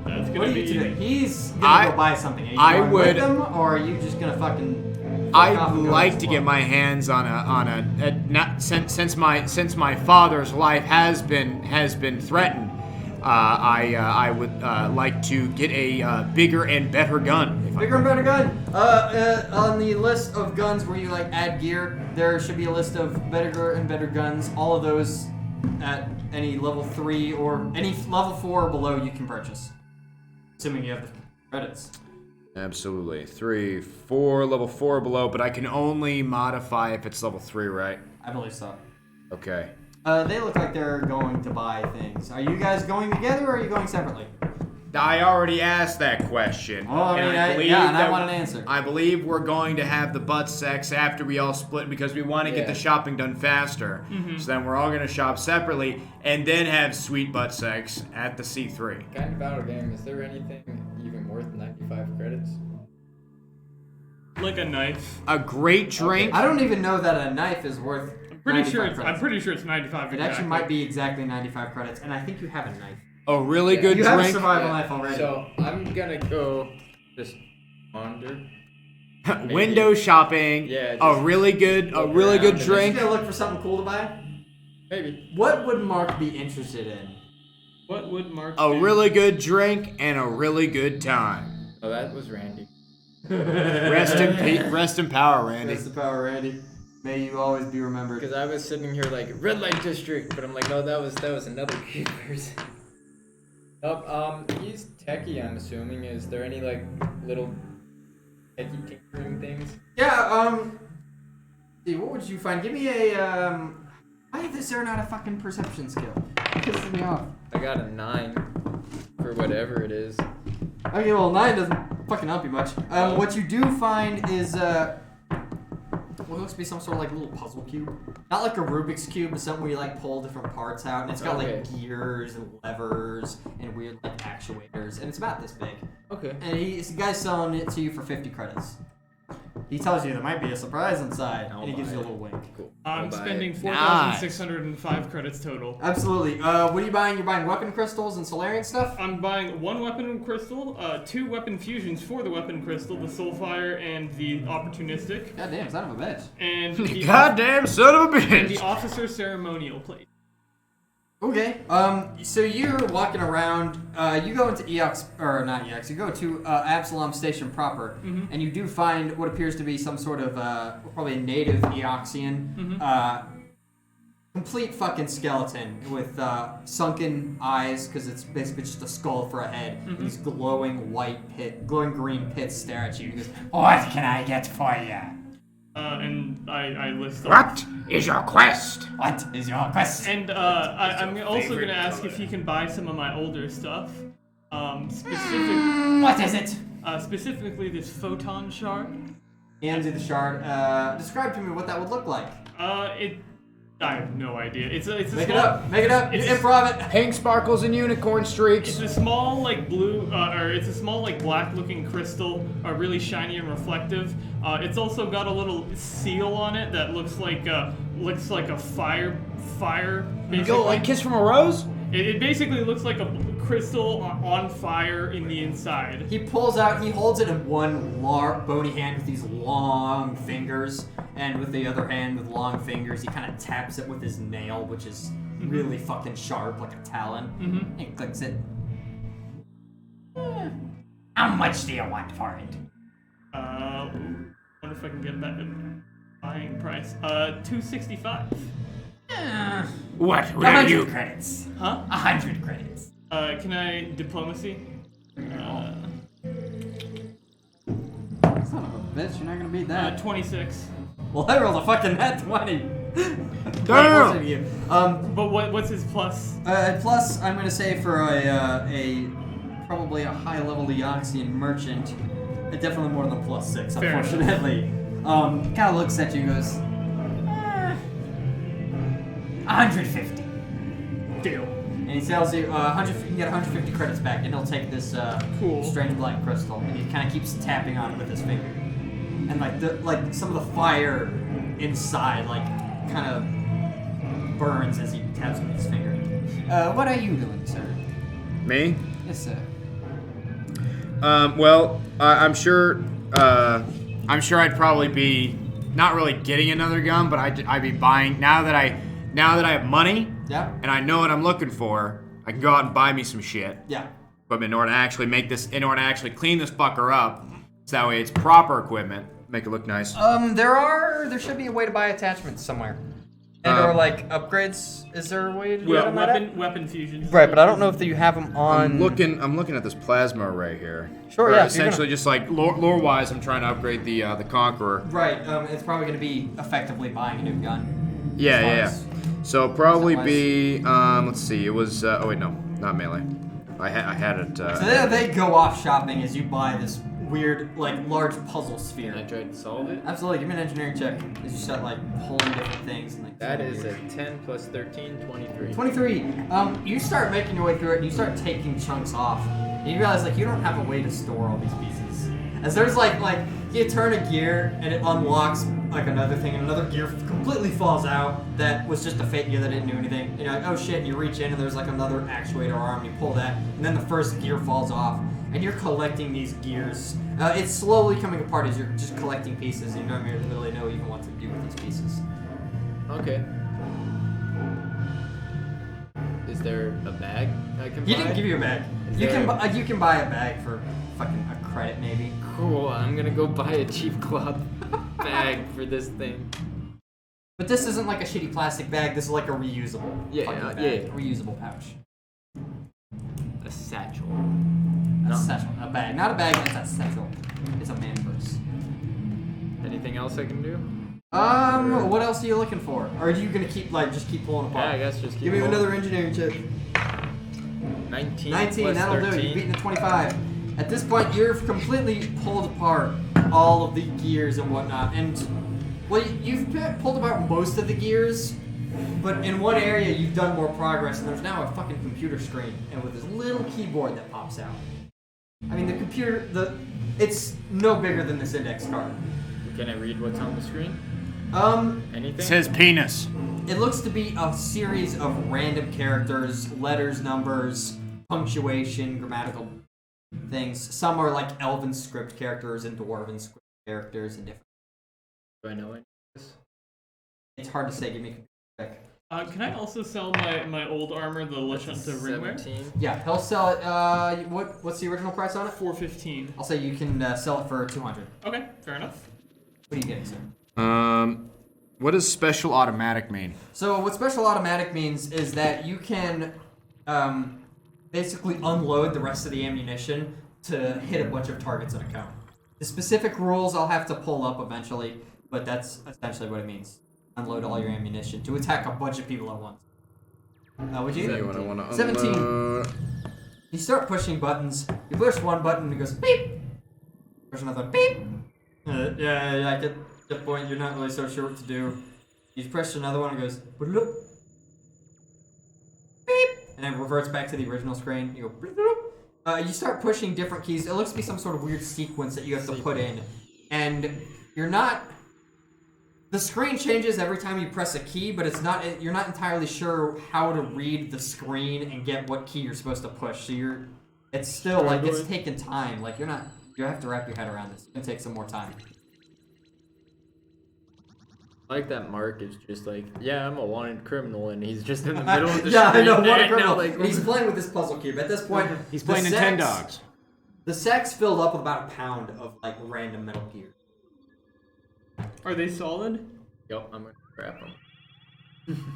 that's What gonna are you be. doing? He's gonna go buy something. Are you going with him, or are you just gonna fucking? I'd like to get my hands on a not since my father's life has been threatened. I would like to get a bigger and better gun. Bigger and better gun. On the list of guns where you like add gear, there should be a list of bigger and better guns. All of those at any level 3 or any level 4 or below you can purchase, assuming you have the credits. Absolutely. 3, 4, level 4 or below, but I can only modify if it's level 3, right? I believe so. Okay. They look like they're going to buy things. Are you guys going together or are you going separately? I already asked that question. Oh, I mean, I want an answer. I believe we're going to have the butt sex after we all split because we want to get the shopping done faster. Mm-hmm. So then we're all going to shop separately and then have sweet butt sex at the C3. Kind of out of game. Is there anything even worth 95 credits? Like a knife. A great drink. I don't even know that a knife is worth. I'm pretty sure it's 95. It actually might be exactly 95 credits, and I think you have a knife. A really good you drink. have a survival knife already. So I'm gonna go just wander. Window shopping. Yeah, A really good You're drink. just gonna look for something cool to buy. Maybe. What would Mark be interested in? What would Mark? A do? really good drink and a really good time. Oh, that was Randy. Rest in power, Randy. Rest in power, Randy. May you always be remembered. Because I was sitting here like red light district, but I'm like, no, that was another kid person. He's techie, I'm assuming. Is there any like little techie tinkering things? Yeah. See, what would you find? Give me a Why is there not a fucking perception skill? It pisses me off. I got a 9 for whatever it is. Okay, well 9 doesn't fucking help you much. What you do find is what looks to be some sort of like little puzzle cube. Not like a Rubik's Cube, but something where you like pull different parts out, and it's got like gears and levers and weird like actuators, and it's about this big. Okay. And the guy's selling it to you for 50 credits. He tells you there might be a surprise inside, and he gives you a little wink. Cool. I'm I'll buy spending it. 4,605 credits total. Absolutely. What are you buying? You're buying weapon crystals and Solarian stuff? I'm buying 1 weapon crystal, 2 weapon fusions for the weapon crystal, the Soulfire and the opportunistic, Goddamn, son of a bitch. and the, Goddamn son of a and the bitch. officer ceremonial plate. Okay. So you're walking around. You go into EOX, or not EOX. You go to Absalom Station proper, and you do find what appears to be some sort of probably a native Eoxian, complete fucking skeleton with sunken eyes because it's basically just a skull for a head. And these glowing green pits stare at you. He goes, "What can I get for you? And I list What is your quest? What is your quest?" And I'm also gonna ask if he can buy some of my older stuff. What is it? Specifically this photon shard. Hands you the shard. Describe to me what that would look like. I have no idea. It's a Make small, it up. Make it up. It's Improv it. Pink sparkles and unicorn streaks. It's a small like blue, or it's a small like black-looking crystal, really shiny and reflective. It's also got a little seal on it that looks like a fire. Basically. Go like Kiss from a Rose? It basically looks like a crystal on fire in the inside. He pulls out, he holds it in one bony hand with these long fingers, and with the other hand with long fingers, he kind of taps it with his nail, which is really fucking sharp, like a talon, and he clicks it. How much do you want for it? Wonder if I can get that buying price. $265. What? 100 credits. Huh? 100 credits. Can I diplomacy? Son of a bitch, you're not gonna beat that. 26. Well, I rolled a fucking nat 20. Damn. But what's his plus? Plus, I'm gonna say for a probably a high level Eoxian merchant, definitely more than +6, Fair unfortunately. Kind of looks at you and goes, 150. Deal. And he tells you, 100. You can get 150 credits back, and he'll take this Cool. strained black crystal, and he kind of keeps tapping on it with his finger. and like some of the fire inside kind of burns as he taps with his finger. What are you doing, sir? Me? Yes, sir. Well, I'm sure I'd probably be not really getting another gun, but I'd be buying now that I have money. Yeah. And I know what I'm looking for. I can go out and buy me some shit. Yeah. But in order to actually clean this fucker up, so that way it's proper equipment, make it look nice. There should be a way to buy attachments somewhere. And or like upgrades. Is there a way to do that? Weapon fusions. Right, but I don't know if you have them on. I'm looking at this plasma array here. Sure, Or yeah. Essentially, just like lore-wise, I'm trying to upgrade the Conqueror. Right. It's probably going to be effectively buying a new gun. Yeah. So probably be let's see. It was oh wait, no, not melee. I had it. So they go off shopping as you buy this weird, large puzzle sphere. Can I try to solve it? Absolutely. Give me an engineering check as you start pulling different things and That is a 10 plus 13, 23. 23. You start making your way through it and you start taking chunks off. And you realize you don't have a way to store all these pieces. As there's you turn a gear and it unlocks another thing and another gear completely falls out that was just a fake gear that didn't do anything. And you're like, oh shit, and you reach in and there's another actuator arm and you pull that and then the first gear falls off. And you're collecting these gears. It's slowly coming apart as you're just collecting pieces and you don't really know even what to do with these pieces. Okay. Is there a bag I can buy? He didn't give you a bag. You can buy a bag for fucking a credit maybe. Cool, I'm gonna go buy a cheap cloth bag for this thing. But this isn't a shitty plastic bag. This is a reusable. fucking bag. Reusable pouch. A satchel. A satchel. A bag. Not a bag. It's a satchel. It's a man purse. Anything else I can do? What else are you looking for? Or are you gonna keep just keep pulling apart? Yeah, I guess just keep Give me going. another engineering check. 19 19, plus that'll 13. do. You've beaten a 25. At this point, you're completely pulled apart all of the gears and whatnot. And, you've pulled apart most of the gears, but in one area you've done more progress, and there's now a fucking computer screen, and with this little keyboard that pops out. I mean, the computer, it's no bigger than this index card. Can I read what's on the screen? Anything? It says penis. It looks to be a series of random characters, letters, numbers, punctuation, grammatical things. Some are elven script characters and dwarven script characters and different. Do I know any of this? It's hard to say. Give me a computer check. Can I also sell my old armor, the Lashunta Ringwear? 17. Yeah, he'll sell it. What's the original price on it? 415. I'll say you can sell it for 200. Okay, fair enough. What are you getting, sir? What does special automatic mean? So what special automatic means is that you can basically unload the rest of the ammunition to hit a bunch of targets in a cone. The specific rules I'll have to pull up eventually, but that's essentially what it means. Unload all your ammunition to attack a bunch of people at once. What'd you get? What I want to 17. You start pushing buttons. You push one button and it goes beep. Push another one, beep. Yeah, at that point you're not really so sure what to do. You press another one and it goes bloop. Beep. And then reverts back to the original screen. You go bloop. You start pushing different keys. It looks to be some sort of weird sequence that you have to put in. And you're not... The screen changes every time you press a key, but you're not entirely sure how to read the screen and get what key you're supposed to push. So it's still it's taking time. You have to wrap your head around this. It's gonna take some more time. I like that Mark is just yeah, I'm a wanted criminal, and he's just in the middle of the Yeah, I street. know, wanted and now, criminal. He's playing with this puzzle cube. At this point, He's playing Nintendogs. The sack's filled up with about a pound of random metal gear. Are they solid? Yep, I'm gonna scrap them.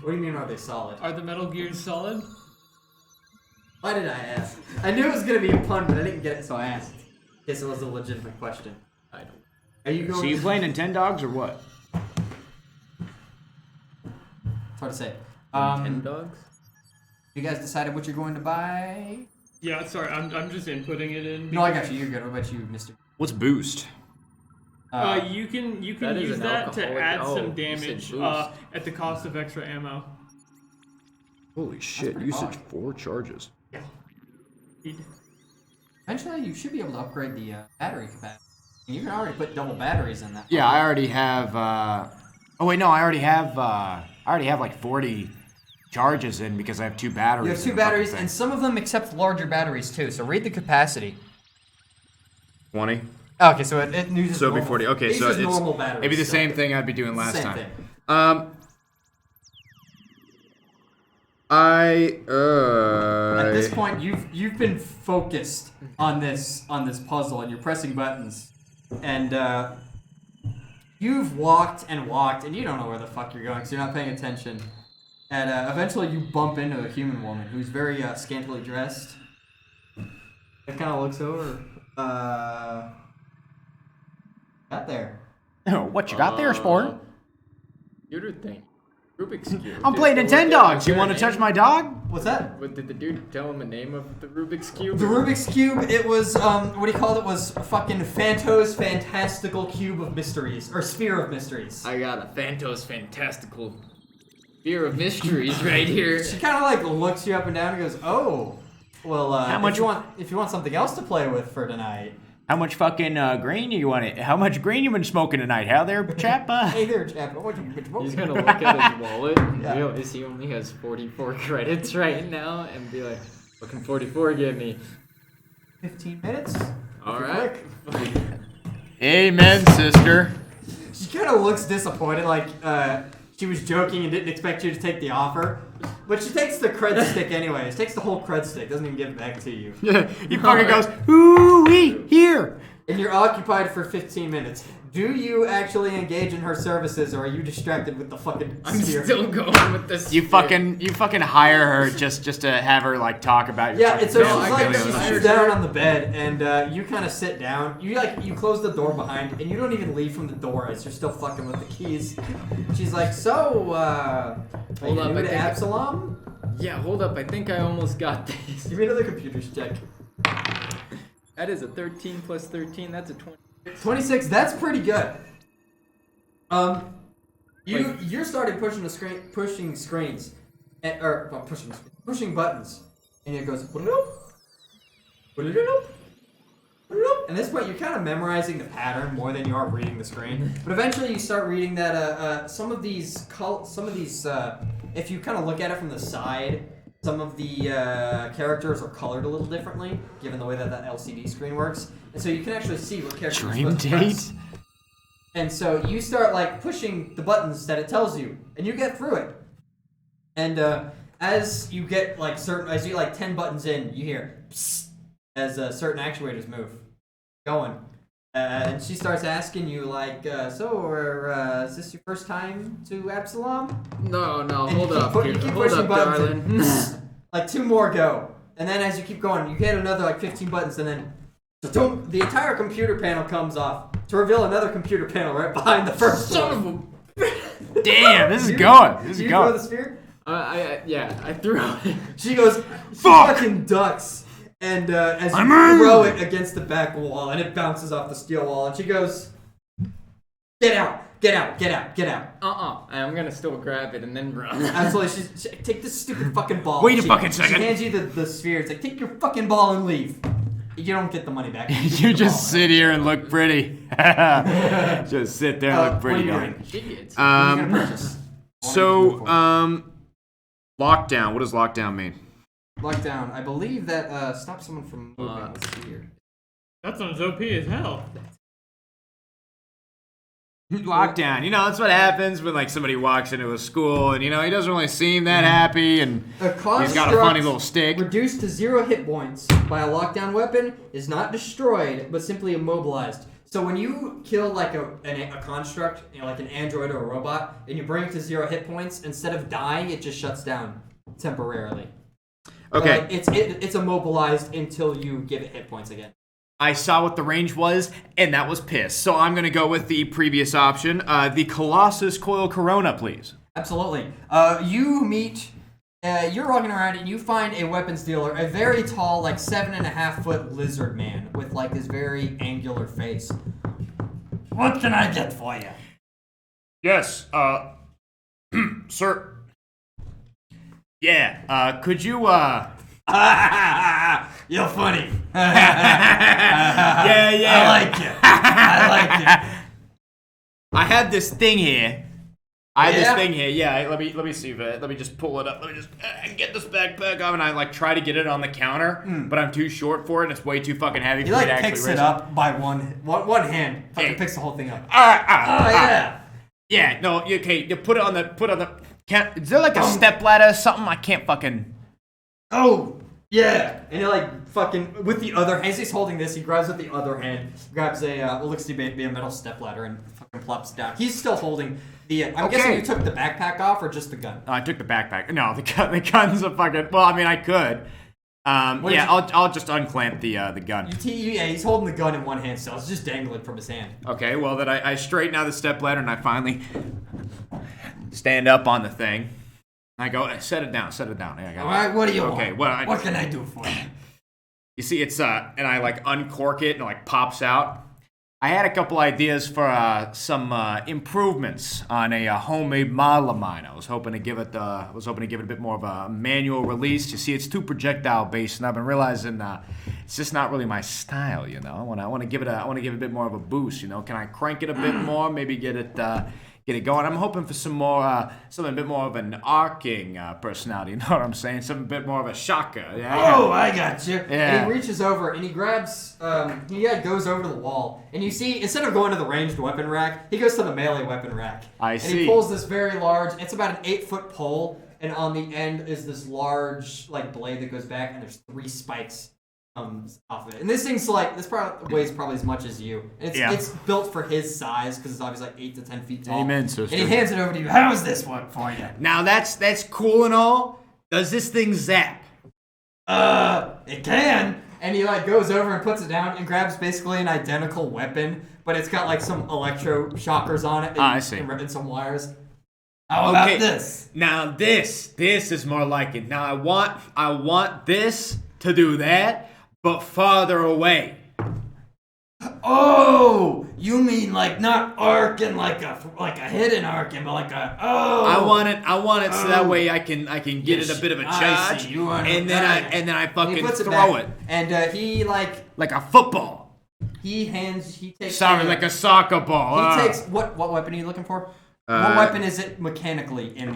What do you mean, are they solid? Are the metal gears solid? Why did I ask? I knew it was gonna be a pun, but I didn't get it, so I asked. In case it was a legitimate question. I don't. Are you going? So you playing Nintendogs or what? It's hard to say. 10 dogs? You guys decided what you're going to buy? Yeah, sorry, I'm just inputting it in. No, I got you. You're good. What about you, Mister? What's boost? You can That is use an that to alcoholic- add oh, some you said damage boost. at the cost of extra ammo. Holy shit! pretty Usage high. 4 charges. Eventually, you should be able to upgrade the battery capacity. You can already put double batteries in that. Yeah, I already have. Oh wait, no, I already have like 40 charges in because I have 2 batteries. You have 2 in the fucking batteries, thing. and some of them accept larger batteries too. So read the capacity. 20. Okay, so it uses So it'd be normal. 40. Okay, it so uses it's normal batteries. it'd be the so same thing I'd be doing last same time. thing. At this point, you've been focused on this puzzle, and you're pressing buttons, and you've walked and walked, and you don't know where the fuck you're going, because you're not paying attention. And eventually, you bump into a human woman who's very scantily dressed. It kind of looks over. Got there. What you got there, sport? Computer thing. Rubik's Cube. I'm playing Nintendogs. You want to touch my dog? What's that? What did the dude tell him the name of the Rubik's Cube? The Rubik's Cube, it was, what he called it was fucking Phantos Fantastical Cube of Mysteries, or Sphere of Mysteries. I got a Phantos Fantastical Sphere of Mysteries right here. She kind of like looks you up and down and goes, "Oh, well, How much- if you want something else to play with for tonight." How much fucking green you want it? How much green you been smoking tonight? How there, chap? Hey there, chap. What you been smoking? He's gonna look at his wallet and Yeah. realize he only has 44 credits right now and be like, what can 44 give me? 15 minutes. Alright. Amen, sister. She kind of looks disappointed, like she was joking and didn't expect you to take the offer. But she takes the cred stick anyways. Takes the whole cred stick. Doesn't even give it back to you. Yeah, he fucking goes, ooh-wee, here. And you're occupied for 15 minutes. Do you actually engage in her services, or are you distracted with the fucking I'm sphere? still going with this. You fucking to hire her just to have her like talk about your Yeah, fucking it's so film. she's I like get it. she sits down on the bed, and you kind of sit down. You close the door behind, and you don't even leave from the door as you're still fucking with the keys. She's like, so, are Hold you up, new I to think- Absalom? Yeah, hold up. I think I almost got this. Give me another computer's check. That is a 13 plus 13. That's a 26. 26. That's pretty good. You started pushing the screen, pushing screens, or well, pushing buttons, and it goes. And at this point, you're kind of memorizing the pattern more than you are reading the screen. But eventually, you start reading that some of these, if you kind of look at it from the side, some of the characters are colored a little differently, given the way that LCD screen works. And so you can actually see what characters you're Dream supposed to press. date? And so you start like pushing the buttons that it tells you, and you get through it. And as you get like as you get like 10 buttons in, you hear psst, as certain actuators move, going. And she starts asking you like, so, is this your first time to Absalom? No, And hold you up. keep, you keep Hold pushing up, buttons. darling. And psst, like 2 more go, and then as you keep going, you hit another like 15 buttons, and then the entire computer panel comes off to reveal another computer panel right behind the first one. Damn, this is going. This Do is you throw going. the sphere? I threw it. She goes, Fuck! fucking ducks. And as you I'm in. throw it against the back wall, and it bounces off the steel wall, and she goes, get out, get out, get out, get out. I'm gonna still grab it and then run. Absolutely, she take this stupid fucking ball. Wait a She- fucking second. She hands you the sphere. It's like, take your fucking ball and leave. You don't get the money back. You just sit here and look pretty. Just sit there and look pretty. What are you going. doing? She gets. What are you gonna purchase? So, lockdown. What does lockdown mean? Lockdown. I believe that stops someone from moving. Let's see here. That sounds OP as hell. Lockdown. You know, that's what happens when like somebody walks into a school and he doesn't really seem that happy and A he's got a funny little stick. reduced to 0 hit points by a lockdown weapon is not destroyed, but simply immobilized. So when you kill like a construct, like an android or a robot, and you bring it to 0 hit points, instead of dying, it just shuts down temporarily. Okay. Like, it's immobilized until you give it hit points again. I saw what the range was, and that was piss. So I'm gonna go with the previous option, the Colossus Coil Corona, please. Absolutely. You meet. You're walking around and you find a weapons dealer, a very tall, like 7.5-foot lizard man with like this very angular face. What can I get for you? Yes, sir. Yeah, could you You're funny. Yeah, yeah. I like you. I like you. I have this thing here. I have Yeah? this thing here. Yeah, let me see if let me just pull it up. Let me just get this backpack off, and I like try to get it on the counter, but I'm too short for it, and it's way too fucking heavy He for me like to actually picks raise it up by one hand. Fucking Hey. picks the whole thing up. Oh Yeah. Yeah, no, okay. You put it on the. Is there like a step ladder or something? I can't fucking. Oh, yeah. And he like fucking with the other hand. As he's holding this, he grabs with the other hand, grabs what looks to be a metal stepladder, and fucking plops it down. He's still holding the. I'm guessing you took the backpack off or just the gun. I took the backpack. No, the gun's a fucking. Well, I mean, I could. I'll just unclamp the gun. He's holding the gun in one hand, so it's just dangling from his hand. Okay, well then I straighten out the stepladder and I finally stand up on the thing. I go, set it down. Yeah, I got it. All right, what do you Okay, want? What can I do for you? You see, it's and I like uncork it and it like pops out. I had a couple ideas for some improvements on a homemade model of mine. I was hoping to give it a bit more of a manual release. You see, it's too projectile based, and I've been realizing it's just not really my style. You know, I want to give it a bit more of a boost. You know, can I crank it a bit more? Maybe get it going. I'm hoping for something a bit more of an arcing personality. You know what I'm saying? Something a bit more of a shocker. Yeah. Oh, I got you. Yeah. And he reaches over and he grabs. He goes over to the wall, and you see instead of going to the ranged weapon rack, he goes to the melee weapon rack. I see. And he pulls this very large. It's about an 8-foot pole, and on the end is this large like blade that goes back, and there's 3 spikes off of it. And this thing's like weighs probably as much as you. It's built for his size because it's obviously like 8 to 10 feet tall. Amen, sister. And he hands it over to you. How's this one for you? Now that's cool and all. Does this thing zap? It can. And he like goes over and puts it down and grabs basically an identical weapon, but it's got like some electro shockers on it. I see. And some wires. How about this? Now this is more like it. Now I want this to do that, but farther away. Oh, you mean like not arcing like a hidden arcing, but like a I want it so that way I can get it a bit of a charge, and then I fucking throw it. And he like a football. He takes. Sorry, like a soccer ball. He takes what weapon are you looking for? What weapon is it mechanically in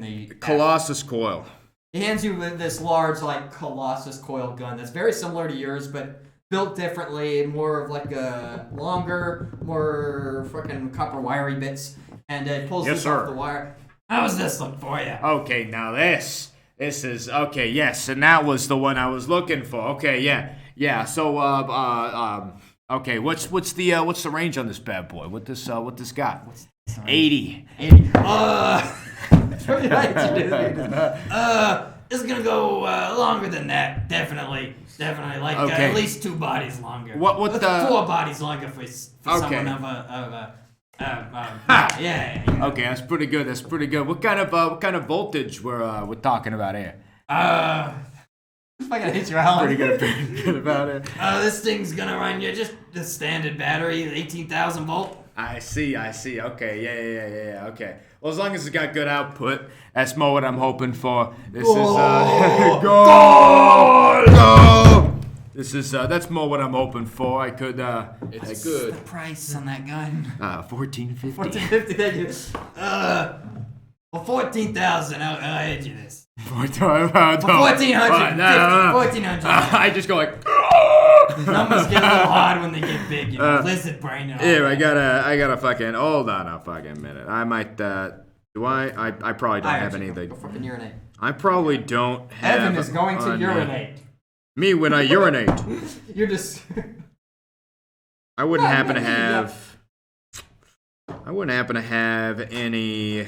the Colossus coil. He hands you this large like Colossus coil gun that's very similar to yours, but built differently, more of like a longer, more fucking copper wiry bits, and it pulls this off the wire. How does this look for you? Okay, now this is okay. Yes, and that was the one I was looking for. Okay, yeah. So okay, what's the range on this bad boy? What this got? 80. It's gonna go longer than that. Definitely. Like at least 2 bodies longer. What 4 bodies longer for someone of a yeah. Okay, that's pretty good. What kind of voltage we're talking about here? If I gotta hit your Alan. Pretty good about it. This thing's gonna run you just the standard battery, 18,000 volt. I see. Okay, yeah. Okay. Well, as long as it's got good output, that's more what I'm hoping for. This is go! This is that's more what I'm hoping for. I could. It's good. The price on that gun. $14.50. $14.50. Thank you. For 14,000, I'll hand you this. For 1,400. No. 1,400. I just go like. Numbers get a little hard when they get big, you know. Lizard brain. Yeah, I gotta fucking hold on a fucking minute. I might. Do I? I probably don't have anything. Go fucking urinate. I probably don't have. Evan is going to urinate. Me when I urinate. You're just. I wouldn't happen to have. I wouldn't happen to have any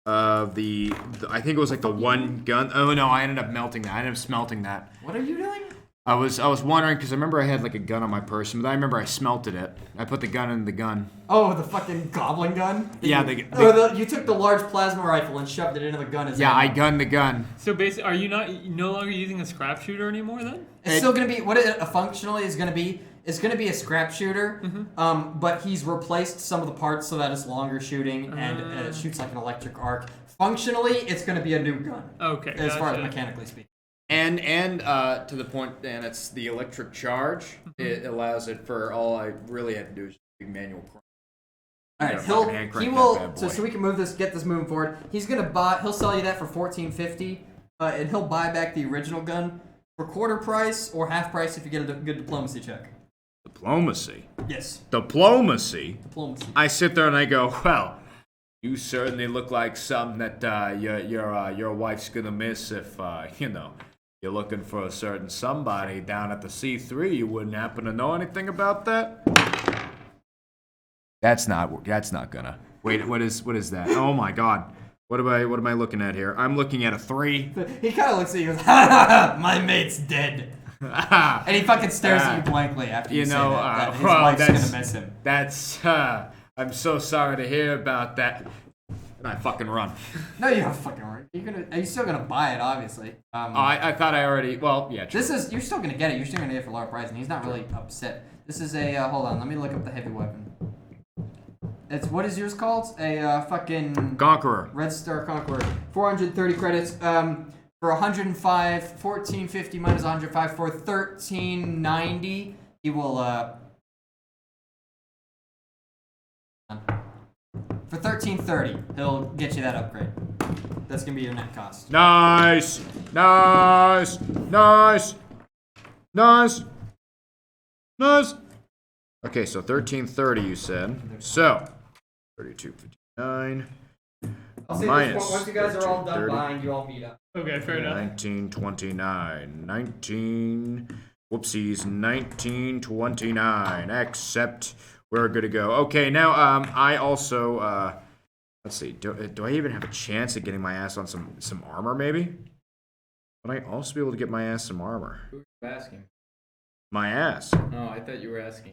of the. I think it was like the one gun. Oh no, I ended up melting that. I ended up smelting that. What are you doing? I was wondering because I remember I had like a gun on my person, but I remember I smelted it. I put the gun in the gun. Oh, the fucking goblin gun? Yeah, you took the large plasma rifle and shoved it into the gun. I gunned the gun. So basically, are you no longer using a scrap shooter anymore then? It's still gonna be what it functionally is gonna be is going to be a scrap shooter, but he's replaced some of the parts so that it's longer shooting and it shoots like an electric arc. Functionally, it's going to be a new gun. Okay. As far as mechanically speaking. And to the point, and it's the electric charge. It allows it for all I really had to do is big manual crank. All right, he will. So we can get this moving forward. He's gonna buy. He'll sell you that for $14.50, and he'll buy back the original gun for quarter price or half price if you get a good diplomacy check. Diplomacy. Yes. Diplomacy. Diplomacy. I sit there and I go, well, you certainly look like something that your wife's gonna miss if you're looking for a certain somebody down at the C3. You wouldn't happen to know anything about that? That's not gonna. Wait, what is that? Oh my God. What am I looking at here? I'm looking at a 3. He kind of looks at you and goes, ha ha ha, my mate's dead. And he fucking stares at you blankly after you say that his wife's gonna miss him. That's, I'm so sorry to hear about that. And I fucking run. No, you don't fucking run. You're still gonna buy it, obviously. I thought I already, well, yeah. True. You're still gonna get it. You're still gonna get it for a lower price, and he's not really upset. This is a, hold on, let me look up the heavy weapon. What is yours called? A fucking Conqueror. Red Star Conqueror. 430 credits. For 105, 1450 minus 105 for 1390. He will for 1330, he'll get you that upgrade. That's gonna be your net cost. Nice. Okay, so 1330 you said. So 3259 I'll say minus this, once you guys are all done 1330. buying, you all meet up. Okay, fair enough. 1929. Except we're good to go. Okay, now I also let's see. Do I even have a chance at getting my ass on some armor? Maybe. Would I also be able to get my ass some armor? Who are you asking? My ass. No, I thought you were asking.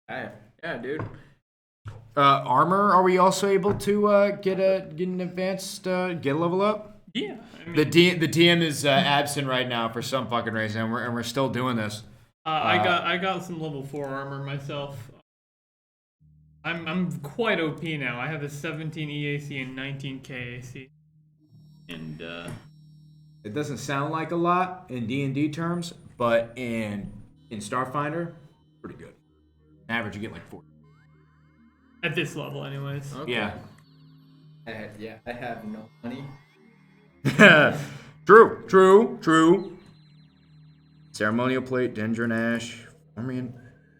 Yeah, dude. Armor. Are we also able to get an advanced get a level up? Yeah. I mean, The DM is absent right now for some fucking reason, and we're still doing this. I got some level 4 armor myself. I'm quite OP now. I have a 17 EAC and 19 KAC. And It doesn't sound like a lot in D&D terms, but in Starfinder, pretty good. On average, you get like 40. at this level anyways. Okay. Yeah. I have no money. True. Ceremonial plate, Dendron ash.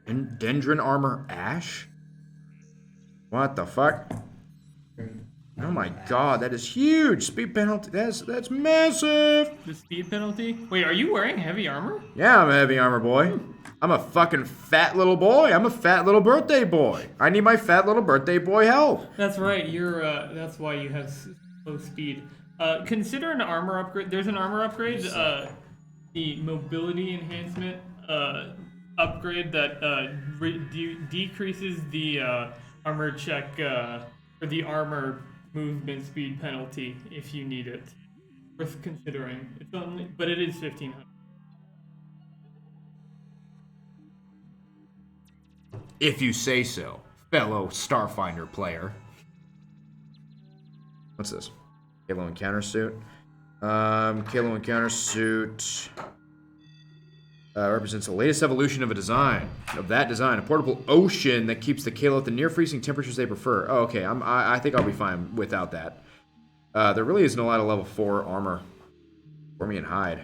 Dendron armor ash? What the fuck? Oh my God, that is huge. Speed penalty. That's massive. The speed penalty? Wait, are you wearing heavy armor? Yeah, I'm a heavy armor boy. I'm a fucking fat little boy. I'm a fat little birthday boy. I need my fat little birthday boy health. That's right. You're that's why you have slow speed. Consider an armor upgrade. There's an armor upgrade. The mobility enhancement upgrade that decreases the armor check or the armor movement speed penalty if you need it. Worth considering. It's only, but it is 1500. If you say so, fellow Starfinder player. What's this? Halo Encounter Suit. Halo Encounter Suit represents the latest evolution of a design. A portable ocean that keeps the Kalo at the near freezing temperatures they prefer. Oh, okay. I think I'll be fine without that. There really isn't a lot of level 4 armor for me and hide.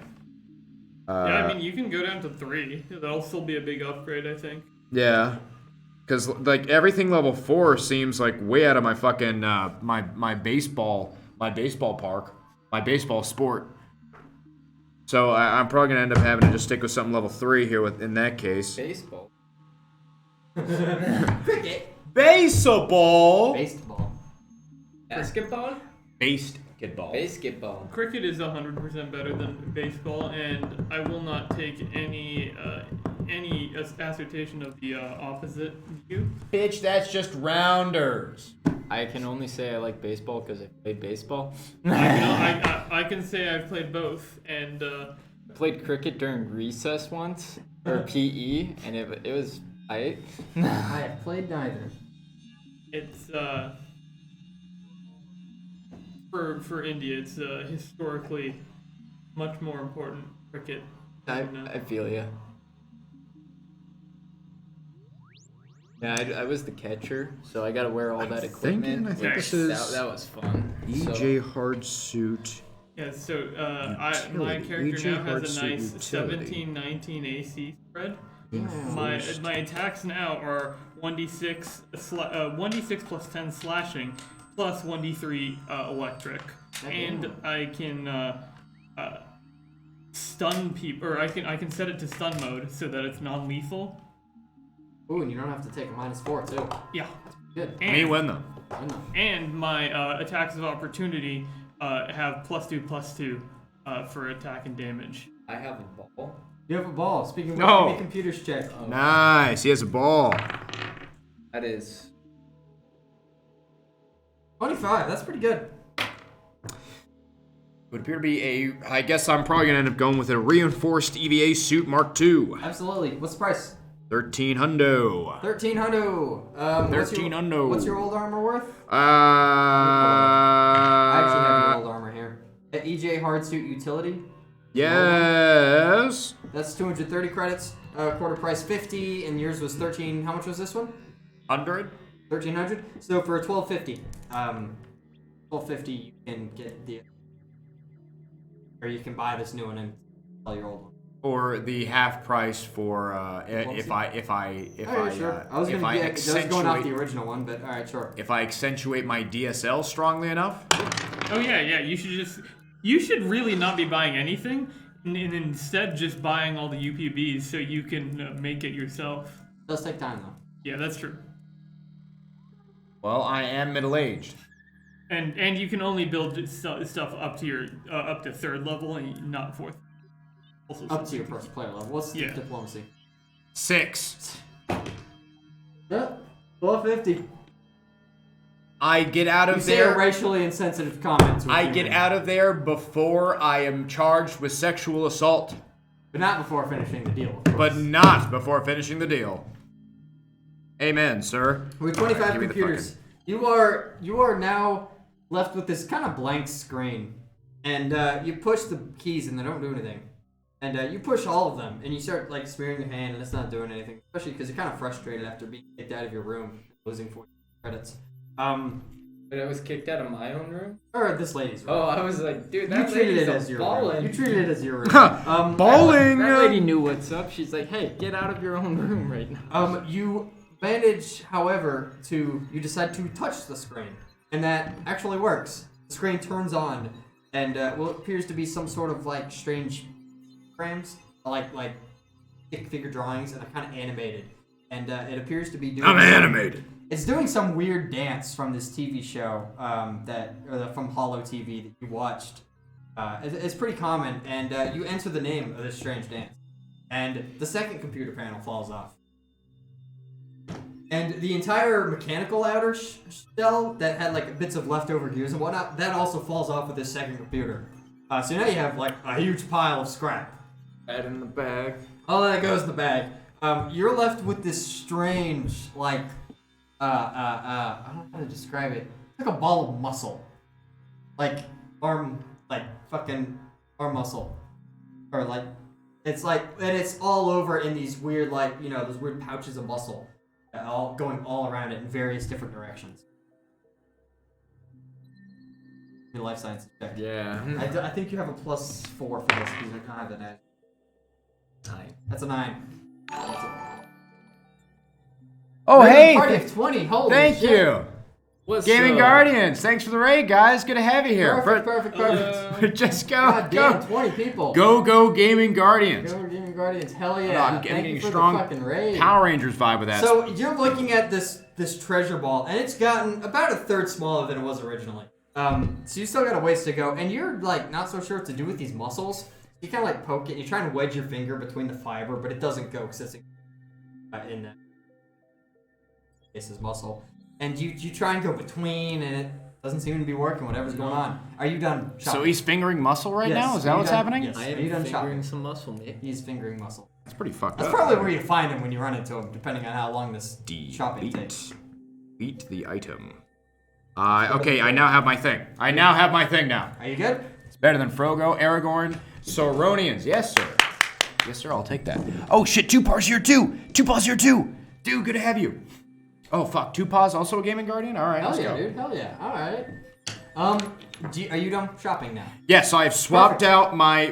Yeah, I mean, you can go down to 3. That'll still be a big upgrade, I think. Yeah. Because, like, everything level 4 seems, like, way out of my fucking, my baseball park. My baseball sport. So, I'm probably going to end up having to just stick with something level 3 here in that case. Baseball. Cricket. Baseball! Baseball. Basketball? Basketball. Cricket is 100% better than baseball, and I will not take any assertion of the opposite view. Bitch, that's just rounders. I can only say I like baseball because I played baseball. I can say I've played both, and I played cricket during recess once, or PE, and it was tight. I have played neither. It's for India, it's historically much more important cricket. I feel ya. Yeah, I was the catcher, so I gotta wear all that equipment. I think this is that was fun. EJ Hardsuit. Yeah, so my Utility. character EJ now has a Hardsuit nice utility. 17-19 AC spread. Enforced. My attacks now are 1d6 plus 10 slashing plus 1d3 electric, and I can stun people, or I can set it to stun mode so that it's non-lethal. Ooh, and you don't have to take a -4 too. Yeah. Good. Me And, win though. I know. and my attacks of opportunity have +2/+2 for attack and damage. I have a ball. You have a ball. Speaking of which, No. give me computers check. Nice. He has a ball. That is 25. That's pretty good. Would appear to be a. I guess I'm probably gonna end up going with a reinforced EVA suit Mark II. Absolutely. What's the price? 13 hundo. 13 hundo. 13 hundo. What's your old armor worth? I I actually have your old armor here. EJ Hardsuit Utility. Yes. That's 230 credits. Quarter price 50, and yours was 13. How much was this one? 100. 1300. So for 1250, 1250 you can get the, or you can buy this new one and sell your old one. Or the half price for if I Sure. I was going off the original one, but all right, sure. if I accentuate my DSL strongly enough. Oh yeah. You should really not be buying anything, and instead just buying all the UPBs so you can make it yourself. It does take time though. Yeah, that's true. Well, I am middle-aged. And you can only build stuff up to your up to 3rd level and not 4th. Also Up to your first player level. What's the diplomacy? 6. Yeah, 1250. I get out You of say a there. racially insensitive comment to a I human, get out of there before I am charged with sexual assault, but not before finishing the deal. Of course. but not before finishing the deal. Amen, sir. With 25 Alright, give me the computers, you are now left with this kind of blank screen, and you push the keys and they don't do anything. And you push all of them, and you start like smearing your hand, and it's not doing anything. Especially because you're kind of frustrated after being kicked out of your room, losing 40 credits. But I was kicked out of my own room? Or this lady's room. Oh, I was like, dude, You that treated lady's it as your room. ballin'. You treated it as your room. Bowling. That lady knew what's up. She's like, hey, get out of your own room right now. You manage, however, you decide to touch the screen, and that actually works. The screen turns on, and what appears to be some sort of like strange frames, like stick figure drawings, and they're kind of animated, and it appears to be doing. I'm animated. It's doing some weird dance from this TV show from Hollow TV that you watched. It's pretty common, and you enter the name of this strange dance, and the second computer panel falls off. And the entire mechanical outer shell that had like bits of leftover gears and whatnot, that also falls off with this second computer. So now you have like a huge pile of scrap. Add in the bag. All that goes in the bag. You're left with this strange, like, I don't know how to describe it. It's like a ball of muscle. Like, fucking arm muscle. Or like, it's like, and it's all over in these weird, like, you know, those weird pouches of muscle. All going all around it in various different directions. Your life science check. Yeah. I think you have a +4 for this because you don't have the net. 9. That's a 9. Oh, hey. Party of 20. Holy Thank shit. you. What's Gaming up? Guardians, thanks for the raid, guys. Good to have you here. Perfect. Just go, God damn, go. 20 people. Go, Gaming Guardians. Go Gaming Guardians. Hell yeah. No, I'm Thank getting you for strong the fucking raid. Power Rangers vibe with that. So you're looking at this treasure ball, and it's gotten about a third smaller than it was originally. So you still got a ways to go, and you're like not so sure what to do with these muscles. You kind of like poke it. You try and wedge your finger between the fiber, but it doesn't go because it's in that case's muscle. And you try and go between, and it Doesn't seem to be working. Whatever's going on. Are you done shopping? So he's fingering muscle right Yes. now? Is that Are you what's done? happening? Yes. I Are you am done fingering shopping? some muscle, mate. He's fingering muscle. That's pretty fucked That's up. probably where you find him when you run into him, depending on how long this shopping takes. Eat the item. Okay, I now have my thing. I now have my thing now. Are you good? It's better than Frogo, Aragorn, Sauronians. Yes, sir. Yes, sir, I'll take that. Oh, shit, 2Paw's here, too. 2Paw's here, too. Dude, good to have you. Oh, fuck, 2Paw's also a gaming guardian? All right, Hell let's yeah, go. dude. Hell yeah. All right. Are you done shopping now? Yes, I've swapped Perfect. out my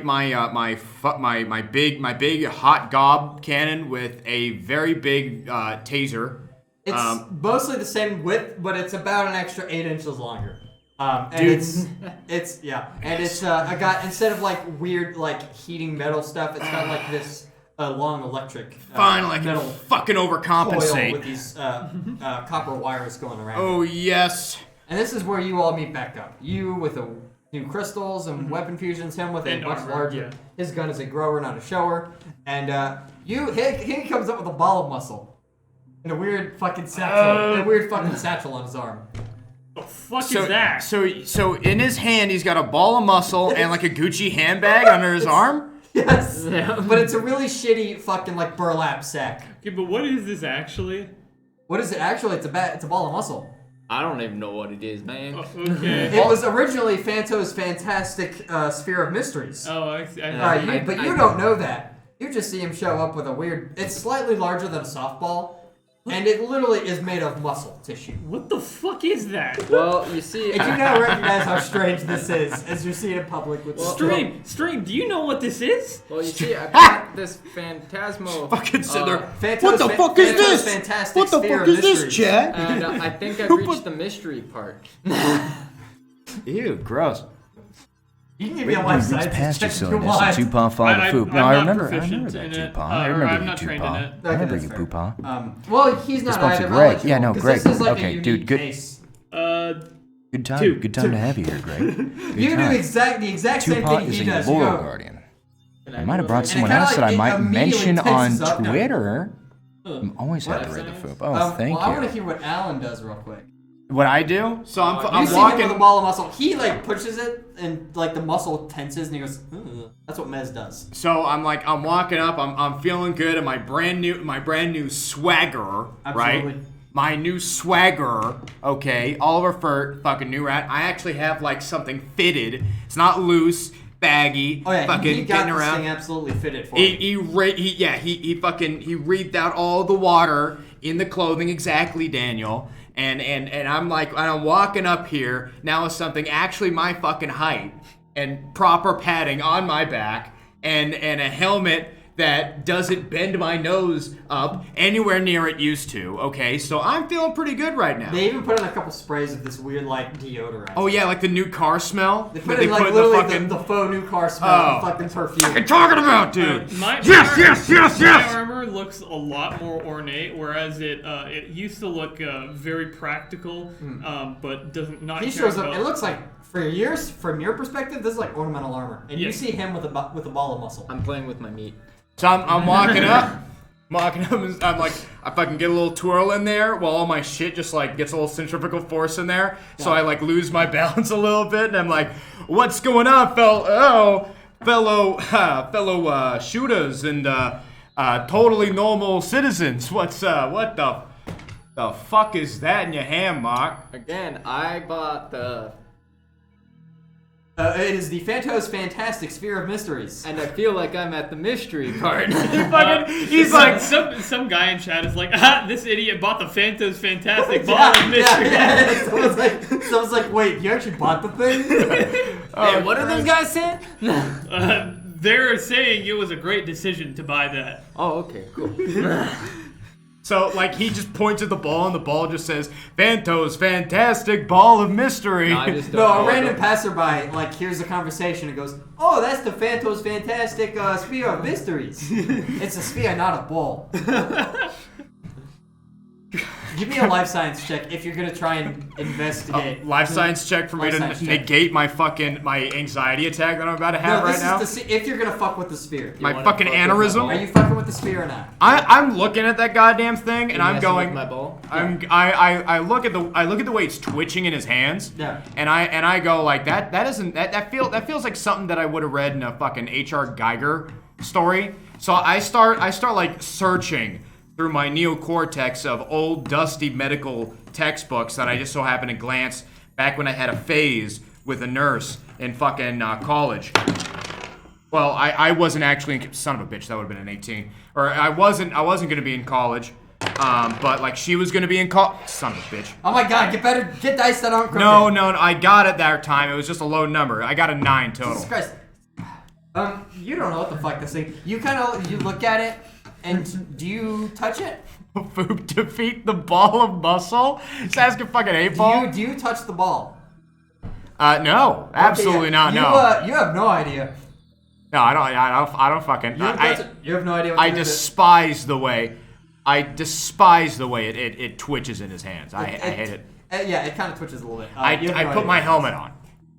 big hot gob cannon with a very big taser. It's mostly the same width, but it's about an extra 8 inches longer. And Dude. it's I got, instead of like weird like heating metal stuff, it's got like this long electric Finally, I can metal fucking coil overcompensate. with these copper wires going around. Oh, yes. And this is where you all meet back up. You with the new crystals and weapon fusions, him with a And much armor, larger. yeah. His gun is a grower, not a shower. And he comes up with a ball of muscle. And a weird fucking satchel. A weird fucking satchel on his arm. The fuck is that? So in his hand, he's got a ball of muscle and like a Gucci handbag under his arm? Yes. But it's a really shitty fucking like burlap sack. Okay, but what is this actually? What is it actually? It's a ball of muscle. I don't even know what it is, man. Okay. It was originally Phanto's fantastic sphere of mysteries. Oh, I But you don't know that. You just see him show up with a weird. It's slightly larger than a softball, and it literally is made of muscle tissue. What the fuck is that? Well, you see, And you now recognize how strange this is as you see it in public with Stream, do you know what this is? well, you see, I got this phantasmal. Fucking sit there. Phanto's What the fuck is Phanto's this? fantastic What the sphere fuck of is this, mysteries. Chad? And I think I've reached the mystery part. Ew, gross. You can give me a life science past your check if you silliness want. and Tupac followed the Foop. No, I'm I not remember proficient that in it, Tupac. or I remember I'm you, not trained in Tupac. it. I remember that's you, fair. Tupac. Well, he's not spoke to either. Greg. I'll let you Yeah, know, no, 'cause Greg. This is like Okay, a dude, unique good- case. Good time. Two. Good time to have you here, Greg. Good You do time. the exact same Tupac thing is he a does. You loyal go, guardian. I might have brought it someone kinda else that I like- it might immediately mention on tenses up. No. Twitter. I'm always happy to read the Foop. Oh, thank I want to you. hear what Alan does real quick. What I do? So You I'm see him with a walking. ball of muscle. He like pushes it and like the muscle tenses and he goes, "Ugh." That's what Mez does. So I'm walking up. I'm feeling good, and my brand new swagger, Absolutely. right? My new swagger, okay, Oliver Furt, fucking new rat. I actually have like something fitted. It's not loose, baggy, Oh yeah, fucking he got getting this around. thing absolutely fitted for him. He reaped out all the water in the clothing exactly, Daniel. And I'm walking up here now with something actually my fucking height and proper padding on my back and a helmet that doesn't bend my nose up anywhere near it used to. Okay, so I'm feeling pretty good right now. They even put in a couple sprays of this weird like deodorant. Oh yeah, like the new car smell. They put in like literally the faux new car smell, Oh. the fucking perfume. What are you talking about, dude? My armor looks a lot more ornate, whereas it used to look very practical, but doesn't not. He care shows up. about- It looks like from your perspective, this is like ornamental armor, and you Yes. see him with a ball of muscle. I'm playing with my meat. So I'm walking up. And I'm like, I fucking get a little twirl in there while all my shit just like gets a little centrifugal force in there. So I like lose my balance a little bit, and I'm like, what's going on, fellow shooters and totally normal citizens? What the fuck is that in your hand, Mark? Again, I bought the. It is the Phanto's fantastic sphere of mysteries. And I feel like I'm at the mystery part. He's like, some guy in chat is like, this idiot bought the Phantom's fantastic ball of mystery. Yeah. Someone's like, wait, you actually bought the thing? Hey, what are those guys saying? They're saying it was a great decision to buy that. Oh, okay, cool. so like he just points at the ball and the ball just says, Phanto's fantastic ball of mystery. No, I just don't No, know. a random passerby like hears the conversation and goes, "Oh, that's the Phanto's fantastic sphere of mysteries. It's a sphere, not a ball." Give me a life science check if you're gonna try and investigate. Life science check for me to negate my anxiety attack that I'm about to have right now. This is to see if you're gonna fuck with the sphere. My fucking aneurysm. Are you fucking with the sphere or not? I'm looking at that goddamn thing and I'm going. With my ball? I look at the way it's twitching in his hands. Yeah. And I go like that feels like something that I would have read in a fucking H.R. Geiger story. So I start like searching through my neocortex of old dusty medical textbooks that I just so happened to glance back when I had a phase with a nurse in fucking college. Well, I wasn't actually son of a bitch. That would have been an 18. Or I wasn't gonna be in college. But like she was gonna be in college. Son of a bitch. Oh my god, get dice that aren't crooked. No, I got it that time. It was just a low number. I got a 9 total. Jesus Christ. You don't know what the fuck this thing. You look at it, and do you touch it? Foop, defeat the ball of muscle? Just asking fucking 8-ball. Do you touch the ball? No, absolutely not. No. You have no idea. No, I don't fucking. You have no idea. I despise the way. It twitches in his hands. I hate it. Yeah, it kind of twitches a little bit. I put my helmet on.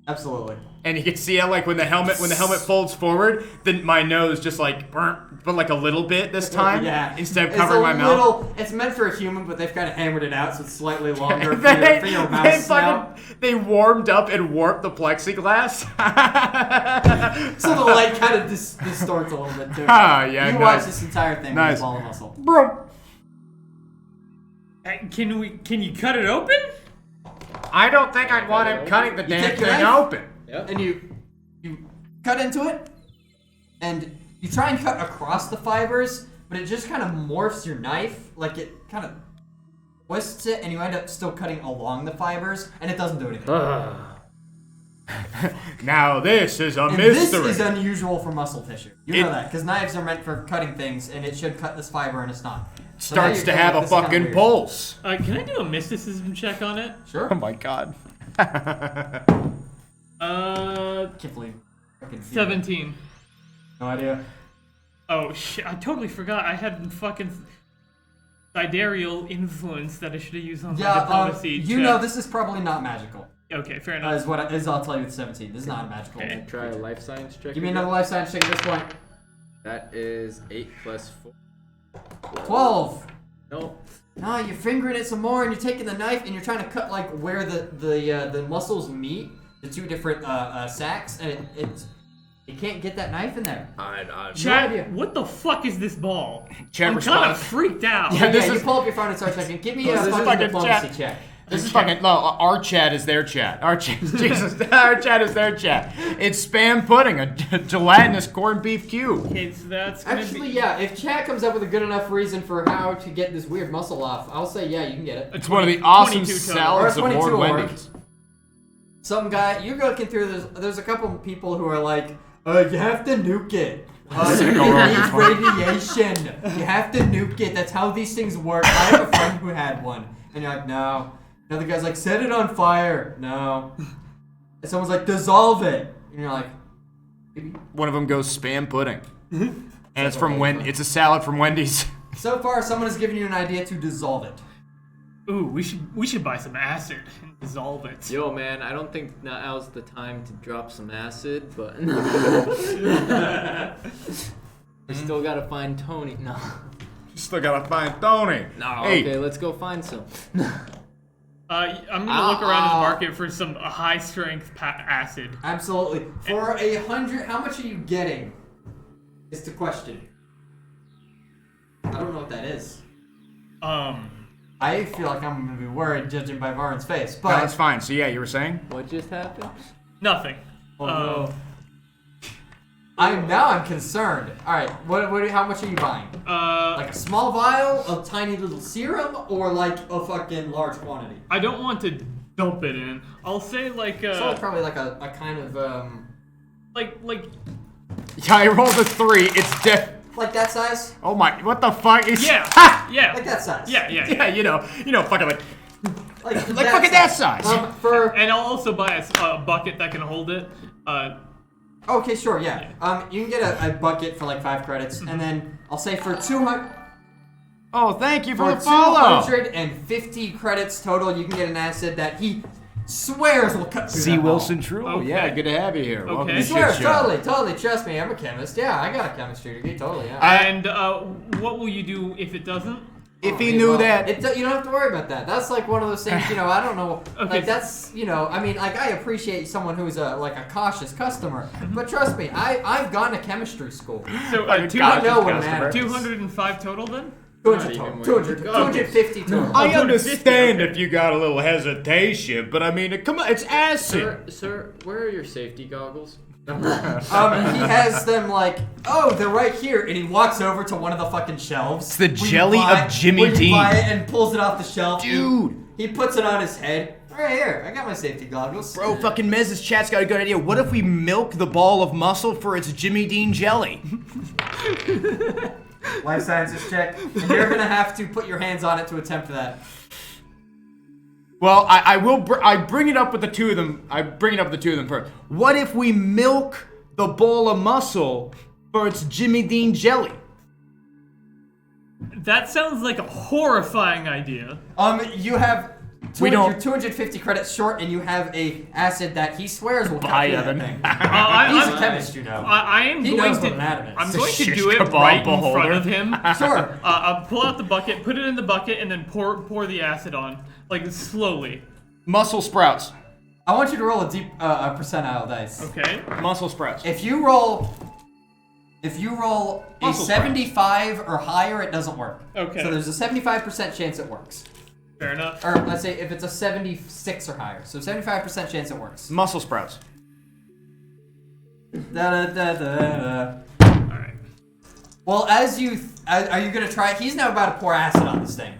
Absolutely. And you can see how like when the helmet folds forward, then my nose just like but like a little bit this time. Yeah. Instead of covering my mouth. It's meant for a human, but they've kind of hammered it out so it's slightly longer for your mouse now. They warmed up and warped the plexiglass. So the light kind of distorts a little bit too. Ah, yeah. You watch this entire thing with ball of muscle. Bro. Can you cut it open? I don't think I'd want him cutting the damn thing open. Yep. And you cut into it, and you try and cut across the fibers, but it just kind of morphs your knife, like it kind of twists it, and you end up still cutting along the fibers, and it doesn't do anything. Now this is a mystery. This is unusual for muscle tissue. You know that, because knives are meant for cutting things, and it should cut this fiber, and it's not. Starts to have a fucking pulse. Can I do a mysticism check on it? Sure. Oh my god. Can't believe. 17. No idea. Oh shit! I totally forgot. I had fucking sidereal influence that I should have used on my diplomacy. You know this is probably not magical. Okay, fair enough. I'll tell you with 17. This is not a magical. Okay. Try a life science check. Give me another life science check at this point. That is 8 plus 4. 12. Nope. No, you're fingering it some more, and you're taking the knife, and you're trying to cut like where the muscles meet, the two different sacs, and it can't get that knife in there. Chat, what the fuck is this ball? Chat I'm kind of freaked out. Yeah, you pull up your phone and start checking. Give me a fucking fucking diplomacy check. This is fucking no. Our chat is their chat. Our chat, Jesus, our chat is their chat. It's spam pudding, a gelatinous corned beef cube. Okay, so that's gonna Actually, be... yeah. If chat comes up with a good enough reason for how to get this weird muscle off, I'll say yeah, you can get it. It's one of the awesome 22 total. salads Or of 22 Lord or- Wendy's. Some guy, you're looking through. There's a couple of people who are like, you have to nuke it. It needs radiation. You have to nuke it. That's how these things work. I have a friend who had one, and you're like, no. Another guy's like, set it on fire. No. And someone's like, dissolve it. And you're like, maybe. One of them goes spam pudding, and it's from It's a salad from Wendy's. So far, someone has given you an idea to dissolve it. Ooh, we should buy some acid and dissolve it. Yo, man, I don't think now's the time to drop some acid, but we still gotta find Tony. No. Still gotta find Tony. No. Hey. Okay, let's go find some. I'm gonna look around in the market for some high strength acid. Absolutely. For 100, how much are you getting? Is the question. I don't know what that is. I feel like I'm gonna be worried judging by Varn's face, but No, that's fine. So yeah, you were saying? What just happened? Nothing. no. I'm concerned. All right, how much are you buying? Like a small vial of tiny little serum, or like a fucking large quantity? I don't want to dump it in. I'll say like So it's probably like a kind of like Yeah, I rolled a 3. It's like that size. Oh my! What the fuck? It's yeah. Like that size. Yeah. Yeah, you know, fucking like fucking that size. And I'll also buy a bucket that can hold it. Okay, sure, yeah. You can get a bucket for like 5 credits, and then I'll say for 200. Oh, thank you for For the follow. 250 credits total, you can get an acid that he swears will cut through C. that Wilson wall. True. Okay. Yeah, good to have you here. Welcome Okay. to He Shit swears, Show. totally. Trust me, I'm a chemist. Yeah, I got a chemistry degree, totally. Yeah. And what will you do if it doesn't? If he knew that. You don't have to worry about that. That's like one of those things, I don't know. Okay. Like, that's, I mean, like, I appreciate someone who's a cautious customer. But trust me, I've gone to chemistry school. So Like a I know what customer. matters. 205 total then? 200 even total. what 200, you- 250 total. I Oh, understand 250, if you got a little hesitation, but I mean, come on, it's acid. Sir, where are your safety goggles? He has them like, oh, they're right here, and he walks over to one of the fucking shelves. It's the where you jelly buy- of Jimmy where you Dean. buy it and pulls it off the shelf. Dude. He puts it on his head. Right here, I got my safety goggles. Bro, fucking Mez's chat's got a good idea. What if we milk the ball of muscle for its Jimmy Dean jelly? Life sciences check, and you're gonna have to put your hands on it to attempt that. Well, I will. I bring it up with the two of them. I bring it up with the two of them first. What if we milk the ball of muscle for its Jimmy Dean jelly? That sounds like a horrifying idea. You have We don't- you're 250 credits short, and you have a acid that he swears will cut Bye, through that Evan. thing. I'm, He's a chemist, I am He going knows to. what an atom is. I'm It's a going to shish do it kebab right in beholder. front of him. Sure. I'll pull out the bucket, put it in the bucket, and then pour the acid on, like slowly. Muscle sprouts. I want you to roll a deep a percentile dice. Okay. Muscle sprouts. If you roll a Muscle 75 or higher, it doesn't work. Okay. So there's a 75% chance it works. Fair enough. Or let's say if it's a 76 or higher. So 75% chance it works. Muscle sprouts. Da, da, da, da, da. All right. Well, are you gonna try it? He's now about to pour acid on this thing,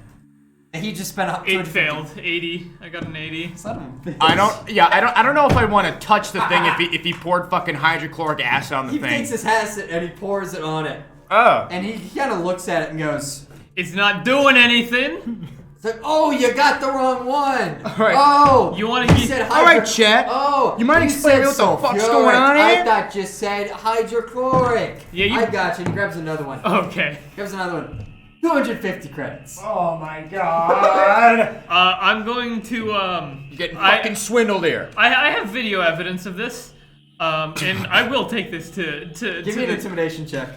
and he just spent. It failed. 80. I got an 80. Son of a bitch. I don't know if I want to touch the thing if he poured fucking hydrochloric acid on the He thing. takes his acid and he pours it on it, Oh. and he kind of looks at it and goes, It's not doing anything. "It's like, oh, you got the wrong one. right. Oh, You wanna he get- said All right, hydro- Chet. Oh, You mind you explaining said what the fuck's sulfuric. going on I here? thought you said hydrochloric. Yeah, you- I got you. And he grabs another one. Okay. Grabs another one. 250 credits. Oh my god. I'm going to You're getting fucking swindled here. I have video evidence of this. And I will take this to Give me an intimidation check.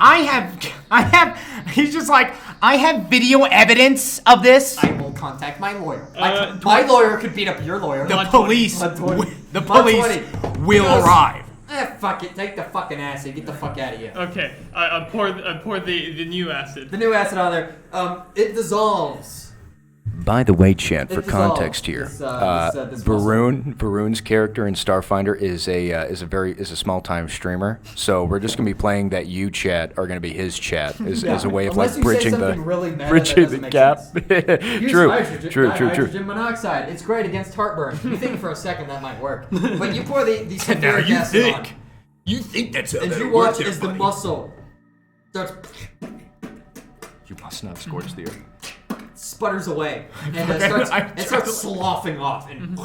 I have, he's just like, I have video evidence of this. I will contact my lawyer. Uh, My lawyer could beat up your lawyer. The 120. police, 120. the police 120. will Because- arrive. Fuck it. Take the fucking acid. Get the fuck out of here. Okay. I poured the new acid. The new acid on there. It dissolves. By the way, Chet, for It dissolves. context here, This muscle. Varun's character in Starfinder is a small-time streamer. So we're just gonna be playing that you chat are gonna be his chat as a way of Unless like you say bridging something the really meta that bridging doesn't the make gap. sense. Use True, hydrogen, true. hydrogen monoxide. It's great against heartburn. You think for a second that might work, but you pour the sulfuric acid on, You think that's how and that you works watch there, as the buddy. muscle starts You must not scorch the earth. sputters away and it starts sloughing off, and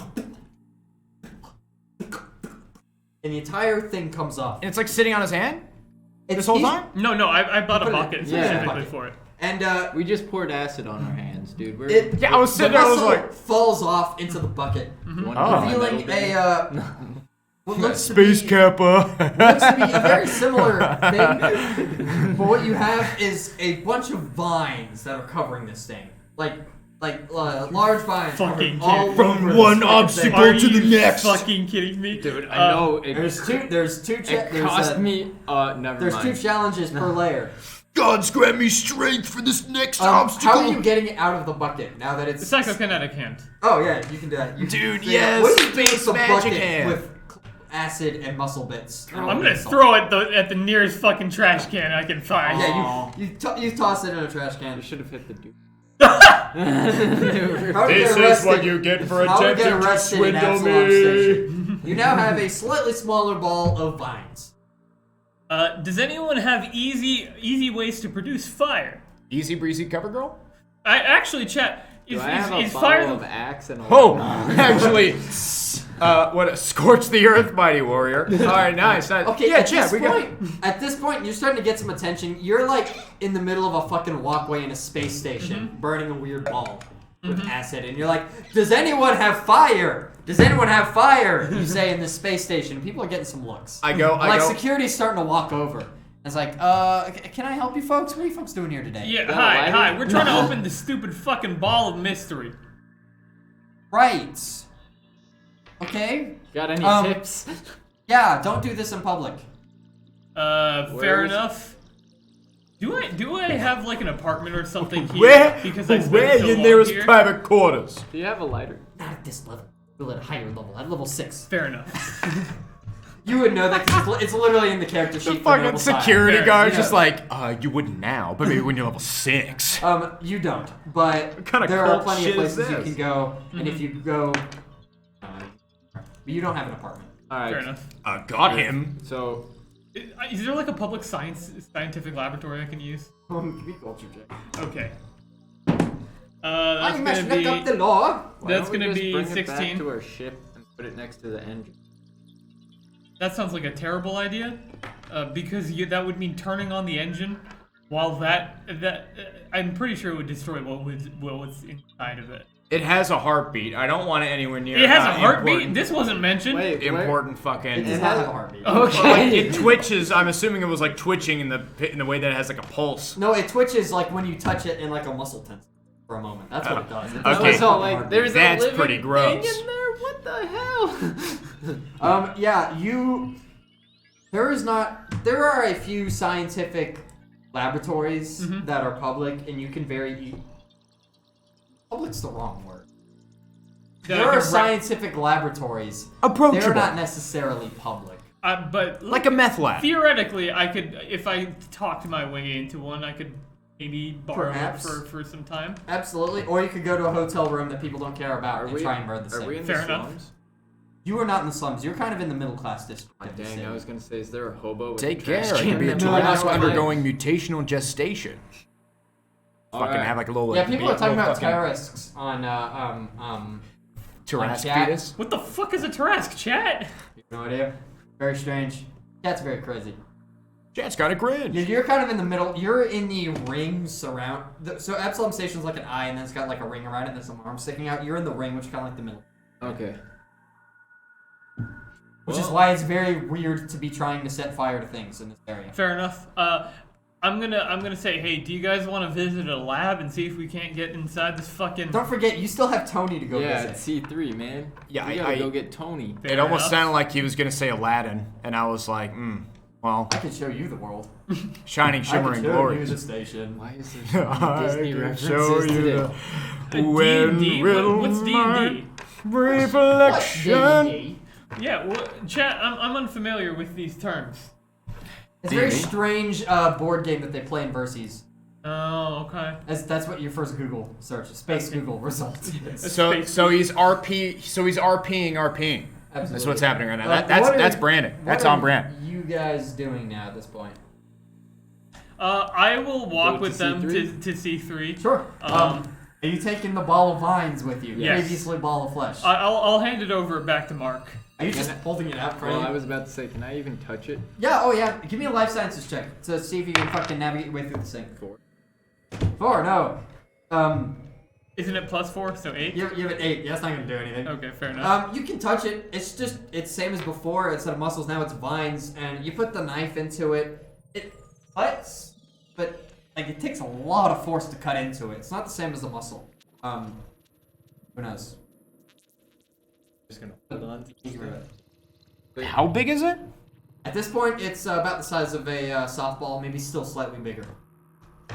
the entire thing comes off. And it's like sitting on his hand It's this whole easy- time? No, I bought a Put it in- bucket yeah. specifically Bucket. for it. And We just poured acid on our hands, dude. We're Yeah, I was the sitting there, I was muscle like, falls off into the bucket, You wanna Oh. put my revealing metal band? what looks to Space be Kappa. looks to be a very similar thing, but what you have is a bunch of vines that are covering this thing, like large vines Fucking covering all kid. over From this one fucking obstacle thing. Are to the you next. fucking kidding me? Dude, I know it, There's two it cost me. Never there's two mind. challenges per layer. God's grant me strength for this next How obstacle. are you getting it out of the bucket now that it's? The psychokinetic hand. Oh yeah, you can do that. You Dude, can- yes, What do you do with space the magic bucket hand. with acid and muscle bits? I'm gonna throw it at the nearest fucking trash can I can find. Yeah, you toss it in a trash can. You should have hit the dude. How to This get is what arrested- you get for how to attempting get to arrested in swindle Absalom me. Station. You now have a slightly smaller ball of vines. Does anyone have easy ways to produce fire? Easy breezy cover girl? I actually, chat. Do Is, I have is a fire bottle the of axe and a Oh, actually, What? Scorch the earth, mighty warrior. All right, nice. Okay, yeah, at Chad, this point, you're starting to get some attention. You're like in the middle of a fucking walkway in a space station, burning a weird ball with acid, and you're like, "Does anyone have fire? Does anyone have fire?" You say in this space station. People are getting some looks. I go. Security's starting to walk over. It's like, can I help you folks? What are you folks doing here today? Yeah, hi. We're trying to open this stupid fucking ball of mystery. Right. Okay. Got any tips? Yeah, don't do this in public. Fair enough. Do I have like an apartment or something here? Where? Because I spent Where so your long nearest here? private quarters? Do you have a lighter? Not at this level. We'll at a higher level. At level 6. Fair enough. You would know that because it's literally in the character sheet. The for fucking Noble Sire. security Fair, guard's yeah. just like, you wouldn't now, but maybe when you're level 6. You don't. But kinda there are cult plenty of shit is places you this? can go, and if you go, but you don't have an apartment. All right. Fair enough. Got him. So, Is there like a public scientific laboratory I can use? Give me culture check. Okay. I That's must gonna look up be. the law. why That's don't we gonna just be bring it 16. back to our ship and put it next to the engine. That sounds like a terrible idea, because that would mean turning on the engine, while I'm pretty sure it would destroy what was inside of it. It has a heartbeat. I don't want it anywhere near. It has a heartbeat. important- This wasn't mentioned. Wait, Important fucking. It does not have a heartbeat. Like, it twitches. I'm assuming it was like twitching in the way that it has like a pulse. No, it twitches like when you touch it in like a muscle tense for a moment. That's what it does. It doesn't Okay. have a So like, heartbeat. there's That's a living pretty gross. thing in there. What the hell? There are a few scientific laboratories that are public, and you can public's the wrong word. That There I are can scientific laboratories. Approachable. They're not necessarily public. But Like a meth lab. theoretically, I could, if I talked my way into one, I could maybe borrow Perhaps. it for some time. Absolutely. Or you could go to a hotel room that people don't care about Are and we- try and murder the Are we same. in Fair the enough. slums? You are not in the slums. You're kind of in the middle class district. Oh, of the dang, city. I was gonna say, is there a hobo with Take a care. trash It can could be a in the middle of Tarrasque the highway? undergoing mutational gestation. Fucking Alright. have like a little. Yeah, people are talking about fucking Tarrasques on Tarrasque chat. fetus. What the fuck is a Tarrasque, chat? No idea. Very strange. That's very crazy. Chat's got a grin. You're kind of in the middle. You're in the ring surround. So Absalom Station's like an eye, and then it's got like a ring around it, and there's some arms sticking out. You're in the ring, which is kind of like the middle. Okay. Which is why it's very weird to be trying to set fire to things in this area. Fair enough. I'm gonna say, hey, do you guys want to visit a lab and see if we can't get inside this fucking? Don't forget, you still have Tony to go Yeah, visit. it's C3, man. Yeah, we gotta I- go get Tony. Fair It almost enough. sounded like he was gonna say Aladdin, and I was like, well, I can show you the world. shining, shimmering glory. the station. Why is there so many Disney I can references show you today? when D&D? will What's D&D? my reflection. Yeah, well, chat. I'm unfamiliar with these terms. It's a very D&D? strange board game that they play in Verses. Oh, okay. That's what your first Google search, space Google result is. So he's RPing. Absolutely. That's what's happening right now. What That's are- branding. what That's are on brand. You guys doing now at this point? I will walk Go to with them C3? to C3. Sure. Are you taking the ball of vines with you? Yes. Previously ball of flesh. I'll hand it over back to Mark. Are you just holding it out for Well, you? I was about to say, can I even touch it? Yeah, oh yeah. Give me a life sciences check to see if you can fucking navigate your way through this thing. 4, no. Isn't it +4, so 8? You have an 8. Yeah, that's not gonna do anything. Okay, fair enough. You can touch it. It's same as before. Instead of muscles, now it's vines, and you put the knife into it. It cuts, but like it takes a lot of force to cut into it. It's not the same as the muscle. Who knows? Just gonna hold on to You can grab it. How big is it? At this point, it's about the size of a softball, maybe still slightly bigger.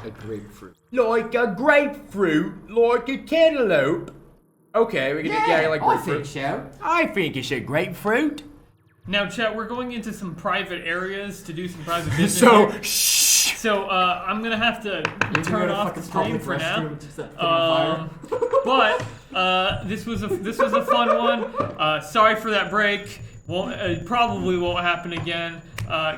a grapefruit. Like a grapefruit, like a cantaloupe. Okay, we can like I think grapefruit. so. I think it's a grapefruit. Now, chat, we're going into some private areas to do some private business. So here. shh. So I'm gonna have to turn off the stream for now. But this was a fun one. Sorry for that break. Probably won't happen again.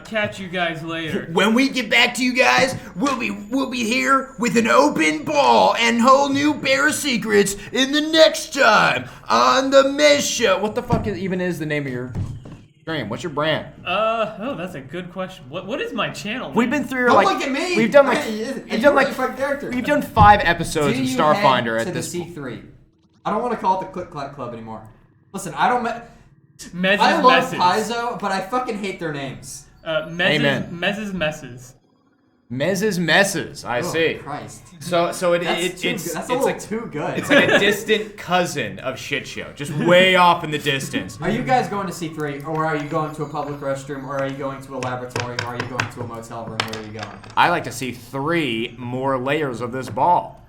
Catch you guys later. When we get back to you guys, we'll be here with an open ball and whole new pair of secrets in the next time on the Mez Show. What the fuck even is the name of your stream? What's your brand? That's a good question. What is my channel? We've been through Don't look at me. we've done Character. we've done 5 episodes of Starfinder at this point. C3. I don't want to call it the Click Clack Club anymore. Listen, I don't. Mez's I love messes. Paizo, but I fucking hate their names. Amen. Mez's messes. Mez's Messes. I see. Christ. So That's a little too good. It's like a distant cousin of Shit Show, just way off in the distance. Are you guys going to C3, or are you going to a public restroom, or are you going to a laboratory, or are you going to a motel room? Where are you going? I like to see 3 more layers of this ball.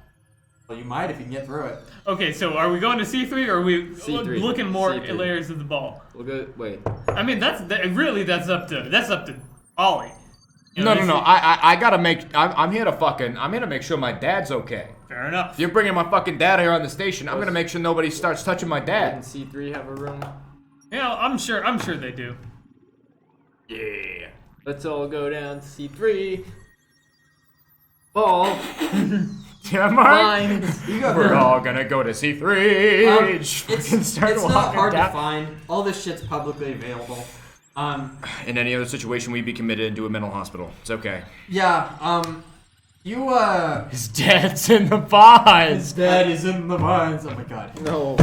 Well, you might if you can get through it. Okay, so are we going to C3 or are we C3. looking more C3. at layers of the ball? We'll go. Wait. I mean, that's up to Ollie. You know, No. I gotta make. I'm here to make sure my dad's okay. Fair enough. If you're bringing my fucking dad here on the station, I'm gonna make sure nobody starts touching my dad. Doesn't C3 have a room? Yeah, I'm sure they do. Yeah. Let's all go down to C3. Ball. Yeah, Mark. Fine. You go We're all gonna go to C3. It's not hard to find. All this shit's publicly available. In any other situation, we'd be committed into a mental hospital. It's okay. Yeah. You His dad's in the vines. Dad is in the vines. Oh my god. No.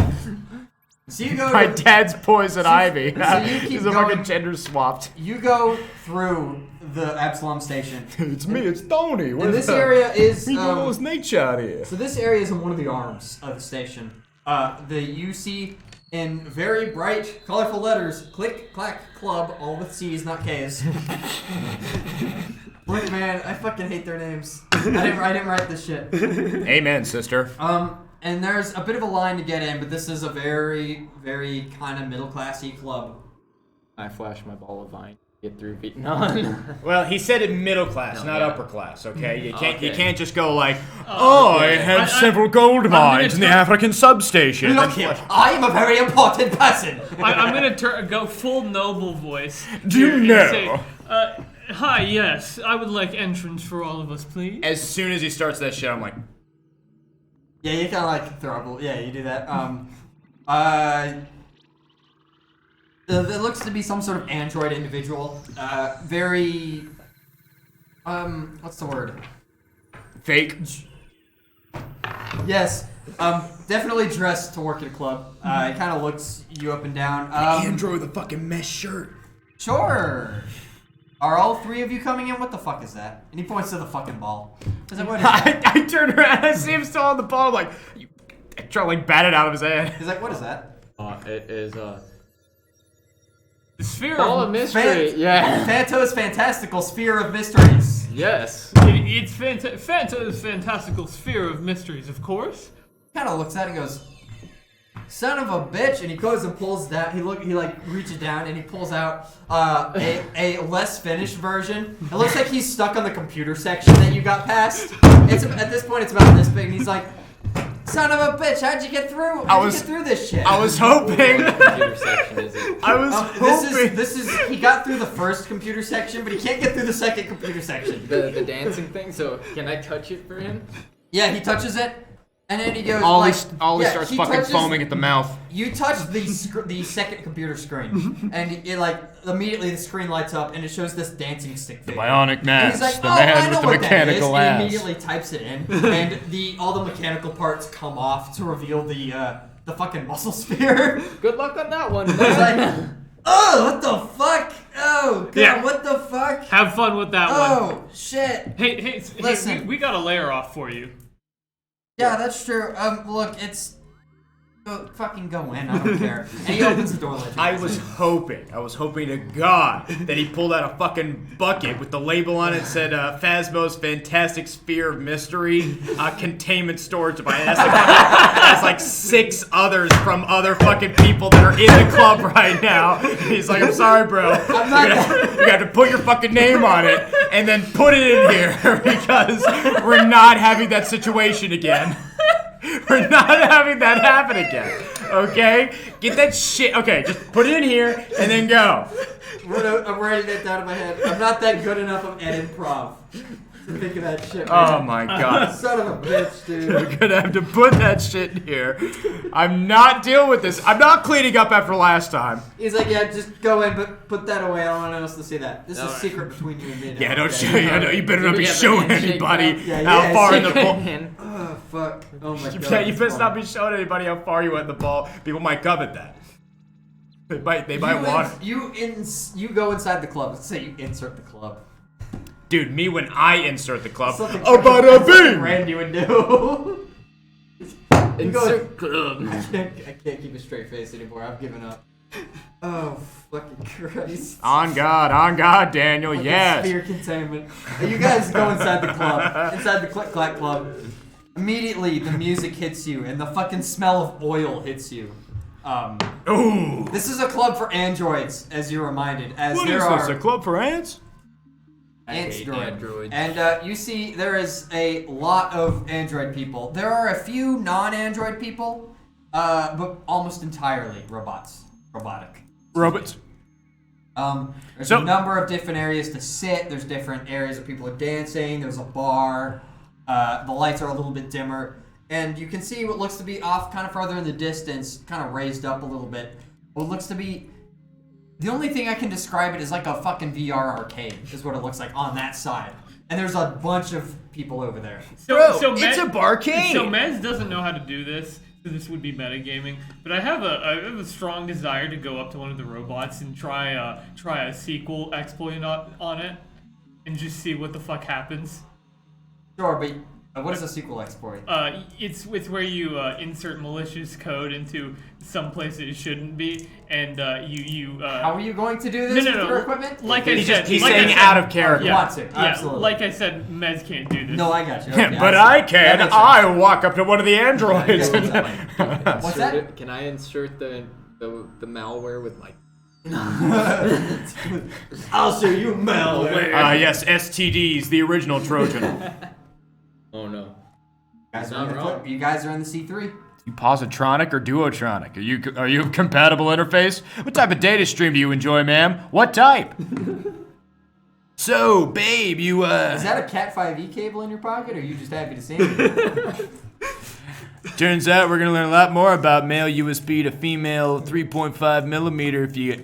So you go. My dad's poison ivy. so you keep He's a going. fucking gender swapped. You go through the Absalom station. It's me. It's Tony. And this area is. nature out here. So this area is in one of the arms of the station. You see in very bright, colorful letters, Click Clack Club, all with C's, not K's. Look, man, I fucking hate their names. I didn't write this shit. Amen, sister. And there's a bit of a line to get in, but this is a very, very kind of middle-classy club. I flash my ball of vine. Get through beating on. Well, he said in middle class, not upper class. Okay, you can't Okay. you can't just go like, I had several gold mines in the African substation. Look here, I am a very important person. I'm gonna go full noble voice. Do you here and know? say, hi, yes, I would like entrance for all of us, please. As soon as he starts that shit, I'm like, Yeah, you kind of like throw up. Yeah, you do that. It looks to be some sort of android individual. Very. What's the word? fake. Yes. Definitely dressed to work at a club. It kind of looks you up and down. Andrew with a fucking mesh shirt. Sure. Are all 3 of you coming in? What the fuck is that? And he points to the fucking ball. He's like, what is that? I turn around and I see him still on the ball. I'm like, I try to like bat it out of his head. He's like, what is that? It is The sphere ball of mystery. Yeah. Fanto's fantastical sphere of mysteries. Yes. It's Fanta's fantastical sphere of mysteries, of course. Kind of looks at it and goes, son of a bitch, and he goes and pulls that. He like reaches down and he pulls out a less finished version. It looks like he's stuck on the computer section that you got past. At this point it's about this big, and he's like, son of a bitch, how'd you get through? How'd you get through this shit? I was hoping. What computer section is it? I was hoping. This is he got through the first computer section, but he can't get through the second computer section. The dancing thing. So can I touch it for him? Yeah, he touches it. And then he goes, Ollie yeah, starts he fucking touches- foaming at the mouth. You touch the second computer screen, and it like immediately the screen lights up, and it shows this dancing stick figure. Bionic And mask, he's like, the oh, man I know with the what that is. mechanical And ass. he immediately types it in, and all the mechanical parts come off to reveal the fucking muscle sphere. Good luck on that one. It's like, oh, what the fuck? Oh, God, Yeah. what the fuck? Have fun with that one. Oh, shit. Hey, Listen. we got a layer off for you. Yeah, that's true. Look, it's... fucking go in, I don't care. And he opens the door legend. I was hoping to God that he pulled out a fucking bucket with the label on it that said Phasmo's Fantastic Sphere of Mystery Containment Storage Device. That's like 6 others from other fucking people that are in the club right now. He's like, I'm sorry, bro. You got to put your fucking name on it and then put it in here because we're not having that situation again. We're not having that happen again. Okay? Get that shit. Okay, just put it in here and then go. I'm writing that down in my head. I'm not that good enough at improv to think of that shit. Oh Man. my god. Son of a bitch, dude. We're gonna have to put that shit in here. I'm not dealing with this. I'm not cleaning up after last time. He's like, yeah, just go in, but put that away. I don't want anyone else to see that. This is Alright. secret between you and me. Now. Yeah, don't Okay? show you. I know you better not be have a showing handshake anybody now? Yeah, how yeah, far in the shake ball. Oh fuck! Oh my god! Yeah, you it's better fun. not be showing anybody how far you went in the ball. People might covet that. They might want it. You go inside the club. Let's say you insert the club. Dude, me when I insert the club. Something Bada bing! Randy would do. Insert club. I can't keep a straight face anymore. I've given up. Oh fucking Christ! On God, Daniel. Fucking Yes. Fear containment. You guys go inside the club. Inside the Click Clack Club. Immediately, the music hits you, and the fucking smell of oil hits you. Ooh. This is a club for androids, as you're reminded. As What there is are this? A club for ants? Android. And you see there is a lot of android people. There are a few non-android people, but almost entirely robotic. Robots. There's So- a number of different areas to sit. There's different areas where people are dancing. There's a bar. The lights are a little bit dimmer. And you can see what looks to be off kind of farther in the distance, kind of raised up a little bit. What looks to be... The only thing I can describe it is like a fucking VR arcade, is what it looks like on that side. And there's a bunch of people over there. Bro, so it's a barcade. So Mez doesn't know how to do this, so this would be metagaming. But I have a strong desire to go up to one of the robots and try a sequel exploit on it, and just see what the fuck happens. Sure, but what is a sequel exploit? It's where you insert malicious code into some place it shouldn't be, and you. How are you going to do this with your equipment? Like I He's said, he's like I saying said- out of You character. want to, Yeah, absolutely. like I said, Mez can't do this. No, I got you. Okay, But see. I That can. makes sense. I walk up to one of the androids. Yeah, and- What's Insert that? it- Can I insert the malware with my? I'll show you malware. Yes, STDs, the original Trojan. Oh no. You guys are in the C3. You positronic or duotronic? Are you a compatible interface? What type of data stream do you enjoy, ma'am? What type? So, babe, you Is that a Cat 5e cable in your pocket, or are you just happy to see me? Turns out we're gonna learn a lot more about male USB to female 3.5 millimeter if you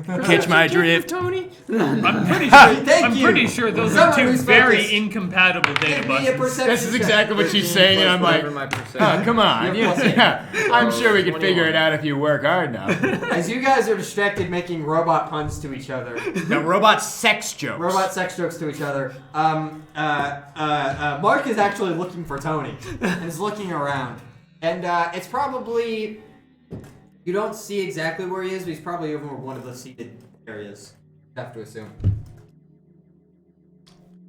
catch my drift. Tony. I'm pretty sure. Thank I'm you. pretty sure those Someone are two who's very focused. incompatible data Give me a buses. perception This is check. exactly what she's saying, and I'm like, my oh, come on. You're plus eight. Yeah, I'm sure we can 21. figure it out if you work hard enough. As you guys are distracted making robot puns to each other, The robot sex jokes. robot sex jokes to each other, Mark is actually looking for Tony and is looking around. And it's probably, you don't see exactly where he is, but he's probably over one of the seated areas. You have to assume. I'm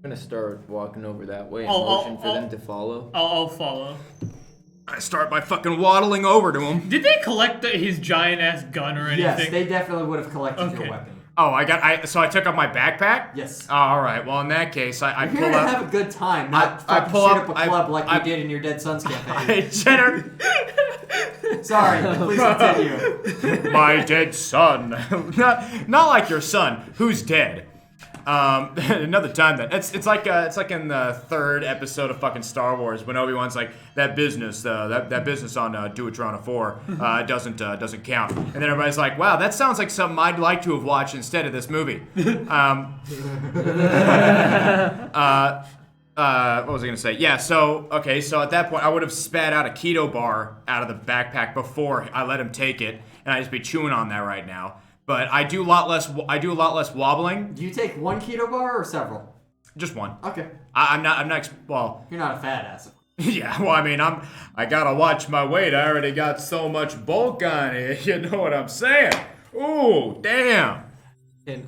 gonna start walking over that way and I'll- motion for I'll- them to follow. I'll follow. I start by fucking waddling over to him. Did they collect his giant ass gun or anything? Yes, they definitely would have collected Okay. your weapon. Oh, so I took up my backpack? Yes. Oh, all right. Well, in that case, I You're pull here to up. have a good time, not I fucking pull shoot up- up a club like I- you did in your Dead Sons campaign. Hey, Jenner, Sorry, please continue. my dead son. not like your son, who's dead. Another time then. It's like in the third episode of fucking Star Wars when Obi-Wan's like that business that business on Duatrana 4 doesn't count, and then everybody's like, wow, that sounds like something I'd like to have watched instead of this movie. What was I gonna say? Yeah, so at that point I would have spat out a keto bar out of the backpack before I let him take it, and I'd just be chewing on that right now. But I do a lot less wobbling. Do you take one keto bar or several? Just one. Okay. I'm not. Well, You're not a fat ass. yeah. Well, I mean, I gotta watch my weight. I already got so much bulk on it. You know what I'm saying? Ooh, damn. And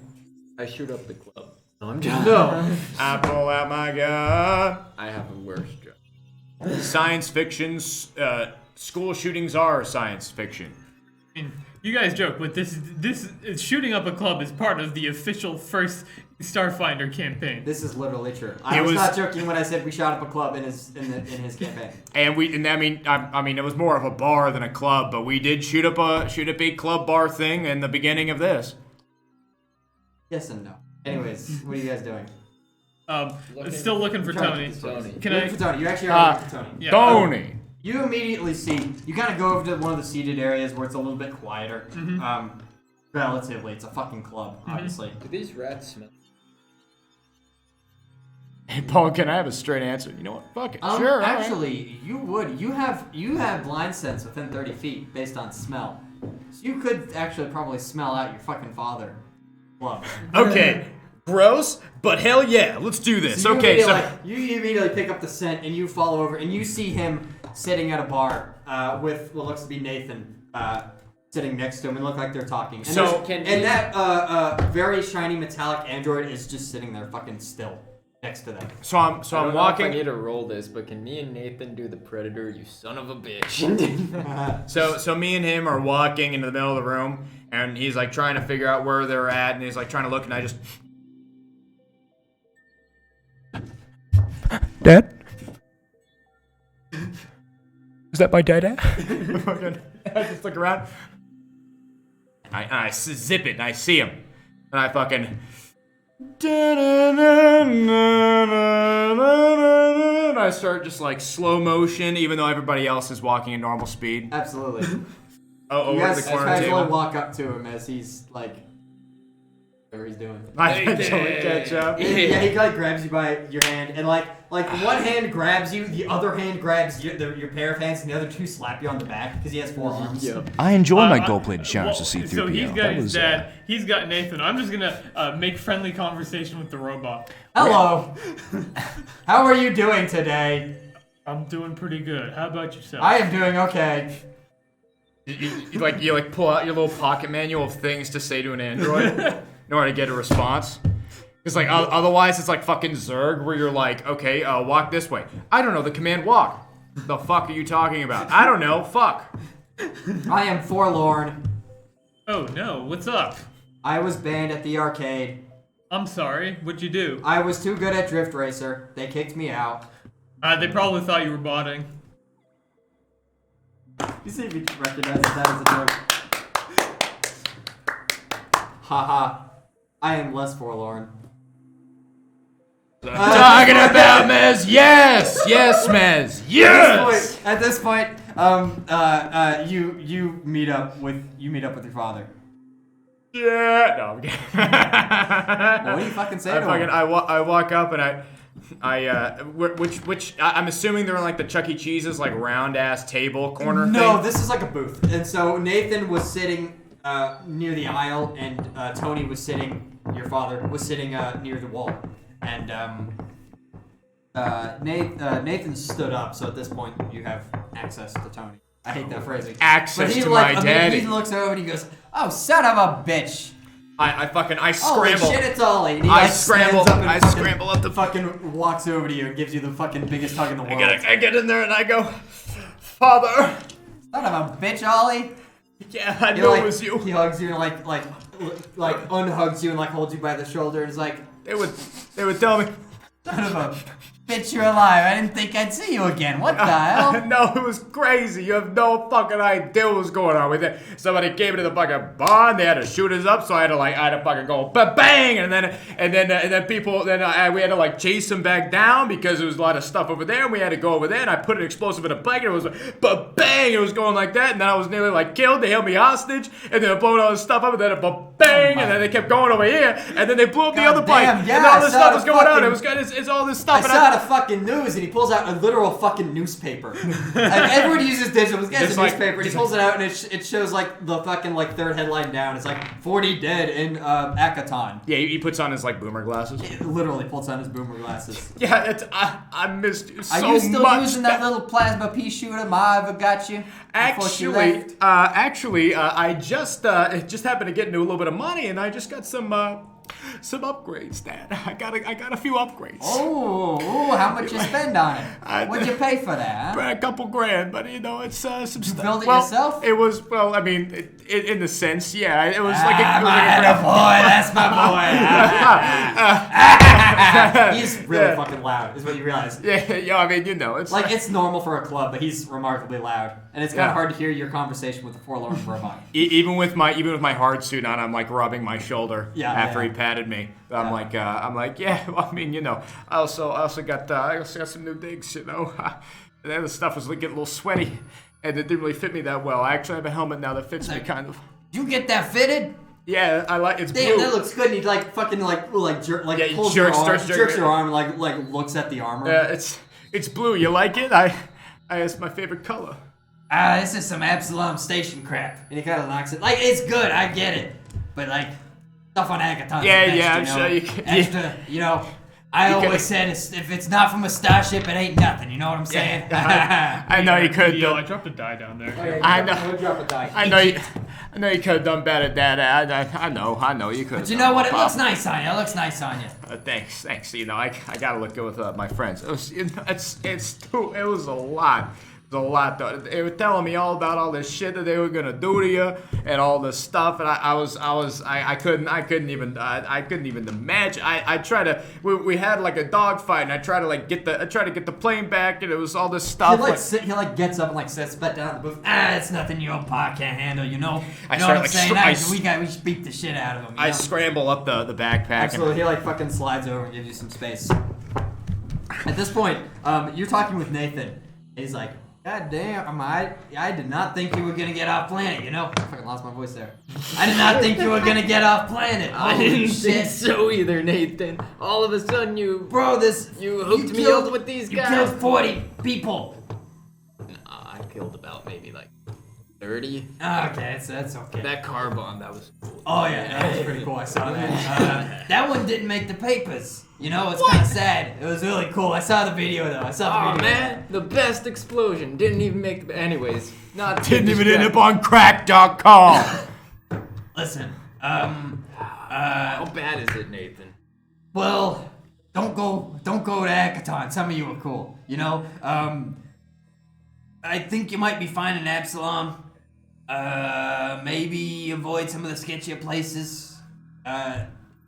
I shoot up the club. No, I'm just. No. I pull out my gun. I have a worse job. Science fiction's school shootings are science fiction. I mean, you guys joke, but this shooting up a club is part of the official first Starfinder campaign. This is literally true. I was not joking when I said we shot up a club in his campaign. And I mean, it was more of a bar than a club, but we did shoot up a club bar thing in the beginning of this. Yes and no. Anyways, what are you guys doing? Still looking for Tony. Can I? For Tony. You actually are looking for Tony. Yeah. Tony. You immediately see. You kind of go over to one of the seated areas where it's a little bit quieter. Relatively, it's a fucking club, obviously. Do these rats smell? Hey, Paul, can I have a straight answer? You know what? Fuck it. Sure. Actually, you would. You have blind sense within 30 feet based on smell. So you could actually probably smell out your fucking father. Club. Okay. Gross, but hell yeah, let's do this. So okay, so you immediately pick up the scent and you follow over and you see him sitting at a bar with what looks to be Nathan sitting next to him and look like they're talking. And that very shiny metallic android is just sitting there fucking still next to them. So I'm walking. I need to roll this, but can me and Nathan do the Predator? You son of a bitch. So me and him are walking into the middle of the room, and he's like trying to figure out where they're at, and he's like trying to look, and I just. Dad? Is that my dad? I just look around. I zip it, and I see him, and I fucking. And I start just like slow motion, even though everybody else is walking at normal speed. Absolutely. Over you the corner guys table. walk up to him as he's like, whatever he's doing. I eventually catch up. Yeah, he like grabs you by your hand, and like one hand grabs you, the other hand grabs your pair of hands, and the other two slap you on the back because he has 4 arms. Yep. I enjoy my gold-plated showers to see through. So he's got his dad. He's got Nathan. I'm just gonna make friendly conversation with the robot. Hello. How are you doing today? I'm doing pretty good. How about yourself? I am doing okay. You pull out your little pocket manual of things to say to an android in order to get a response. Because like otherwise it's like fucking Zerg where you're like, okay, walk this way. I don't know the command walk. The fuck are you talking about? I don't know. Fuck. I am forlorn. Oh no, what's up? I was banned at the arcade. I'm sorry. What'd you do? I was too good at Drift Racer. They kicked me out. They probably thought you were botting. You see if you recognize that as a joke. Haha. I am less forlorn. Talking about Mez, yes, Mez, yes. At this point, you meet up with your father. Yeah, no, I'm kidding. What do you fucking say to him? I walk up and I'm assuming they're in like the Chuck E. Cheese's like round ass table corner. No, thing. this is like a booth, and so Nathan was sitting near the aisle, and Tony was sitting. Your father was sitting near the wall, and Nathan stood up. So at this point, you have access to Tony. I hate that phrasing. Access to my daddy. He looks over and he goes, "Oh, son of a bitch!" I scramble. Holy shit, it's Ollie. And he scramble up the fucking walks over to you and gives you the fucking biggest hug in the world. I get in there and I go, Father. Son of a bitch, Ollie. Yeah, I know it was you. He hugs you and like unhugs you and like holds you by the shoulder and is like, they would tell me, son of a bitch, you're alive. I didn't think I'd see you again. What the hell? No, it was crazy. You have no fucking idea what was going on with it. Somebody came into the fucking bar and they had to shoot us up, so I had to fucking go bang, and then we had to like chase them back down because there was a lot of stuff over there, and we had to go over there, and I put an explosive in a blanket. It was bang. It was going like that, and then I was nearly like killed. They held me hostage, and they were blowing all this stuff up, and then bang, and then they kept going over here, and then they blew up the other pipe, yeah, and all this stuff was going on. It was it's all this stuff. I saw the fucking news, and he pulls out a literal fucking newspaper. Everyone uses digital. This guy's a newspaper, and he pulls it out, and it shows like the fucking like third headline down. It's like 40 dead in Akaton. Yeah, he puts on his like boomer glasses. He literally puts on his boomer glasses. Yeah, I missed you so much. Are you still using that little plasma pea shooter Ma ever got you? Actually, I just happened to get into a little bit of money, and I just got some some upgrades, Dad. I got a few upgrades. Oh, how much you spend on it? What'd you pay for that, huh? A couple grand, but it's some stuff. You built it yourself? It was I mean, in the sense, yeah, it was like That's my boy. He's really fucking loud, is what you realize. Yeah, I mean, it's like it's normal for a club, but he's remarkably loud, and it's kind of hard to hear your conversation with a forlorn robot. Even with my hard suit on, I'm like rubbing my shoulder after he patted me. I'm like, yeah. Well, I mean, I also got some new digs, And then the stuff was getting a little sweaty, and it didn't really fit me that well. I actually have a helmet now that fits me kind of. You get that fitted? Yeah, I like it's Damn, blue. that looks good. And he fucking pulls jerks, jerks your arm, like looks at the armor. Yeah, it's blue. You like it? It's my favorite color. This is some Absalom Station crap. And he kind of knocks it. Like, it's good, I get it. But, stuff on Agathon's I'm sure you can. Extra, I always said if it's not from a starship, it ain't nothing. You know what I'm saying? I know you could. Yo, I dropped a die down there. Okay, I know. We'll drop a die. I know you could have done better, Dad. I know you could. But you know what? It looks nice on you. It looks nice on you. Thanks. I gotta look good with my friends. It was a lot. A lot though. They were telling me all about all this shit that they were gonna do to you and all this stuff, and I couldn't even imagine. I tried to. We had like a dogfight, and I tried to get the plane back, and it was all this stuff. He gets up and sits back down in the booth. It's nothing your pa can't handle. You know. I know what I'm saying? We should beat the shit out of him. I scramble up the backpack. Absolutely. He fucking slides over and gives you some space. At this point, you're talking with Nathan. He's like, God damn, I did not think you were gonna get off planet, I fucking lost my voice there. I did not think you were gonna get off planet. I didn't think so either, Nathan. All of a sudden you hooked me up with these guys. You killed 40 people. I killed about maybe 30. Okay, that's okay. That car bomb, that was cool. Oh yeah, that was pretty cool. I saw that. That one didn't make the papers. It's kind of sad. It was really cool. I saw the video though. Oh man, the best explosion didn't even make the. Anyways, didn't even end up on crack.com. Listen, how bad is it, Nathan? Well, don't go to Akaton. Some of you are cool. I think you might be fine in Absalom. Maybe avoid some of the sketchier places.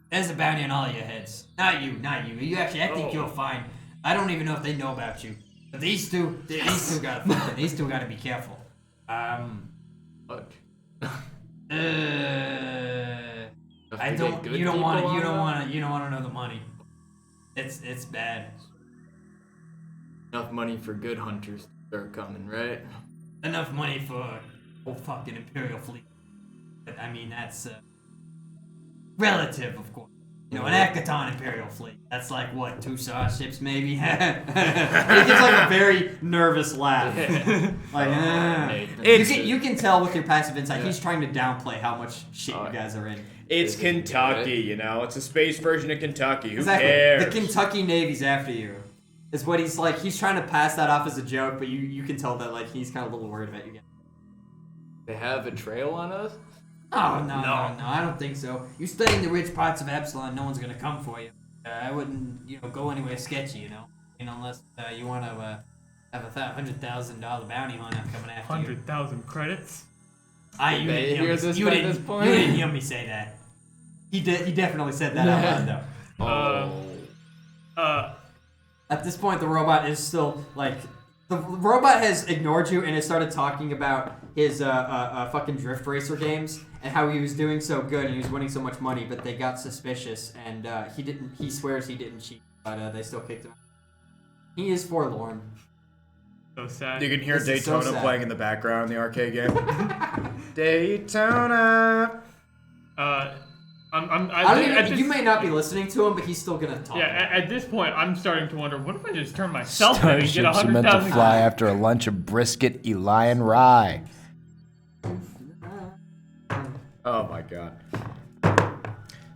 There's a bounty on all your heads. Not you. You actually, I think you're fine. I don't even know if they know about you. But these two gotta be careful. Fuck. I don't. You don't want to know the money. It's bad. Enough money for good hunters to start coming, right? Enough money for a whole fucking Imperial fleet. But I mean, that's relative, of course. An Akaton Imperial fleet. That's 2 starships maybe? He gives a very nervous laugh. You can tell with your passive insight, he's trying to downplay how much shit you guys are in. It's Kentucky, It's a space version of Kentucky. Who exactly. cares? The Kentucky Navy's after you. Is what he's he's trying to pass that off as a joke, but you can tell that he's kind of a little worried about you guys. They have a trail on us? Oh, no, I don't think so. You stay in the rich parts of Epsilon, no one's gonna come for you. I wouldn't, go anywhere sketchy, unless you want to have a $100,000 bounty hunter coming after you. 100,000 credits? You didn't hear me say that. He definitely said that out loud, though. At this point, the robot is still, the robot has ignored you and has started talking about his fucking drift racer games and how he was doing so good and he was winning so much money, but they got suspicious and he swears he didn't cheat, but they still kicked him out. He is forlorn. So sad. You can hear This is so Daytona sad. playing in the background in the arcade game. Daytona. You may not be listening to him, but he's still gonna talk. Yeah, at this point, I'm starting to wonder, what if I just turn myself in and get Starships are meant to 100,000? fly after a lunch of brisket, Eli, and rye. Oh my god.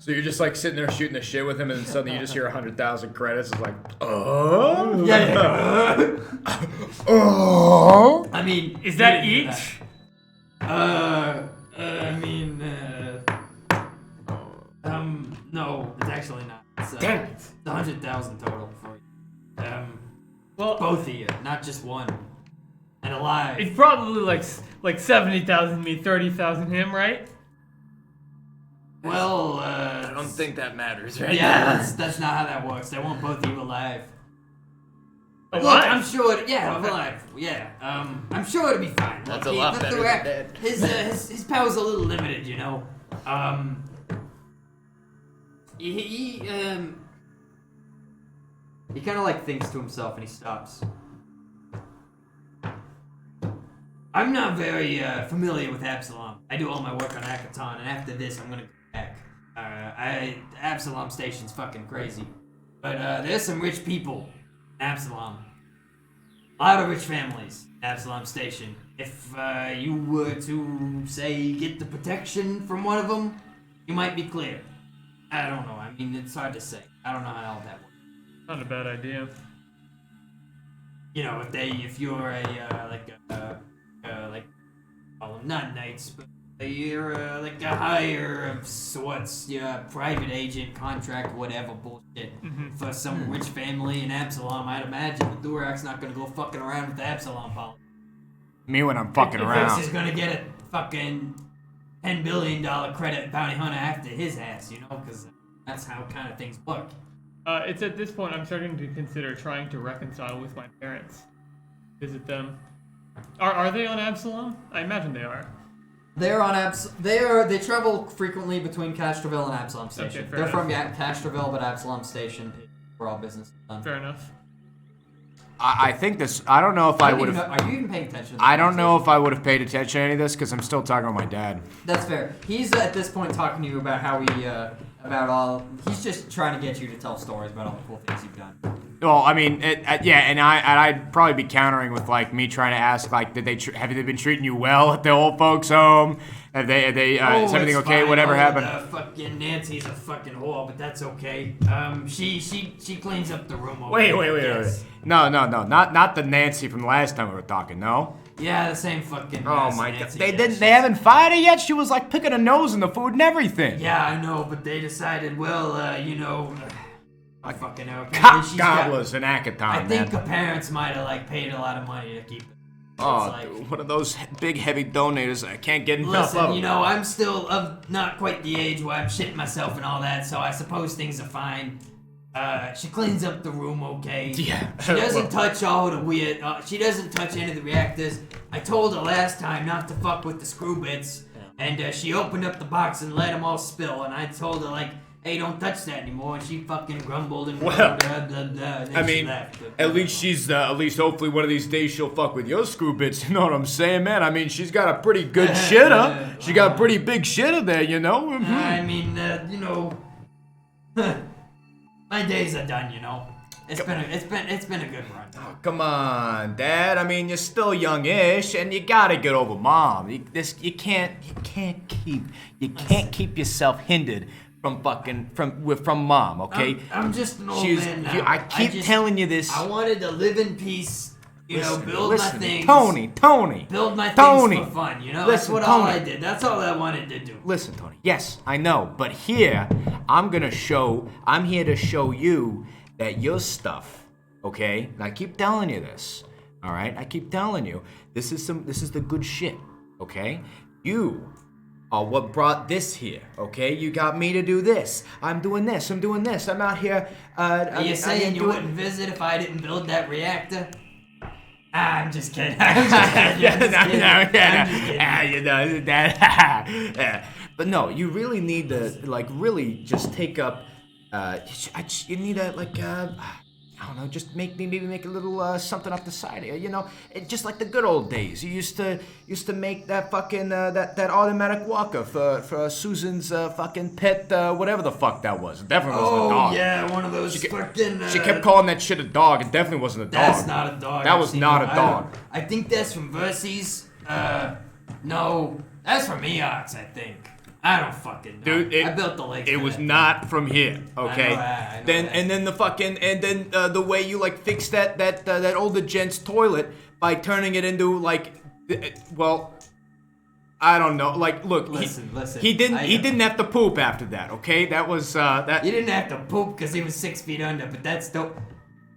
So you're just sitting there shooting the shit with him, and then suddenly you just hear 100,000 credits. It's oh. Yeah. Oh. I mean, Is that each? No, it's actually not. It's, Damn it. It's 100,000 total for you. Well, Both of you, not just one. And alive. it's probably like 70,000 me, 30,000 him, right? Well, I don't think that matters, right? yeah, that's not how that works. They want both of you alive. Look, Alive? I'm sure. Yeah, alive. Yeah. I'm sure it'll be fine. That's Look, a lot the better than rat- dead. His power's a little limited, you know. He kind of like thinks to himself and he stops. I'm not very familiar with Absalom. I do all my work on Akaton, and after this, I'm gonna go back. Absalom Station's fucking crazy, but there's some rich people in Absalom. A lot of rich families in Absalom Station. If you were to say get the protection from one of them, you might be clear. I don't know. I mean, it's hard to say. I don't know how all that works. Not a bad idea. You know, if you're well, not knights, but you're like a hire of sorts, private agent, contract, whatever bullshit for some rich family in Absalom. I'd imagine the Durak's not gonna go fucking around with the Absalom policy. Me when I'm fucking This around. is gonna get a fucking $10 billion credit bounty hunter after his ass, you know, because that's how kind of things work. It's at this point I'm starting to consider trying to reconcile with my parents. Visit them. Are they on Absalom? I imagine they are. They're on They travel frequently between Castroville and Absalom Station. fair They're enough. from Castroville, but Absalom Station, where all business is done. Fair enough. I think this. I don't know if I would have. Are you even paying attention? To I don't know if I would have paid attention to any of this because I'm still talking with my dad. That's fair. He's at this point talking to you about how he's just trying to get you to tell stories about all the cool things you've done. Well, I mean, yeah, and I'd probably be countering with like me trying to ask like, have they been treating you well at the old folks' home? Have they is everything it's okay? fine. Whatever happened? Fucking Nancy's a fucking whore, but that's okay. She cleans up the room. Wait. Yes. No, not the Nancy from the last time we were talking. No. Yeah, the same fucking. Oh my god, Nancy, they yeah, didn't. she's- They haven't fired her yet. She was like picking her nose in the food and everything. Yeah, I know, but they decided, well, you know, I fucking know. Cock She's got- gobblers in Akaton, I think man. her parents might have like paid a lot of money to keep it. Oh, It's like, dude, one of those big heavy donators. I can't get enough listen, of. you know, I'm still of not quite the age where I'm shitting myself and all that, so I suppose things are fine. She cleans up the room okay. Yeah. She doesn't touch all the weird. She doesn't touch any of the reactors. I told her last time not to fuck with the screw bits, and she opened up the box and let them all spill. And I told her like, "Hey, don't touch that anymore." And she fucking grumbled and Well, blah, blah, blah, and then I she mean, left. at least she's at least hopefully one of these days she'll fuck with your screw bits. You know what I'm saying, man? I mean, she's got a pretty good shitter. She got a pretty big shitter there, you know. Mhm. I mean, you know, my days are done. You know, it's been a good run. Oh, come on, Dad. I mean, you're still youngish, and you gotta get over Mom. You can't keep yourself hindered from Mom. Okay. I'm just an old She's. man now. I keep telling you this. I wanted to live in peace. You know, build my things. Tony. Build my Tony. things for fun. You know, Listen, that's all Tony. I did. That's all I wanted to do. Listen, Tony. Yes, I know, but here I'm here to show you that your stuff, okay? And I keep telling you this, all right? I keep telling you this is the good shit, okay? You are what brought this here, okay? You got me to do this. I'm doing this. I'm out here. Are you saying you wouldn't visit if I didn't build that reactor? I'm just kidding. I'm just kidding. You know that. But no, you really need to really just take up. You need to I don't know, just maybe make a little something off the side here. You know, just like the good old days. You used to make that fucking that automatic walker for Susan's fucking pet whatever the fuck that was. It definitely wasn't a dog. Oh yeah, one of those fucking. She kept calling that shit a dog. It definitely wasn't a dog. That's not a dog. That was actually. not a No, dog. I think that's from Verses. No, that's from Eox, I think. I don't fucking know. Dude, I built the lake. It for was that. not from here, okay? I know then that. and then the way you fixed that older gent's toilet by turning it into I don't know. Like, look, Listen. he didn't have to poop after that. Okay, that was that. You didn't have to poop because he was 6 feet under, but that's dope.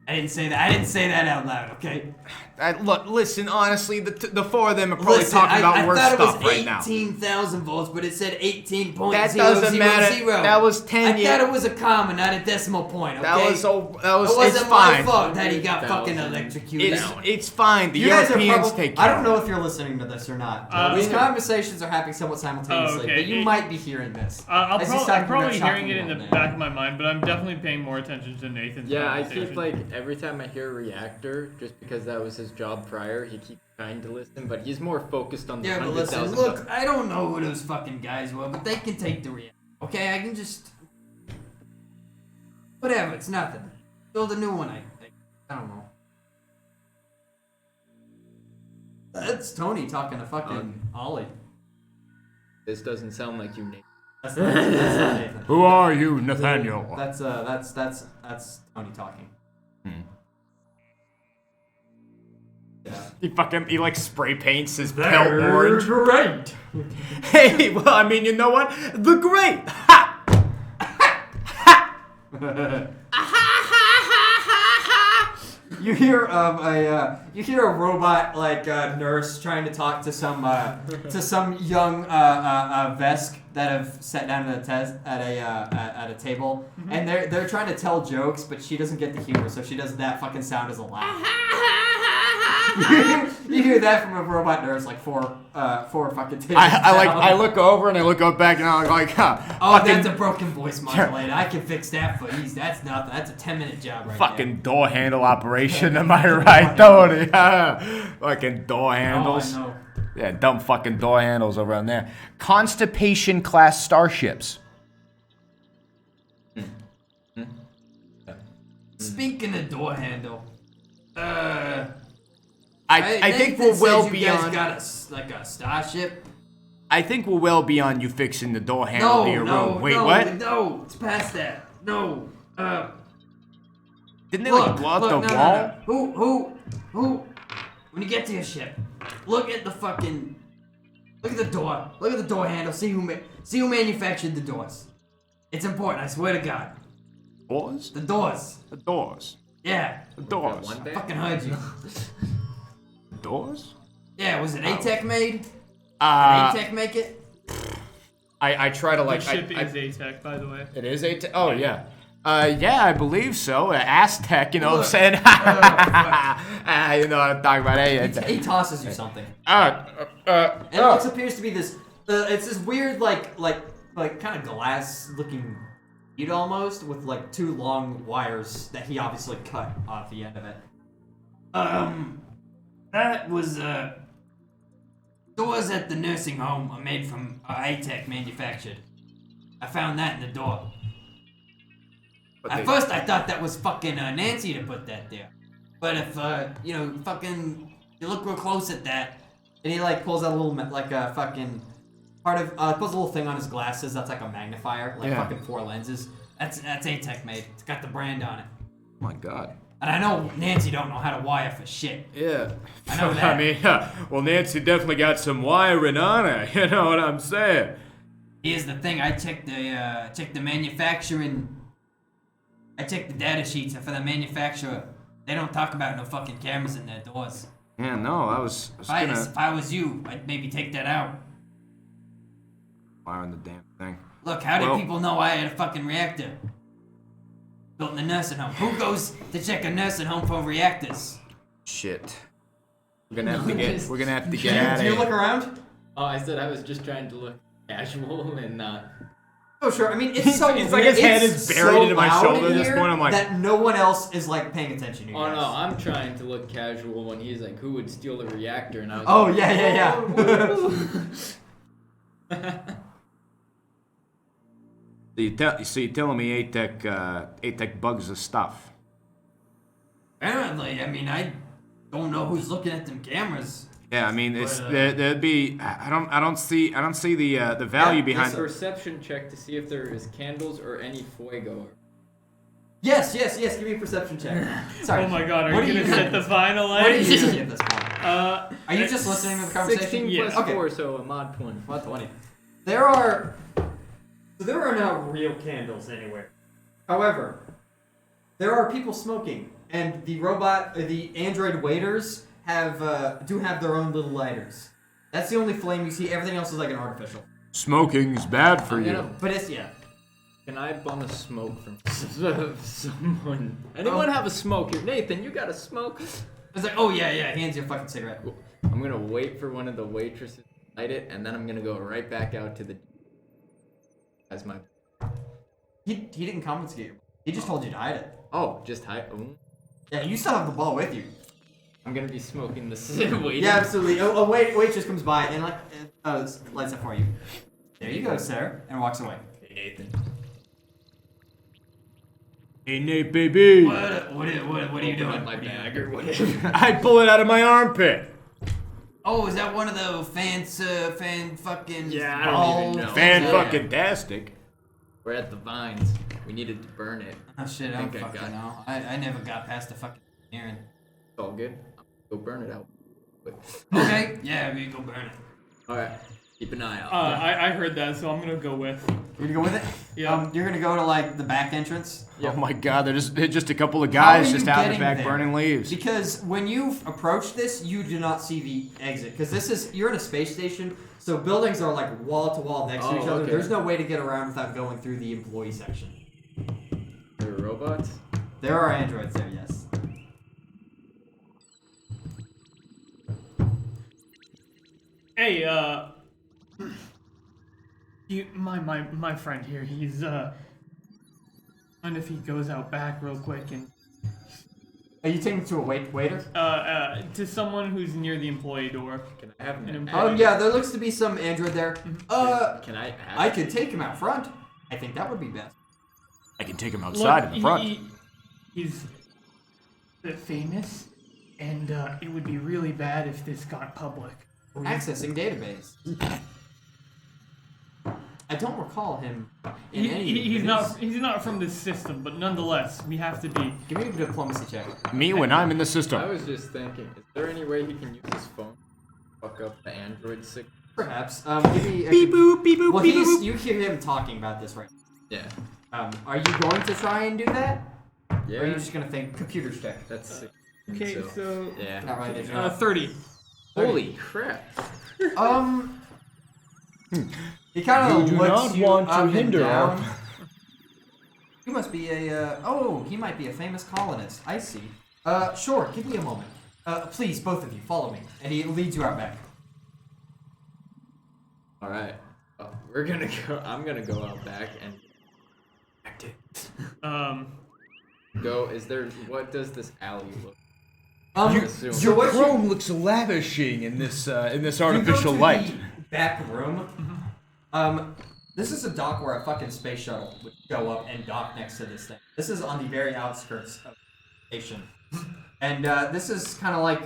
I didn't say that. I didn't say that out loud. Okay. Look, listen. Honestly, the four of them are probably talking about worse stuff right now. I thought it was 18,000 volts, but it said 18.000. That doesn't matter. That was 10 years. I thought it was a comma, not a decimal point. Okay. That was. It wasn't it's my fine. fault that he got fucking electrocuted. It's fine. The You guys are Europeans probably, take care. I don't know if you're listening to this or not. These conversations are happening somewhat simultaneously, okay. but you might be hearing this. I'm As he's talking probably about hearing it in the shocking back of my mind, but I'm definitely paying more attention to Nathan's Yeah, I conversation. keep like every time I hear reactor, just because that was his job prior, he keeps trying to listen, but he's more focused on the Yeah, but listen, 100,000. look, I don't know who those fucking guys were, but they can take the react. Okay, I can just... Whatever, it's nothing. Build a new one, I don't know. That's Tony talking to fucking Ollie. This doesn't sound like you, Nate. That's not Nathan. Who are you, Nathaniel? That's Tony talking. Yeah. He like spray paints his pelt orange. Great. Hey, well, I mean, you know what? The great. Ha! You hear a robot like nurse trying to talk to some young Vesk that have sat down at a table, and they're trying to tell jokes, but she doesn't get the humor, so she does that fucking sound as a laugh. You hear that from a robot nurse like four fucking tables I look over and I look up back and I'm like, that's a broken voice modulator. I can fix that for ease. That's nothing. That's a 10-minute job right fucking door handle operation. Am I right, Tony? Fucking door there. handles. Oh, I know. Yeah, dumb fucking door handles over on there. Constipation class starships. Speaking of door handle, I think we're well you guys beyond. got a starship. I think we're well beyond you fixing the door handle to your room. Wait, what? No, it's past that. No. Didn't they like blow up the wall? No. Who? When you get to your ship, look at the door. Look at the door handle. See who manufactured the doors. It's important. I swear to God. Doors? The doors. The doors. Yeah. The doors. One day? Fucking heard you. Doors? Yeah. Was it ATEC made? Did Uh, ATEC make it? I try to The like. ship is ATEC, by the way. It is ATEC. Oh yeah. Yeah, I believe so. Aztec, you know what I'm saying? You know what I'm talking about. He tosses you something. And And it appears to be this. It's this weird, like kind of glass-looking bead almost, with like two long wires that he obviously cut off the end of it. That was doors at the nursing home are made from ATEC manufactured. I found that in the door. At first, I thought that was fucking Nancy to put that there. But if you look real close at that, and he like pulls out a little like a fucking part of puts a little thing on his glasses that's like a magnifier, like fucking 4 lenses. That's ATEC made. It's got the brand on it. Oh my God. And I know Nancy don't know how to wire for shit. Yeah. I know that. I mean, well, Nancy definitely got some wiring on her. You know what I'm saying? Here's the thing. I checked the manufacturing. I checked the data sheets, and for the manufacturer, they don't talk about no fucking cameras in their doors. Yeah, no, I was gonna If I was you, I'd maybe take that out. wiring the damn thing. Look, how Well- did people know I had a fucking reactor? Built in a nursing home. Who goes to check a nursing home for reactors? Shit. We're gonna have to get out of Do you here. look around? Oh, I said I was just trying to look casual and not. Oh, sure. I mean, it's so It's like his head is buried into my loud shoulder in at this here point, I'm like- that no one else is like paying attention to you Oh guys. no, I'm trying to look casual when he's like, "Who would steal the reactor?" And I was Oh like, yeah. So you're telling me ATEC bugs the stuff? Apparently, I mean, I don't know who's looking at them cameras. Yeah, I mean, it's But, there'd be I don't see the value Yeah, behind a perception check to see if there is candles or any fuego. Yes. Give me a perception check. Sorry. Oh my God, are What you do gonna you- set the final What are edge? you using at this point? Are you just listening to the conversation? 16 Yeah. plus Okay. 4, so a mod 20. What 20? There are not real candles anywhere. However, there are people smoking, and the android waiters do have their own little lighters. That's the only flame you see. Everything else is like an artificial. Smoking's bad for I'm you. gonna- But it's yeah. Can I bum a smoke from someone? Anyone have a smoke here? Nathan, you got a smoke? It's like, oh yeah, hands you a fucking cigarette. I'm gonna wait for one of the waitresses to light it, and then I'm gonna go right back out to the. As my. He didn't confiscate you. He just told you to hide it. Oh, just hide. Oh. Yeah, you still have the ball with you. I'm gonna be smoking the waiting. Yeah, absolutely. A waitress comes by and lights it for you. There you go, sir, and walks away. Hey, Nathan. Hey, Nate, baby. What are you Open doing? up my bag or whatever. I pull it out of my armpit. Oh, is that one of the fan fucking Yeah, I don't even balls? know. Fan Yeah. fucking tastic. We're at the vines. We needed to burn it. Oh shit, I think don't I fucking got know. I never got past the fucking Aaron. It's all good. Go burn it out. Okay, yeah, we go burn it. Alright. Keep an eye out. I heard that, so I'm gonna go with. You're gonna go with it? Yeah. You're gonna go to like the back entrance? Oh my god, they're just a couple of How are guys you just out in the getting back there? burning leaves. Because when you approach this, you do not see the exit. Because you're in a space station, so buildings are like wall to wall next to each other. Okay. There's no way to get around without going through the employee section. There are robots? There are androids there, yes. Hey, my friend here, he's and if he goes out back real quick and Are you taking it to a waiter? to someone who's near the employee door. Can I have An an employee. Yeah, there looks to be some android there. Can I have I could take him out front. I think that would be best. I can take him outside in the front. He's a bit famous, and it would be really bad if this got public. Accessing database. I don't recall him in any. He's not from this system, but nonetheless, we have to be. Give me a diplomacy check. Me when I'm in the I system. was just thinking, is there any way he can use his phone to fuck up the Android sick? Perhaps. Give me. Beep boop, beep boop, Well, beep boop. you hear him talking about this right. Yeah. Are you going to try and do that? Yeah. Or are you just gonna think computers check? That's sick. Okay, so Yeah. Not really. There's no. 30. Holy crap. He kind of You do looks not you want to up and hinder our- down. He must be a. He might be a famous colonist. I see. Sure. Give me a moment. Please, both of you, follow me. And he leads you out back. Alright. We're gonna go. I'm gonna go out back and. Go. Is there. What does this alley look assume. so what you- Chrome looks lavishing in this you artificial go to light. the back room. This is a dock where a fucking space shuttle would go up and dock next to this thing. This is on the very outskirts of the station, and this is kind of like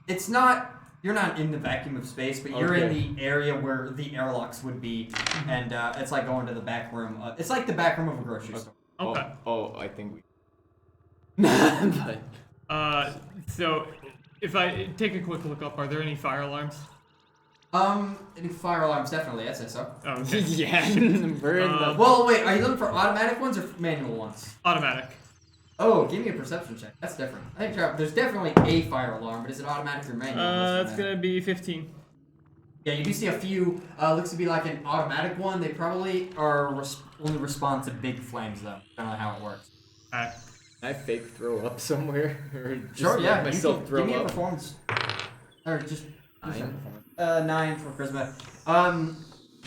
it's not. You're not in the vacuum of space, but you're in the area where the airlocks would be, and it's like going to the back room. It's like the back room of a grocery store. Okay. Oh, I think we. but So if I take a quick look up, are there any fire alarms? Any fire alarms, definitely. I'd say so. Oh, okay. yeah, we're in the. Well, wait. Are you looking for automatic ones or manual ones? Automatic. Oh, give me a perception check. That's different. I think there's definitely a fire alarm, but is it automatic or manual? That's gonna be 15. Yeah, you do see a few. Looks to be like an automatic one. They probably are only respond to big flames, though. Kind of how it works. Alright. Can I fake throw up somewhere? Or just Sure, let yeah. myself Give throw me a up? performance. Or just 9. 9 for charisma.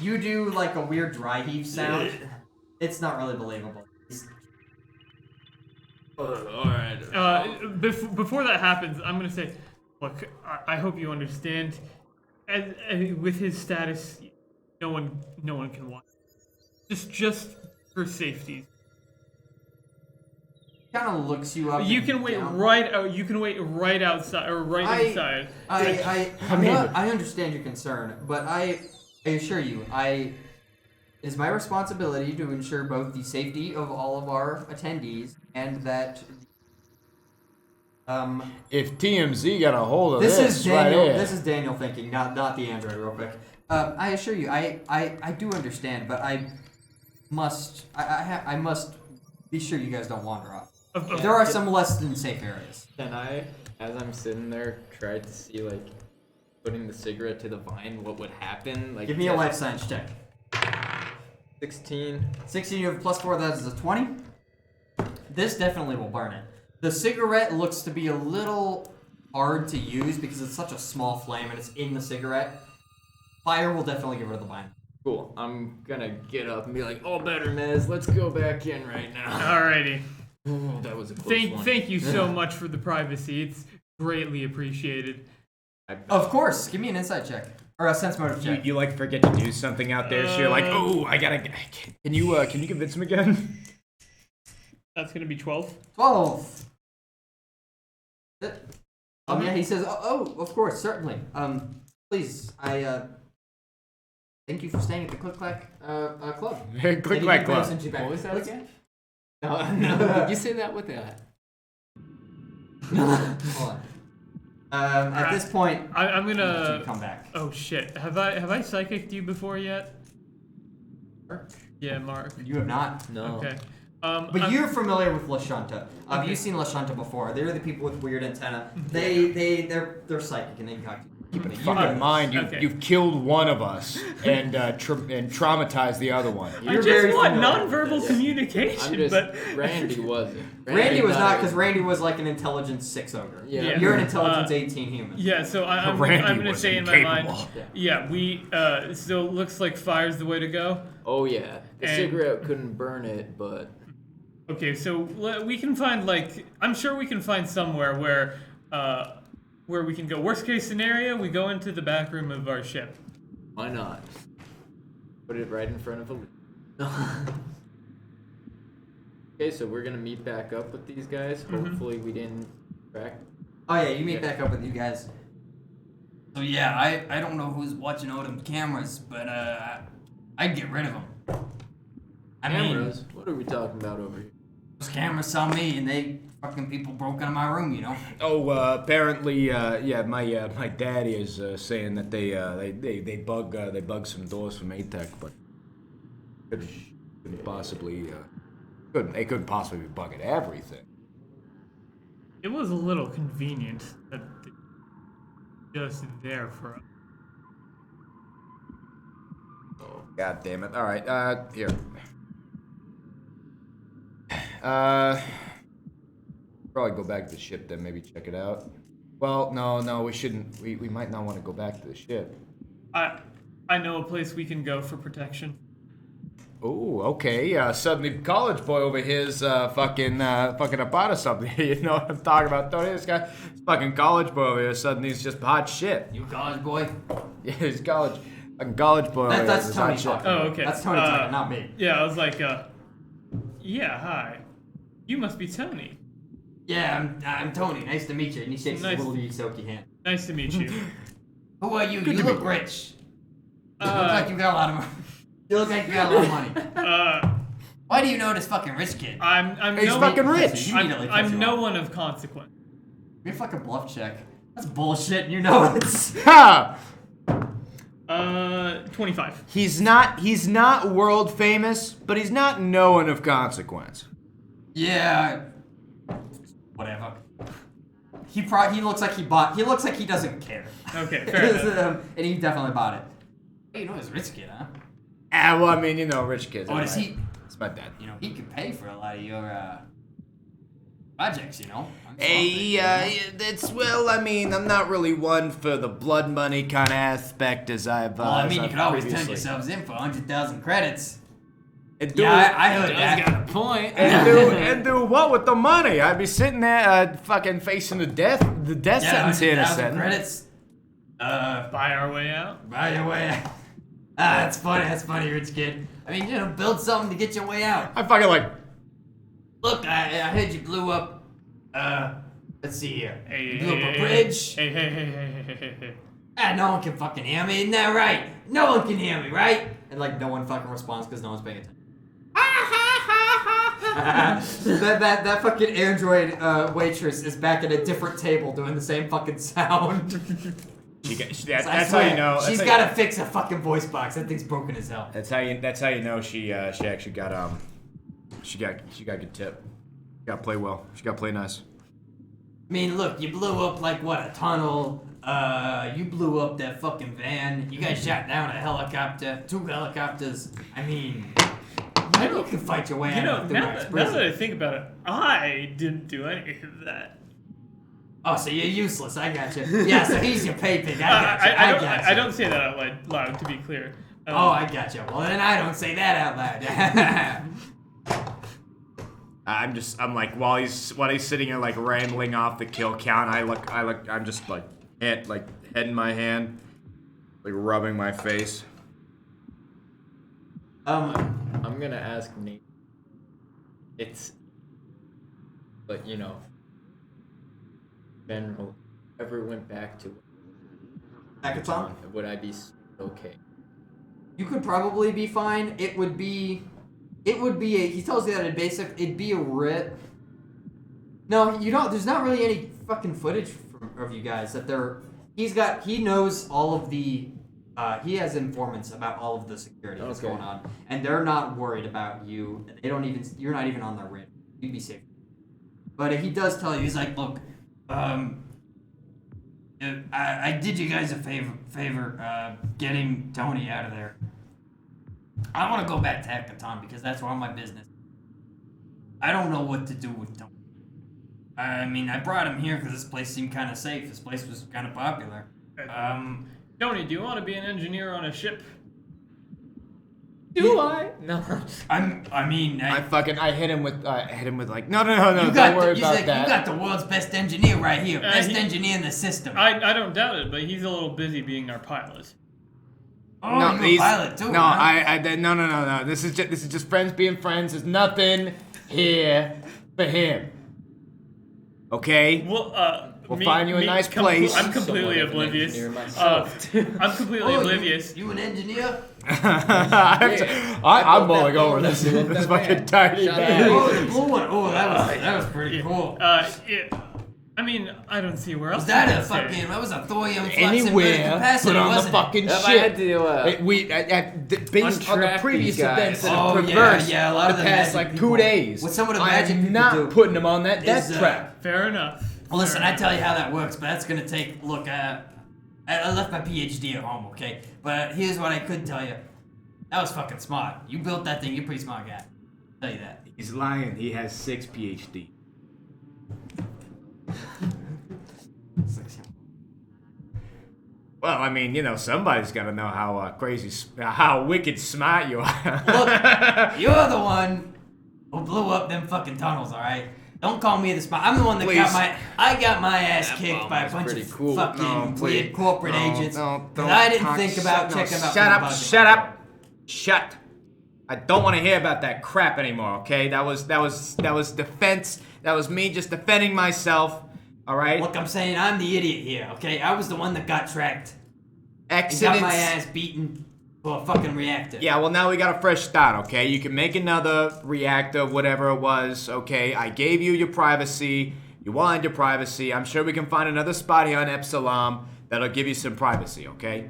You do like a weird dry heave sound. It's not really believable. Alright. Before that happens, I'm gonna say, look, I hope you understand. And with his status, no one can watch. Just for safety. Kind of looks you up. You and can wait down. right out. You can wait right outside or right inside. I understand your concern, but I assure you, it is my responsibility to ensure both the safety of all of our attendees and that If TMZ got a hold of This this, is Daniel. right here. This is Daniel thinking, not the android. Real quick. I assure you, I do understand, but I must be sure you guys don't wander off. There are some less than safe areas. Can I, as I'm sitting there, try to see like putting the cigarette to the vine? What would happen? Like, Give me a life science check. 16. 16, you have +4, that is a 20. This definitely will burn it. The cigarette looks to be a little hard to use because it's such a small flame and it's in the cigarette. Fire will definitely get rid of the vine. Cool. I'm gonna get up and be like, "Oh, better, Mez. Let's go back in right now." Alrighty. Oh, that was a close one. Thank you so much for the privacy. It's greatly appreciated. Of course, give me an insight check. Or a sense motive check. You like forget to do something out there, so you're like, oh, I gotta. Can you convince him again? That's gonna be 12. 12. Yeah, he says, oh, of course, certainly. Please, thank you for staying at the Click Clack Club. Click Clack Club. What was that again? No. You say that with that. Hold on. At this point, I'm gonna come back. Oh shit! Have I psychicked you before yet? Mark? Yeah, Mark. You have not. No. Okay. But you're familiar with Lashunta. Okay. You've seen Lashunta before. They're the people with weird antenna. They're psychic and they can talk to you. Keep in mind, you've killed one of us and traumatized the other one. I You're just very want familiar nonverbal with communication, but Randy wasn't. Randy was not, because Randy was like an intelligence 6 ogre. Yeah. You're an intelligence 18 human. yeah. So I'm Randy gonna was say in my mind, incapable. yeah, we still looks like fire's the way to go. Oh yeah. The And- cigarette couldn't burn it, but Okay, so we can find I'm sure we can find somewhere where we can go. Worst case scenario, we go into the back room of our ship. why not? Put it right in front of a. Okay, so we're gonna meet back up with these guys. Hopefully, we didn't track. Oh yeah, you meet back up with you guys. So yeah, I don't know who's watching all them cameras, but I'd get rid of them. Cameras? What are we talking about over here? Those cameras saw me and they fucking people broke into my room, you know. Oh, apparently, my daddy is saying that they bug some doors from ATEC, but couldn't possibly they couldn't possibly be bugging everything. It was a little convenient that they're just there for us. Oh, God damn it! All right, here. Probably go back to the ship then, maybe check it out. Well, no, we shouldn't. We might not want to go back to the ship. I know a place we can go for protection. Oh, okay. Suddenly, college boy over here is fucking up out of something. You know what I'm talking about? Tony, this fucking college boy over here. Suddenly, he's just hot shit. You college boy? Yeah, he's fucking college boy. over here That's is Tony hot shit. talking. Oh, okay. That's Tony talking, not me. Yeah, I was like, yeah, hi. You must be Tony. Yeah, I'm Tony. Nice to meet you. And he shakes Nice. his little Yusoki hand. Nice to meet you. Who are you? Good You to look meet rich. You look like you got a lot of money. You look like you got a lot of money. Why do you know this fucking rich kid? I'm He's no fucking rich. You immediately cuts I'm you no off. one of consequence. Give me a fucking bluff check. That's bullshit. You know it. Ha! 25. He's not world famous, but he's not no one of consequence. Yeah. Whatever. He looks like he looks like he doesn't care. Okay, fair enough. And he definitely bought it. Hey, you know this rich kid, huh? Well, I mean, rich kids. Oh, does he? It's my dad. You know, he could pay for a lot of your projects. You know. Well, I mean, I'm not really one for the blood money kind of aspect as I've. Well, I mean, as you I've could always turn previously. yourselves in for 100,000 credits. And do, I heard that. Got a point. and do what with the money? I'd be sitting there, fucking facing the death sentence here in a 100,000 second. credits. Buy our way out. By the way, that's funny, rich kid. I mean, you know, build something to get your way out. I fucking like. Look, I heard you blew up. Let's see here. Hey, You blew up a bridge. Hey. No one can fucking hear me, isn't that right? No one can hear me, right? And like, no one fucking responds because no one's paying attention. that fucking android waitress is back at a different table doing the same fucking sound. That's how you know. She's got to fix a fucking voice box. That thing's broken as hell. That's how you know she actually got she got good tip. She got to play well. She got to play nice. I mean, look, you blew up like what, a tunnel? You blew up that fucking van. You guys shot down a helicopter, 2 helicopters. I mean, you can fight your way out of the now that I think about it, I didn't do any of that. Oh, so you're useless. I got you. Yeah, so he's your pay pig. I got you. I got you. I don't say that out loud, to be clear. Oh, I got you. Well, then I don't say that out loud. I'm like while he's sitting here like rambling off the kill count, I'm just like head in my hand, like rubbing my face. I'm gonna ask Nate. But general, ever went back to Hackathon? Would I be okay? You could probably be fine. It would be he tells you that it'd be a writ. No, you don't. There's not really any fucking footage of you guys that he knows all of the, he has informants about all of the security that's going on, and they're not worried about you. You're not even on their radar. You'd be safe. But he does tell you, he's like, look, I did you guys a favor getting Tony out of there. I want to go back to Hackathon because that's where all my business. I don't know what to do with Tony. I mean, I brought him here because this place seemed kind of safe. This place was kind of popular. Tony, do you want to be an engineer on a ship? Do I? No. I hit him with like no, don't worry about that. You got the world's best engineer right here. Best engineer in the system. I don't doubt it, but he's a little busy being our pilot. Oh, no, you're a pilot too. No, huh? No. This is just friends being friends. There's nothing here for him. Okay. Well, we'll find you a nice place. I'm completely oblivious. I'm completely oblivious. You an engineer? I'm mulling over this fucking tiny bag. Oh, the blue one. Oh, that was pretty cool. I mean, I don't see where else. Was that that was a thorium flux anywhere capacity, but on the wasn't fucking If ship. I had to, Based on the previous these guys. events that have traversed a lot of the the past magic like people. 2 days, What some of the I magic am people not do putting them on that death is, trap. Fair enough. Well, listen, I tell you how that works, but that's gonna take. Look, I left my PhD at home, okay? But here's what I could tell you. That was fucking smart. You built that thing. You're a pretty smart guy. I'll tell you that. He's lying. He has 6 PhD. Well, I mean, somebody's got to know how wicked smart you are. Look, you're the one who blew up them fucking tunnels, all right? Don't call me the smart. I'm the one that got my ass kicked by a bunch of fucking weird corporate agents. I didn't think about checking out. Shut up. Shut. I don't want to hear about that crap anymore. Okay, that was defense. That was me just defending myself. All right. Look, I'm saying I'm the idiot here. Okay, I was the one that got tracked. Accidents. And got my ass beaten for a fucking reactor. Yeah, well now we got a fresh start. Okay, you can make another reactor, whatever it was. Okay, I gave you your privacy. You wanted your privacy. I'm sure we can find another spot here on Epsilon that'll give you some privacy. Okay,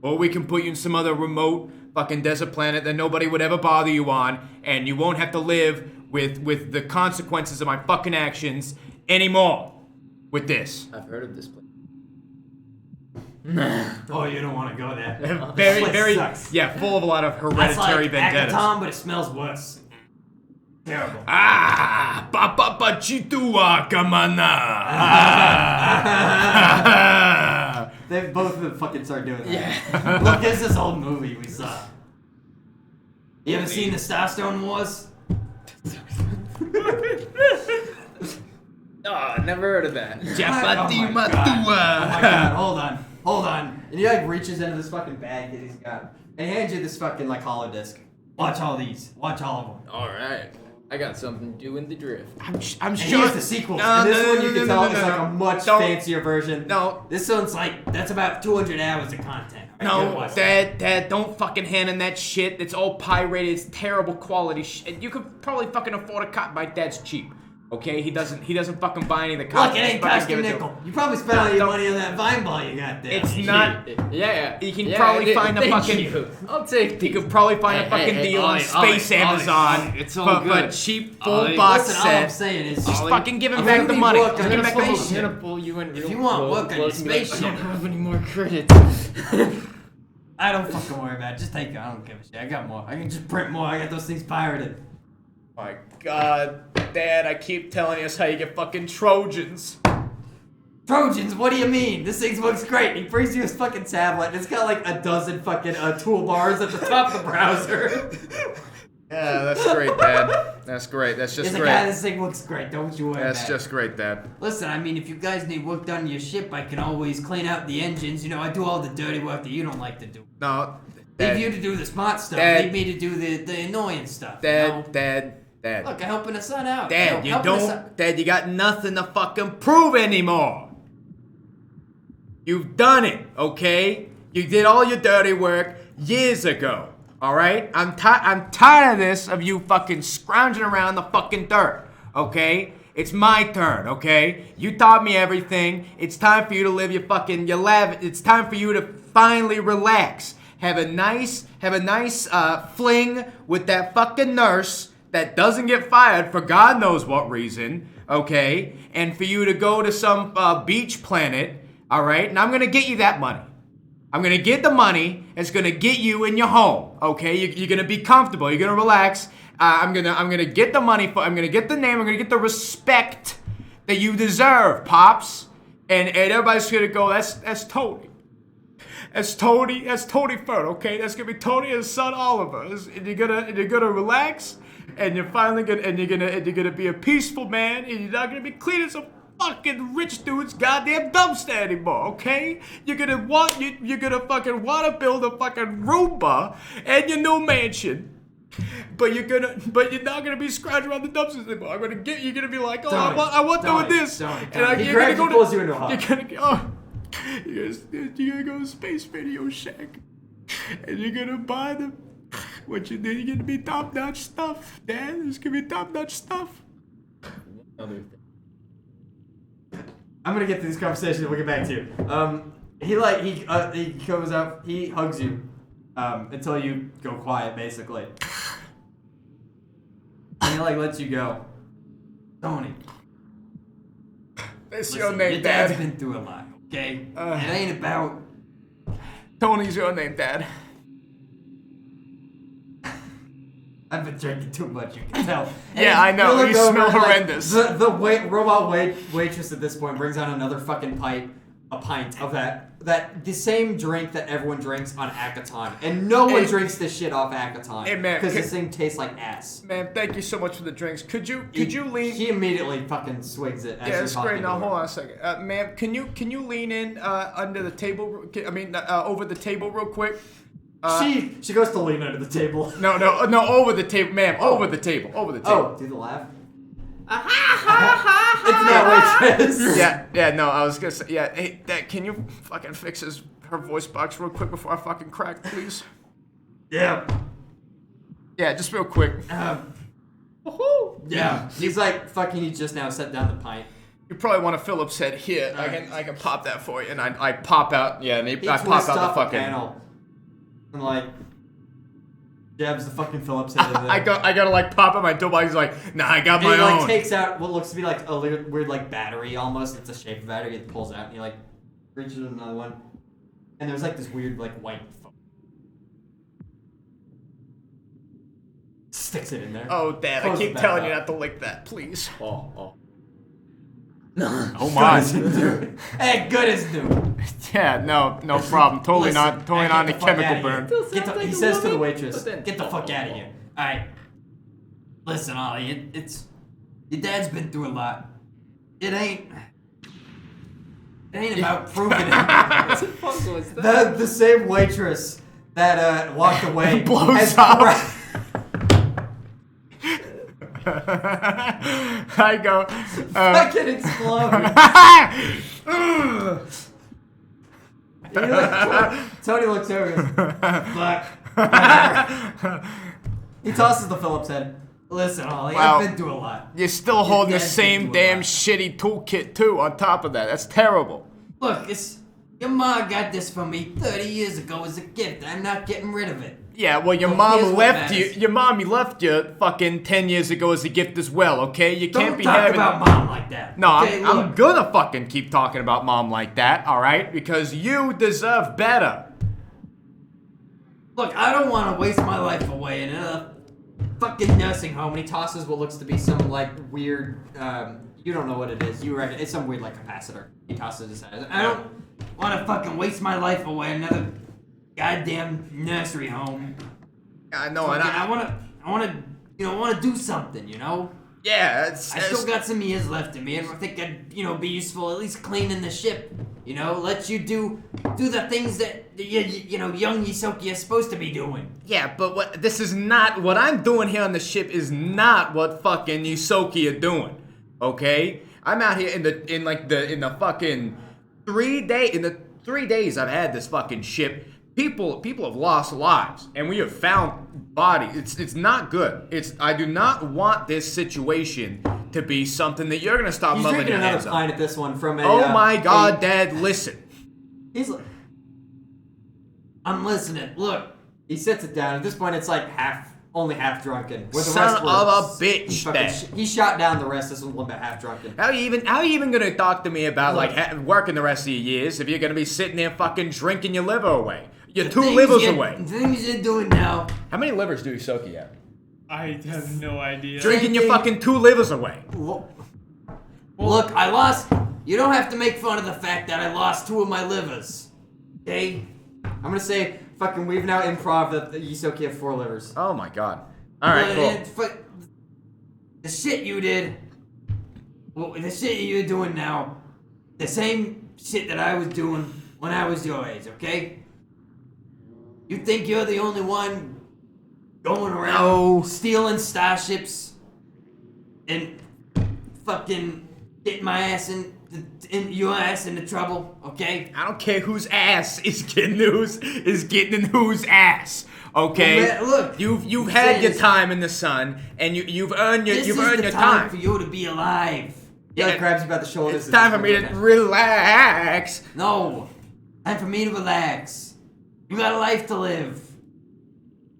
or we can put you in some other remote fucking desert planet that nobody would ever bother you on, and you won't have to live with the consequences of my fucking actions anymore. With this. I've heard of this place. Oh, you don't want to go there. Very, This place very, sucks. yeah, full of a lot of hereditary That's like vendettas. Hackathon, but it smells worse. Terrible. Papa Chitua Kamana. They both of them fucking start doing that. Yeah. Look, there's this old movie we saw. You ever seen the Starstone Wars? Oh, I never heard of that. Oh my God, hold on. And he like reaches into this fucking bag that he's got. And he hands you this fucking like hollow disc. Watch all these. Watch all of them. All right. I got something to do in the drift. I'm And sure. here's the sequel. No, and this no, one you no, can no, tell no, is no, like no. a much Don't- fancier version. No. This one's like, that's about 200 hours of content. All right, good No, one. Dad, don't fucking hand in that shit. It's all pirated. It's terrible quality shit. You could probably fucking afford a copy. My dad's cheap. Okay, he doesn't fucking buy any of the copies. Look, it ain't Just fucking cost give a it to nickel. him. You probably spent all your Don't- money on that vine ball you got there. It's not. Yeah. You can probably find a thank fucking. you. I'll take You could probably find a fucking deal on Space Amazon It's all for good. cheap full Ollie, box listen, all I'm set. saying is Just Ollie, fucking give him I'm back gonna the be money. working Just on give him this back the spaceship. money. I'm gonna pull you in. If you want work on your I spaceship, don't have any more credits. I don't fucking worry about it. Just take it. I don't give a shit. I got more. I can just print more. I got those things pirated. My God, Dad, I keep telling us how you get fucking Trojans. Trojans, what do you mean? This thing looks great. He brings you his fucking tablet. It's got like a dozen fucking toolbars at the top of the browser. Yeah, that's great, Dad. That's great. That's just He's like, great. this thing looks great. Don't you worry That's about it. just great, Dad. Listen, I mean, if you guys need work done on your ship, I can always clean out the engines. You know, I do all the dirty work that you don't like to do. No, Leave you Dad, to do the smart stuff. Dad. Leave me to do the annoying stuff. you know? Dad. Look, I'm helping a son out. Dad, you Helping a son- don't. Dad, you got nothing to fucking prove anymore. You've done it, okay? You did all your dirty work years ago, all right? I'm tired of this, of you fucking scrounging around the fucking dirt, okay? It's my turn, okay? You taught me everything. It's time for you to live your It's time for you to finally relax. Have a nice fling with that fucking nurse that doesn't get fired for God knows what reason, okay? And for you to go to some beach planet, all right? And I'm gonna get you that money. I'm gonna get the money. It's gonna get you in your home, okay? You're gonna be comfortable. You're gonna relax. I'm gonna get the money I'm gonna get the name. I'm gonna get the respect that you deserve, pops. And everybody's gonna go. That's Tony. That's Tony Fern, okay? That's gonna be Tony and his son Oliver. And you're gonna relax. And you're gonna be a peaceful man, and you're not gonna be cleaning some fucking rich dude's goddamn dumpster anymore, okay? You're gonna fucking want to build a fucking Roomba and your new mansion. But you're not gonna be scratching around the dumpsters anymore. You're gonna be like, oh, I want doing this. Don't. And He you're gonna grabs go you, pulls you into a hug. you're gonna go to Space Radio Shack, and you're gonna buy them. What you need, you're gonna be top-notch stuff, Dad. It's gonna be top-notch stuff. Other thing. I'm gonna get through this conversation and we'll get back to you. He goes out, he hugs you, until you go quiet, basically. And he lets you go. Tony. That's Listen, your name, your dad's Dad. been through a lot, okay? It ain't about... Tony's your name, Dad. I've been drinking too much, you can tell. Yeah, I know, look you over smell and, horrendous. The robot waitress at this point brings out another fucking pint of the same drink that everyone drinks on Akaton. And no one drinks this shit off Akaton. Hey, man, because this thing tastes like ass. Man, thank you so much for the drinks. Could you lean? He immediately fucking swigs it as Yeah, you're that's talking great. to Now her. hold on a second, ma'am. Can you lean in under the table? Over the table real quick. She goes to lean under the table. No, over the table, ma'am. Over the table. Oh, do the laugh. It's not waitress. Yeah, no, I was gonna say, yeah, hey, Dad, can you fucking fix her voice box real quick before I fucking crack, please? Yeah. Yeah, just real quick. Yeah. He's like, fucking, he just now set down the pint. You probably want a Phillips head here. I can pop that for you, and I pop out. Yeah, and He I pop twists out off the a fucking. panel. And jabs the fucking Phillips head in there. I gotta like pop out my double. He's like, nah, I got And my he own. takes out what looks to be like a weird battery almost. It's a shape of battery. It pulls out and he reaches another one. And there's this weird white foam. Sticks it in there. Oh, Dad, I Close keep it back telling you up. not to lick that, please. Oh. Oh Hey, good as new. Yeah, no problem. Totally Listen, not get a the fuck chemical outta burn. here. He says to the waitress, But then- "Get the fuck out of here." All right. Listen, Ollie, your dad's been through a lot. It ain't about proving it. What the fuck was that? The same waitress that walked away Blows has up. I go. Fucking explode. Tony looks over and goes, fuck. He tosses the Phillips head. Listen, Ollie, Wow. I've been through a lot. You're still holding the dad's same been through a damn lot. shitty toolkit too. On top of that, that's terrible. Look, your mom got this for me 30 years ago as a gift. I'm not getting rid of it. Yeah, well, your Well, mom here's what left you. matters. Your mommy left you fucking 10 years ago as a gift as well. Okay, you can't Don't be talk having. about mom like that. No, okay, I'm look. gonna fucking keep talking about mom like that. All right, because you deserve better. Look, I don't want to waste my life away in a fucking nursing home. And he tosses what looks to be some like weird. You don't know what it is. You reckon it's some weird like capacitor. He tosses his head. I don't want to fucking waste my life away in another goddamn nursery home. I know, Fucking, and I want to do something. You know. yeah, I still got some years left in me, and I think I'd, be useful at least cleaning the ship. Let you do the things that young Yisoki is supposed to be doing. Yeah, but this is not what I'm doing here on the ship. Is not what fucking Yusoki are doing. Okay, I'm out here in the fucking 3 days I've had this fucking ship. People have lost lives, and we have found bodies. It's not good. I do not want this situation to be something that you're gonna stop He's mumbling drinking your another hands pint up. at this one from a. Oh my God, Dad, listen. He's like, I'm listening. Look, he sits it down. At this point, it's like only half drunken. Where the Son rest were, of a bitch, He, fucking Dad. he shot down the rest. This one a little bit half drunken. How you even gonna talk to me about working the rest of your years if you're gonna be sitting there fucking drinking your liver away? You're two livers away. The things you're doing now. How many livers do Yusoki have? I have no idea. Drinking your fucking 2 livers away. Look, I lost. You don't have to make fun of the fact that I lost 2 of my livers. Okay? I'm gonna say fucking we've now improv that the Yisoki have 4 livers. Oh my God. All right, cool. The shit you did, the shit you're doing now, the same shit that I was doing when I was your age, okay? You think you're the only one going around stealing starships and fucking getting my ass in your ass into trouble, okay? I don't care whose ass is getting whose ass. Okay, Well, look, you've had your time in the sun, and you've earned your This you've is earned the your time time. for you to be alive. Yeah, grabs you by the shoulders. It's time for me to relax. No, time for me to relax. You got a life to live.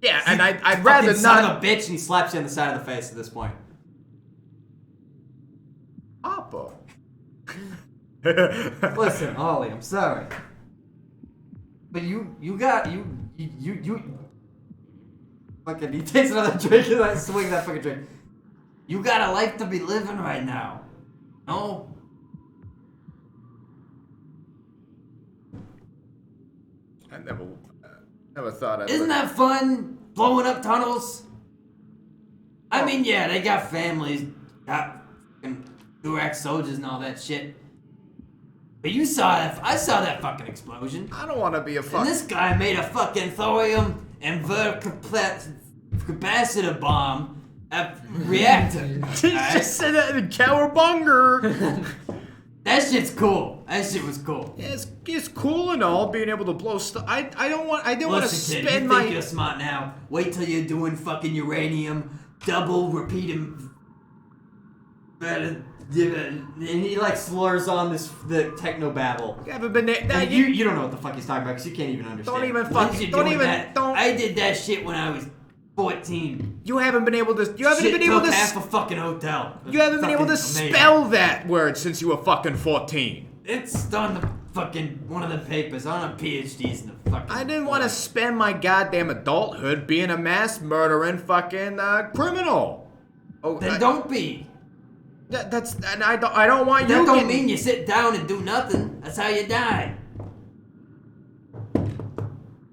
Yeah, and I'd Fucking rather son not. of a bitch, and he slaps you on the side of the face at this point. Papa. Listen, Ollie, I'm sorry, but you fucking. He takes another drink and I swing that fucking drink. You got a life to be living right now. No. I never thought I'd. Isn't that fun? Blowing up tunnels? I mean, yeah, they got families, got fucking Durak soldiers and all that shit. But you saw that, I saw that fucking explosion. I don't want to be a And fuck. this guy made a fucking thorium and capacitor bomb reactor. He Alright? just said that in cowabunga. That shit's cool. That shit was cool. Yeah, it's cool and all being able to blow stuff. I didn't want to Listen, kid, you spend think you're smart now. Wait till you're doing fucking uranium, double repeating. And he like slurs on the techno babble. You haven't been there. And you don't know what the fuck he's talking about because you can't even understand. Don't even When's fucking- you don't doing even- that? don't- I did that shit when I was 14. You haven't been able to. You haven't Shit been able took to. half a fucking hotel. You haven't been able to Fucking amazing. spell that word since you were fucking 14. It's on the fucking one of the papers. On a PhDs in the fucking. I didn't want to spend my goddamn adulthood being a mass murdering fucking criminal. Oh, Then don't be. That's and I don't want That you. don't getting- mean you sit down and do nothing. That's how you die.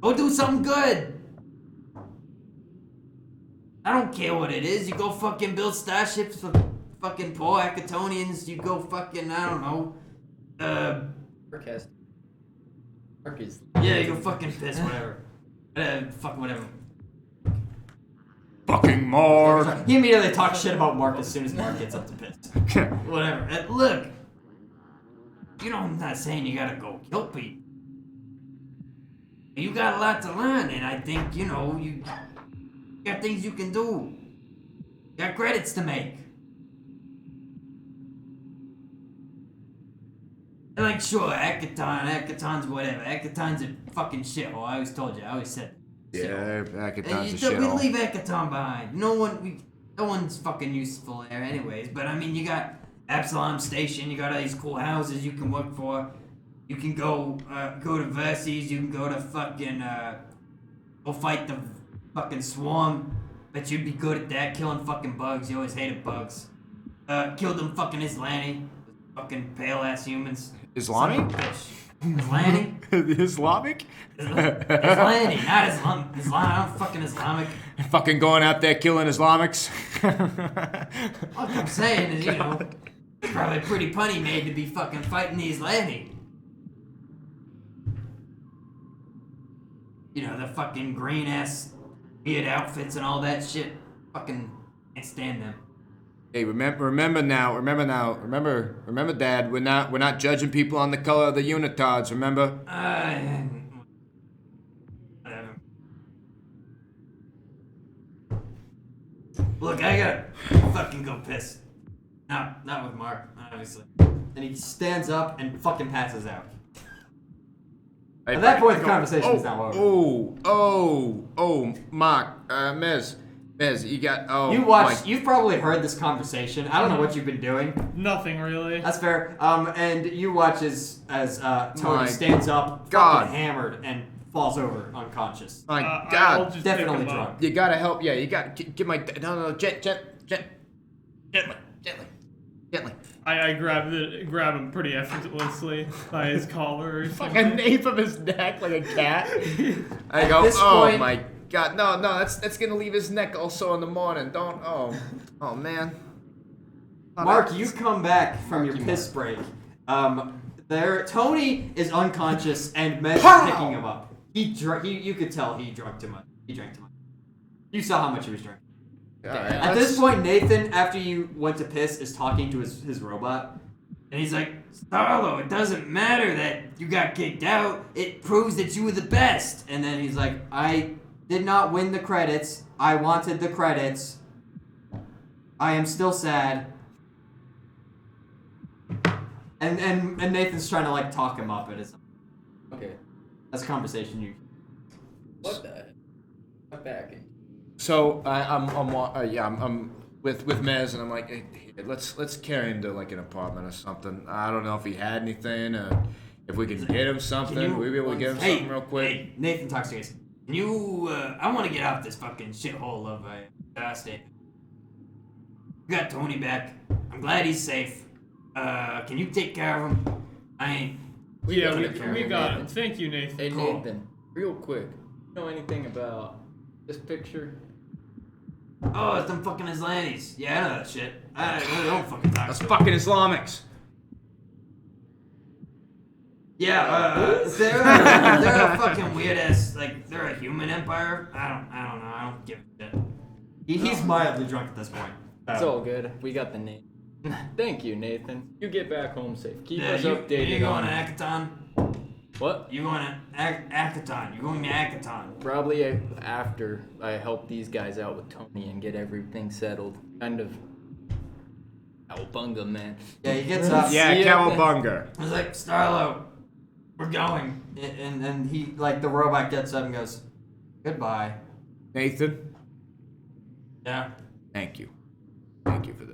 Go do something good. I don't care what it is. You go fucking build starships for fucking poor Akatonians. You go fucking, I don't know. Forecast. Marcus. Yeah, you go fucking piss, whatever. Fuck whatever. Fucking Nothing more. He immediately talks shit about Mark as soon as Mark gets up to piss. Whatever. Look, you know, I'm not saying you gotta go kill people. You got a lot to learn, and I think, you know, you got things you can do. You got credits to make. And like, sure, Akaton's whatever. Akaton's a fucking shithole. I always told you. I always said. Yeah, Akaton's a We shithole. leave Akaton behind. No one's fucking useful there, anyways. But I mean, you got Absalom Station. You got all these cool houses you can work for. You can go to Verses. You can go to fucking go fight the fucking swarm. Bet you'd be good at that, killing fucking bugs. You always hated bugs. Killed them fucking Islani, fucking pale ass humans. Islami? Islani? Islamic? Islani, not Islam. I'm fucking Islamic. Fucking going out there killing Islamics. What I'm saying is, you know, it's probably pretty punny made to be fucking fighting the Islani. You know, the fucking green ass weird outfits and all that shit. Fucking can't stand them. Hey, remember, Dad. We're not judging people on the color of the unitards. Remember? Whatever. Look, I gotta fucking go piss. No, not with Mark, obviously. And he stands up and fucking passes out. At that point, the conversation is now over. Mark, Miz, you got, You've probably heard this conversation. I don't know what you've been doing. Nothing really. That's fair. And you watch as Tony My stands up, God. fucking hammered, and falls over unconscious. My I'll God, just Definitely pick him up. drunk. you gotta help. Yeah, you got get my gently. I grab him pretty effortlessly by his collar or Fucking something. nape of his neck like a cat. I go, this oh point- my God, no, that's gonna leave his neck also in the morning. Don't, oh man. Mark, you come back from your piss break. Tony is unconscious and Meg is picking him up. You could tell he drank too much. He drank too much. You saw how much he was drinking. At this point, Nathan, after you went to piss, is talking to his robot. And he's like, Starlo, it doesn't matter that you got kicked out. It proves that you were the best. And then he's like, I did not win the credits. I wanted the credits. I am still sad. And Nathan's trying to like talk him up. Okay. That's a conversation you. What the? I'm back. So I'm with Mez, and I'm like, hey, let's carry him to like an apartment or something. I don't know if he had anything, if we can get him something. We'll be able to get him something real quick. Hey, Nathan talks to you. Can you? I want to get out this fucking shithole of a state. We got Tony back. I'm glad he's safe. Can you take care of him? We got him. Thank you, Nathan. Hey Cool. Nathan, real quick, you know anything about this picture? Oh, it's them fucking Islanis. Yeah, I know that shit. I don't fucking talk That's to fucking Islamics. Yeah, they're a fucking weird ass, like, they're a human empire. I don't know. I don't give a shit. He's mildly drunk at this point. It's all good. We got the name. Thank you, Nathan. You get back home safe. Keep us You updated going on to Akaton? what? You going to Akaton? You going to Akaton? Probably after I help these guys out with Tony and get everything settled. Kind of Albunga, man. Yeah, he gets up. Yeah, Yeah. Cowabunga. He's like, Starlo, we're going. And he, like, the robot gets up and goes, goodbye. Nathan, Yeah. thank you for this.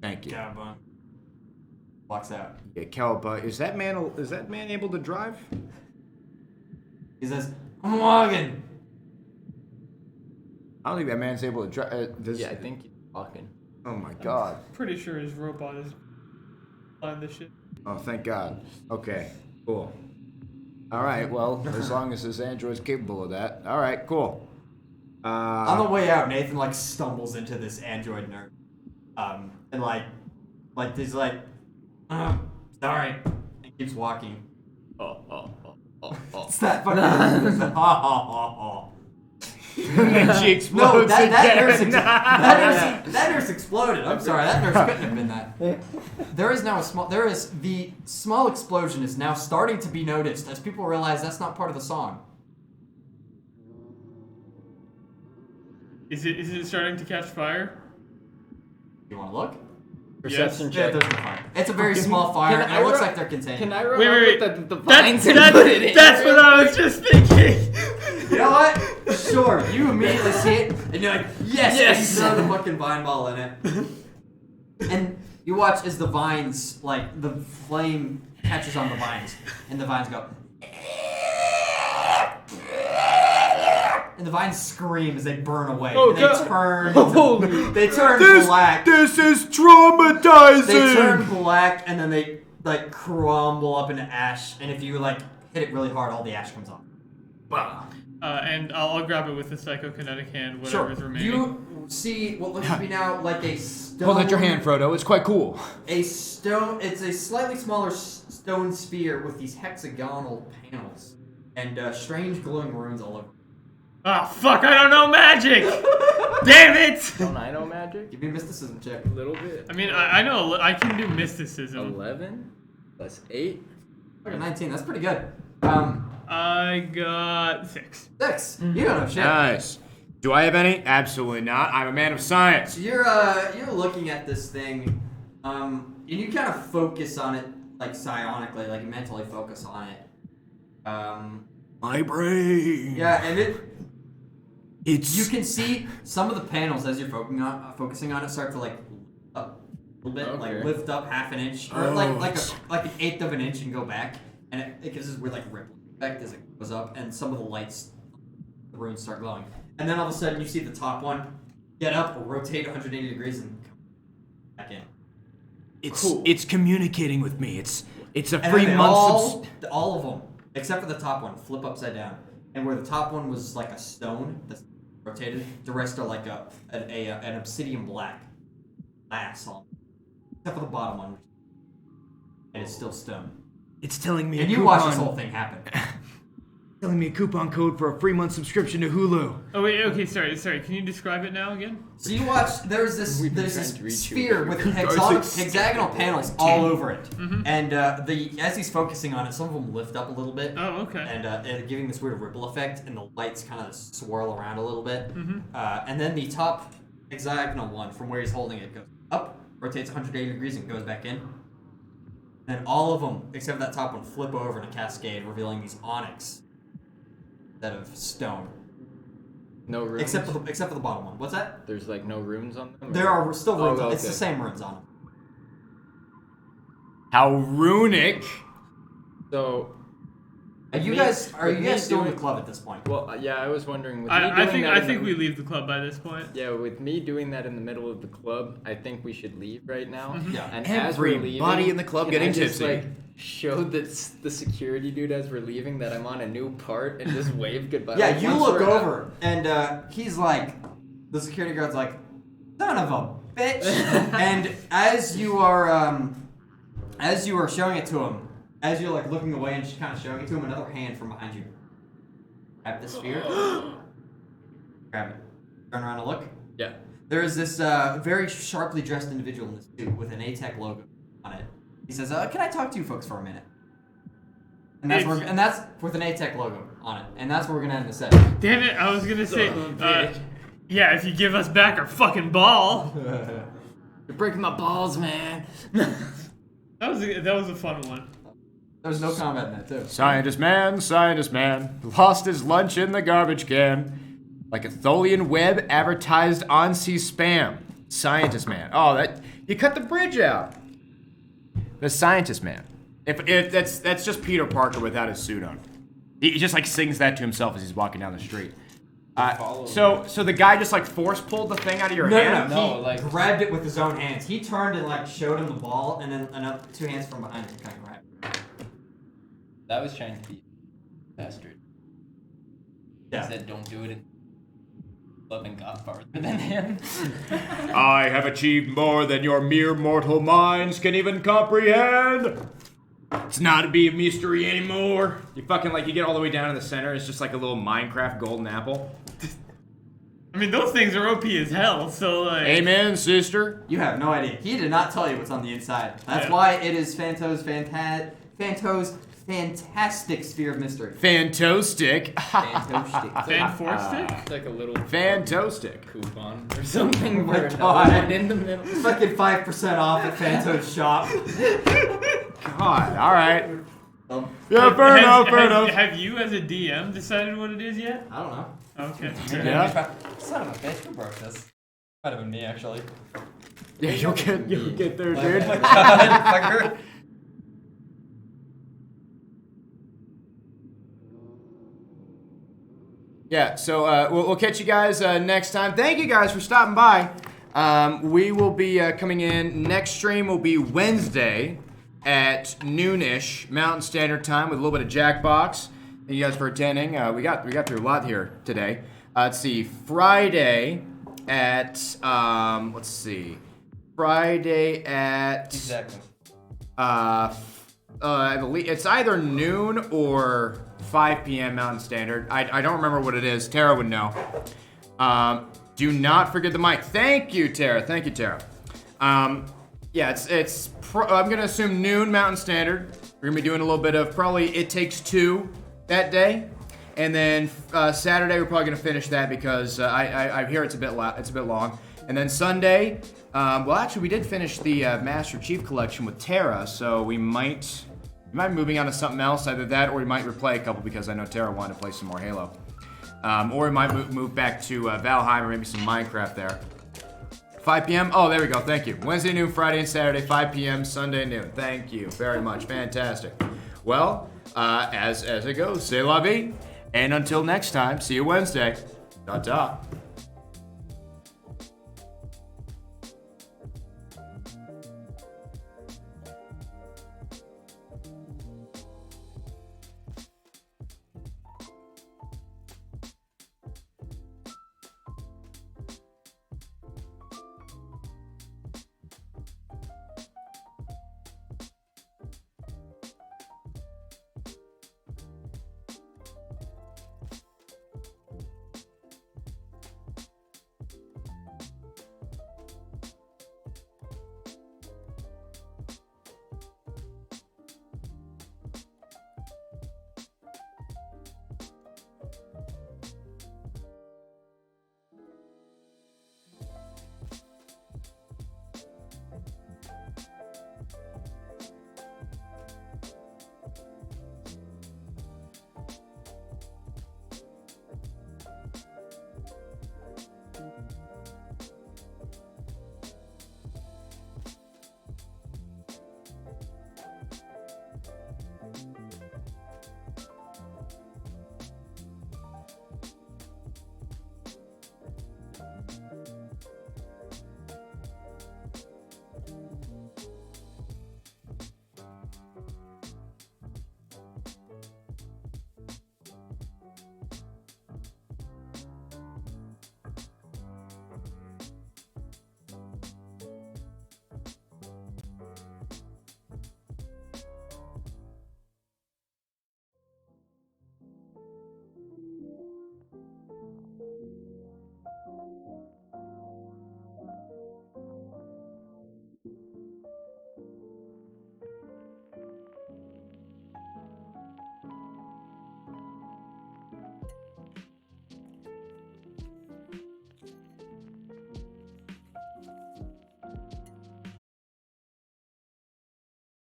Thank you. Cowabunga. Walks out. Yeah, Cowabunga. Is that man able to drive? He says, I'm walking. I don't think that man's able to drive. Yeah, I think he's walking. Oh my God. Pretty sure his robot is flying this shit. Oh, thank God. Okay, cool. All right, well, as long as this android's capable of that. All right, cool. On the way out, Nathan, like, stumbles into this android nerd. And, like, he's like, sorry. And keeps walking. It's that fucking... and she explodes No, that again. that nurse exploded. I'm sorry, that nurse couldn't have been that. There is the small explosion is now starting to be noticed as people realize that's not part of the song. Is it starting to catch fire? You want to look? Perception Yeah, check. there's a fire. It's a very small fire, and it looks like they're contained. Can I run Wait, up wait, with the That's, vines and put it in? that's what I was just thinking. You know what? Sure. You immediately see it, and you're like, yes! Yes! And you throw the fucking vine ball in it. And you watch as the vines, like, the flame catches on the vines, and the vines go... And the vines scream as they burn away. Oh, and God. they turn black. This is traumatizing. They turn black, and then they, like, crumble up into ash. And if you, like, hit it really hard, all the ash comes off. Wow. And I'll grab it with the psychokinetic hand, whatever's remaining. You see what looks to be now like a stone. Hold out your hand, Frodo. It's quite cool. It's a slightly smaller stone sphere with these hexagonal panels and strange glowing runes all over. Ah, fuck! I don't know magic. Damn it! Don't I know magic? Give me a mysticism check. A little bit. I mean, I know I can do mysticism. 11 plus 8. Look at 19. That's pretty good. I got 6. 6. You don't know shit. Nice. Do I have any? Absolutely not. I'm a man of science. So you're looking at this thing, and you kind of focus on it, like psionically, like you mentally focus on it. My brain. Yeah, and It's. you can see some of the panels as you're focusing on it start to like up a little bit, like lift up half an inch, or like an eighth of an inch and go back, and it gives this weird like ripple effect as it goes up, and some of the lights, the runes start glowing, and then all of a sudden you see the top one get up, rotate 180 degrees, and come back in. It's communicating with me. It's a And free then month. all of them, except for the top one, flip upside down. And where the top one was like a stone that's rotated, the rest are like an obsidian black glass on. Except for the bottom one, and it's still stone. It's telling me. And you watch this whole thing happen. Telling me a coupon code for a free month subscription to Hulu. Oh wait, okay, sorry. Can you describe it now again? So you watch. There's this sphere with hexagonal panels all over it, and as he's focusing on it, some of them lift up a little bit. Oh, okay. And giving this weird ripple effect, and the lights kind of swirl around a little bit. And then the top hexagonal one, from where he's holding it, goes up, rotates 180 degrees, and goes back in. And all of them, except for that top one, flip over in a cascade, revealing these onyx instead of stone. No runes? Except for the bottom one. What's that? There's like no runes on them? There are still runes. Oh, It's the okay. same runes on them. How runic. So... Are you guys still in the club at this point? Well, yeah, I was wondering. With me I doing think that we leave the club by this point. Yeah, with me doing that in the middle of the club, I think we should leave right now. Yeah. And as we're Everybody leaving, in the club can getting I just, tipsy. like, show the security dude as we're leaving that I'm on a new part and just wave goodbye. Yeah, Like, you once look we're over, and he's like, the security guard's like, son of a bitch. And as you are showing it to him, as you're like looking away and kind of showing it to him, another hand from behind you grab the sphere, grab it, turn around and look. Yeah. There is this very sharply dressed individual in this suit with an ATEC logo on it. He says, "Can I talk to you folks for a minute?" And that's with an ATEC logo on it, and that's where we're gonna end the set. Damn it! I was gonna say, yeah, if you give us back our fucking ball. You're breaking my balls, man. That was a fun one. There was no combat in that too. Scientist man, lost his lunch in the garbage can. Like a Tholian web advertised on C-SPAM. Scientist man. Oh, you cut the bridge out. The scientist man. If that's just Peter Parker without his suit on. He just like sings that to himself as he's walking down the street. So the guy just like force pulled the thing out of your hand? No, he grabbed it with his own hands. He turned and like showed him the ball, and then another two hands from behind him kind of grabbed it. That was trying to be a bastard. Yeah. He said don't do it in club and got farther than him. I have achieved more than your mere mortal minds can even comprehend. It's not to be a mystery anymore. You fucking you get all the way down to the center. It's just like a little Minecraft golden apple. I mean, those things are OP as hell. So like. Amen, sister. You have no idea. He did not tell you what's on the inside. That's Yeah. why it is Fanto's fantastic sphere of mystery. Fantastic. Fantastic. Fan force stick? It's like a little Fantastic. coupon or something. Oh my for another God. one in the middle. Fucking 5% off at Fanto's shop. God. All right. Yeah, Have you, as a DM, decided what it is yet? I don't know. Okay. Yeah. Son of a bitch, who broke this? Might have been me, actually. Yeah, you'll get there, Oh dude. my god, fucker. Yeah, so we'll catch you guys next time. Thank you guys for stopping by. We will be coming in. Next stream will be Wednesday at noonish Mountain Standard Time with a little bit of Jackbox. Thank you guys for attending. We got through a lot here today. Let's see, Friday at Friday at Exactly. I believe it's either noon or 5 p.m. Mountain Standard. I don't remember what it is. Tara would know. Do not forget the mic. Thank you, Tara. Thank you, Tara. Yeah, I'm gonna assume noon Mountain Standard. We're gonna be doing a little bit of probably It Takes Two that day, and then Saturday we're probably gonna finish that because I hear it's a bit long. And then Sunday, well, actually we did finish the Master Chief Collection with Tara, so we might be moving on to something else, either that or we might replay a couple because I know Tara wanted to play some more Halo. Or we might move back to Valheim or maybe some Minecraft there. 5 p.m. Oh, there we go. Thank you. Wednesday noon, Friday and Saturday, 5 p.m. Sunday noon. Thank you very much. Fantastic. Well, as it goes, c'est la vie. And until next time, see you Wednesday. Ta-ta.